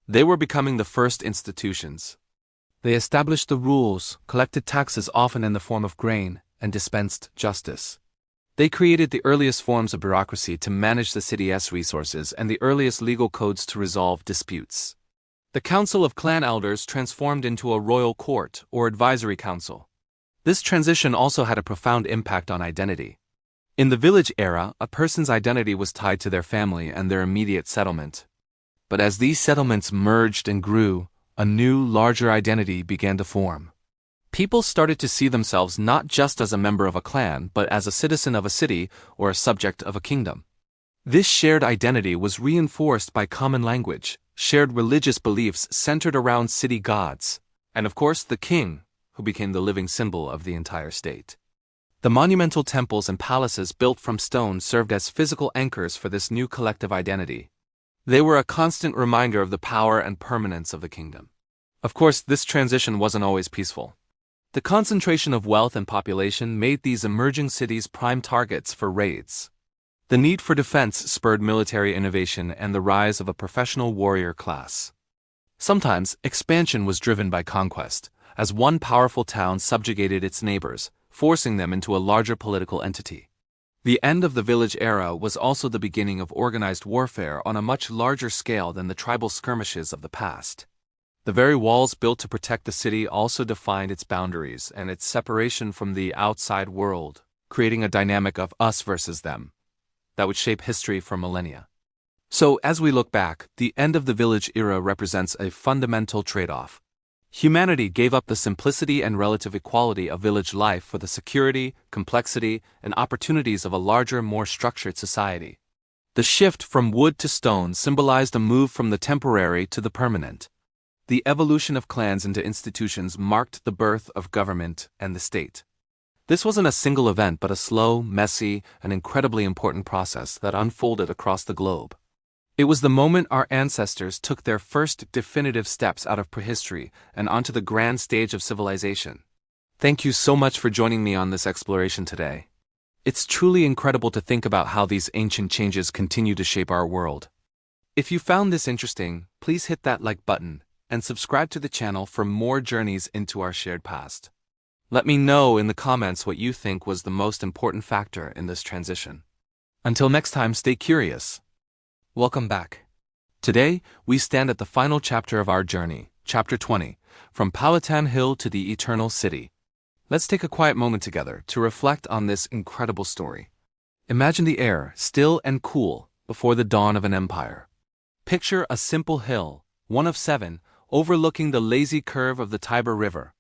Speaker 1: They were becoming the first institutions. They established the rules, collected taxes often in the form of grain, and dispensed justice. They created the earliest forms of bureaucracy to manage the city's resources and the earliest legal codes to resolve disputes. The Council of Clan Elders transformed into a royal court or advisory council. This transition also had a profound impact on identity. In the village era, a person's identity was tied to their family and their immediate settlement. But as these settlements merged and grew, a new, larger identity began to form. People started to see themselves not just as a member of a clan, but as a citizen of a city or a subject of a kingdom. This shared identity was reinforced by common language, shared religious beliefs centered around city gods, and of course the king, who became the living symbol of the entire state. The monumental temples and palaces built from stone served as physical anchors for this new collective identity. They were a constant reminder of the power and permanence of the kingdom. Of course, this transition wasn't always peaceful. The concentration of wealth and population made these emerging cities prime targets for raids. The need for defense spurred military innovation and the rise of a professional warrior class. Sometimes, expansion was driven by conquest, as one powerful town subjugated its neighbors, forcing them into a larger political entity. The end of the village era was also the beginning of organized warfare on a much larger scale than the tribal skirmishes of the past. The very walls built to protect the city also defined its boundaries and its separation from the outside world, creating a dynamic of us versus them that would shape history for millennia. So, as we look back, the end of the village era represents a fundamental trade-off. Humanity gave up the simplicity and relative equality of village life for the security, complexity, and opportunities of a larger, more structured society. The shift from wood to stone symbolized a move from the temporary to the permanent. The evolution of clans into institutions marked the birth of government and the state. This wasn't a single event but a slow, messy, and incredibly important process that unfolded across the globe. It was the moment our ancestors took their first definitive steps out of prehistory and onto the grand stage of civilization. Thank you so much for joining me on this exploration today. It's truly incredible to think about how these ancient changes continue to shape our world. If you found this interesting, please hit that like button and subscribe to the channel for more journeys into our shared past. Let me know in the comments what you think was the most important factor in this transition. Until next time, stay curious. Welcome back. Today, we stand at the final chapter of our journey, Chapter 20, From Palatine Hill to the Eternal City. Let's take a quiet moment together to reflect on this incredible story. Imagine the air, still and cool, before the dawn of an empire. Picture a simple hill, one of 7, overlooking the lazy curve of the Tiber River.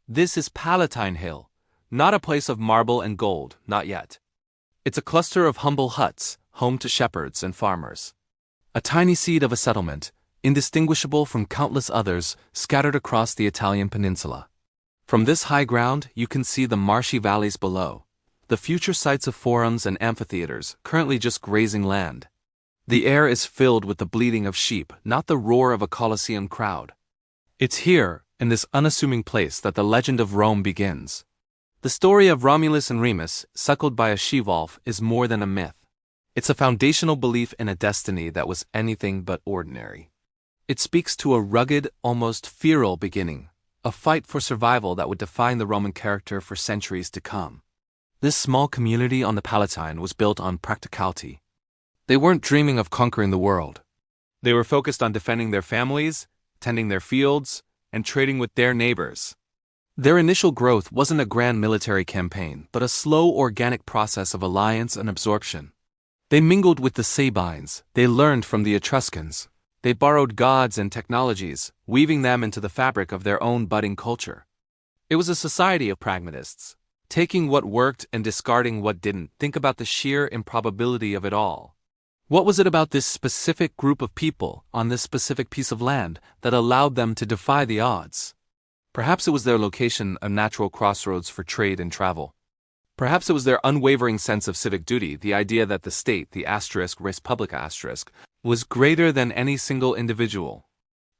Speaker 1: This is Palatine Hill, not a place of marble and gold, not yet. It's a cluster of humble huts, home to shepherds and farmers. A tiny seed of a settlement, indistinguishable from countless others scattered across the Italian peninsula. From this high ground, you can see the marshy valleys below, the future sites of forums and amphitheaters, currently just grazing land. The air is filled with the bleating of sheep, not the roar of a Colosseum crowd. It's here, in this unassuming place, that the legend of Rome begins. The story of Romulus and Remus, suckled by a she-wolf, is more than a myth. It's a foundational belief in a destiny that was anything but ordinary. It speaks to a rugged, almost feral beginning, a fight for survival that would define the Roman character for centuries to come. This small community on the Palatine was built on practicality. They weren't dreaming of conquering the world. They were focused on defending their families, tending their fields, and trading with their neighbors. Their initial growth wasn't a grand military campaign, but a slow organic process of alliance and absorption. They mingled with the Sabines, they learned from the Etruscans, they borrowed gods and technologies, weaving them into the fabric of their own budding culture. It was a society of pragmatists, taking what worked and discarding what didn't. Think about the sheer improbability of it all. What was it about this specific group of people, on this specific piece of land, that allowed them to defy the odds? Perhaps it was their location, a natural crossroads for trade and travel. Perhaps it was their unwavering sense of civic duty, the idea that the state, the asterisk, res publica asterisk, was greater than any single individual.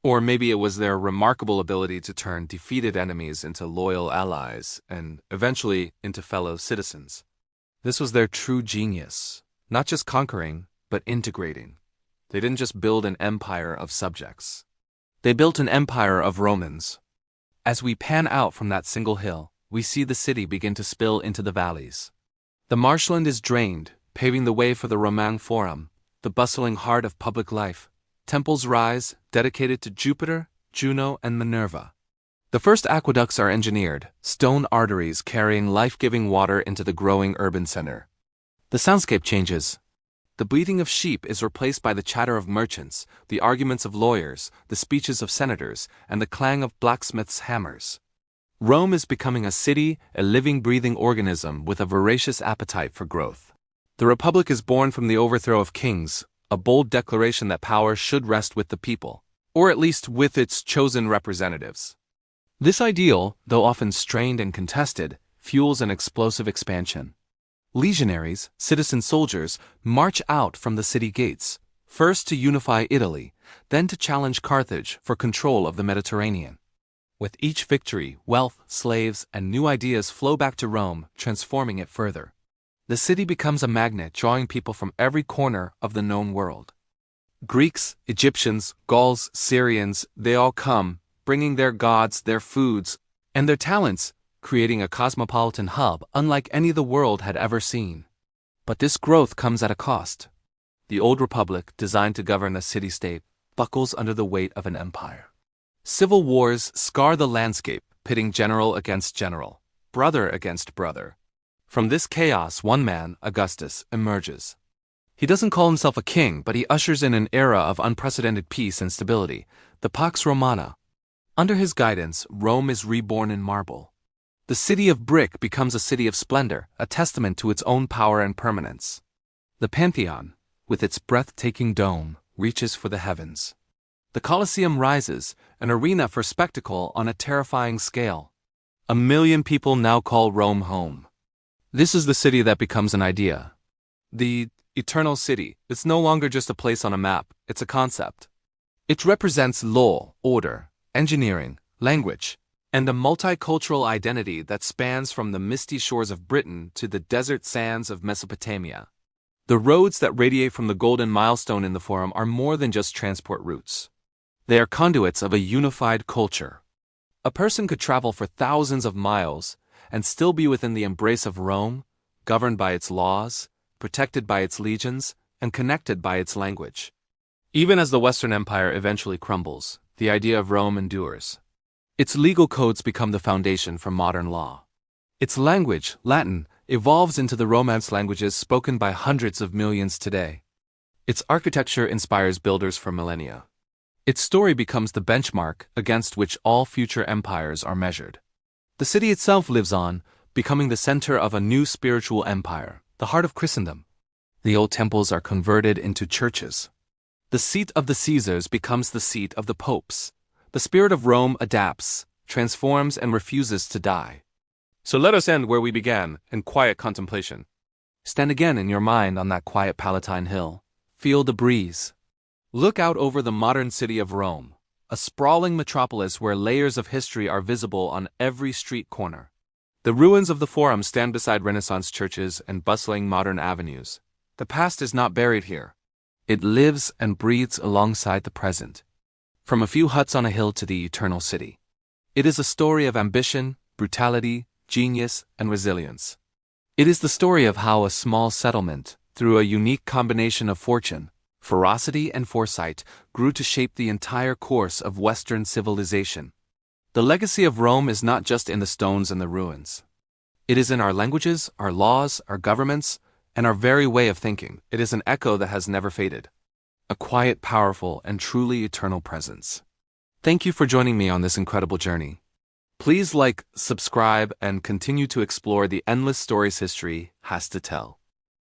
Speaker 1: Or maybe it was their remarkable ability to turn defeated enemies into loyal allies, and eventually into fellow citizens. This was their true genius, not just conquering, but integrating. They didn't just build an empire of subjects. They built an empire of Romans. As we pan out from that single hill, we see the city begin to spill into the valleys. The marshland is drained, paving the way for the Roman Forum, the bustling heart of public life. Temples rise, dedicated to Jupiter, Juno, and Minerva. The first aqueducts are engineered, stone arteries carrying life-giving water into the growing urban center. The soundscape changes. The bleating of sheep is replaced by the chatter of merchants, the arguments of lawyers, the speeches of senators, and the clang of blacksmiths' hammers. Rome is becoming a city, a living, breathing organism with a voracious appetite for growth. The Republic is born from the overthrow of kings, a bold declaration that power should rest with the people, or at least with its chosen representatives. This ideal, though often strained and contested, fuels an explosive expansion. Legionaries, citizen soldiers, march out from the city gates, first to unify Italy, then to challenge Carthage for control of the Mediterranean. With each victory, wealth, slaves, and new ideas flow back to Rome, transforming it further. The city becomes a magnet drawing people from every corner of the known world. Greeks, Egyptians, Gauls, Syrians, they all come, bringing their gods, their foods, and their talents, creating a cosmopolitan hub unlike any the world had ever seen. But this growth comes at a cost. The old republic, designed to govern a city-state, buckles under the weight of an empire. Civil wars scar the landscape, pitting general against general, brother against brother. From this chaos, one man, Augustus, emerges. He doesn't call himself a king, but he ushers in an era of unprecedented peace and stability, the Pax Romana. Under his guidance, Rome is reborn in marble. The city of brick becomes a city of splendor, a testament to its own power and permanence. The Pantheon, with its breathtaking dome, reaches for the heavens. The Colosseum rises, an arena for spectacle on a terrifying scale. 1 million people now call Rome home. This is the city that becomes an idea. The eternal city. It's no longer just a place on a map, it's a concept. It represents law, order, engineering, language, and a multicultural identity that spans from the misty shores of Britain to the desert sands of Mesopotamia. The roads that radiate from the golden milestone in the Forum are more than just transport routes. They are conduits of a unified culture. A person could travel for thousands of miles and still be within the embrace of Rome, governed by its laws, protected by its legions, and connected by its language. Even as the Western Empire eventually crumbles, the idea of Rome endures. Its legal codes become the foundation for modern law. Its language, Latin, evolves into the Romance languages spoken by hundreds of millions today. Its architecture inspires builders for millennia. Its story becomes the benchmark against which all future empires are measured. The city itself lives on, becoming the center of a new spiritual empire, the heart of Christendom. The old temples are converted into churches. The seat of the Caesars becomes the seat of the popes. The spirit of Rome adapts, transforms, and refuses to die. So let us end where we began, in quiet contemplation. Stand again in your mind on that quiet Palatine Hill. Feel the breeze. Look out over the modern city of Rome, a sprawling metropolis where layers of history are visible on every street corner. The ruins of the Forum stand beside Renaissance churches and bustling modern avenues. The past is not buried here. It lives and breathes alongside the present. From a few huts on a hill to the eternal city. It is a story of ambition, brutality, genius, and resilience. It is the story of how a small settlement, through a unique combination of fortune, ferocity, and foresight, grew to shape the entire course of Western civilization. The legacy of Rome is not just in the stones and the ruins. It is in our languages, our laws, our governments, and our very way of thinking. It is an echo that has never faded. A quiet, powerful, and truly eternal presence. Thank you for joining me on this incredible journey. Please like, subscribe, and continue to explore the endless stories history has to tell.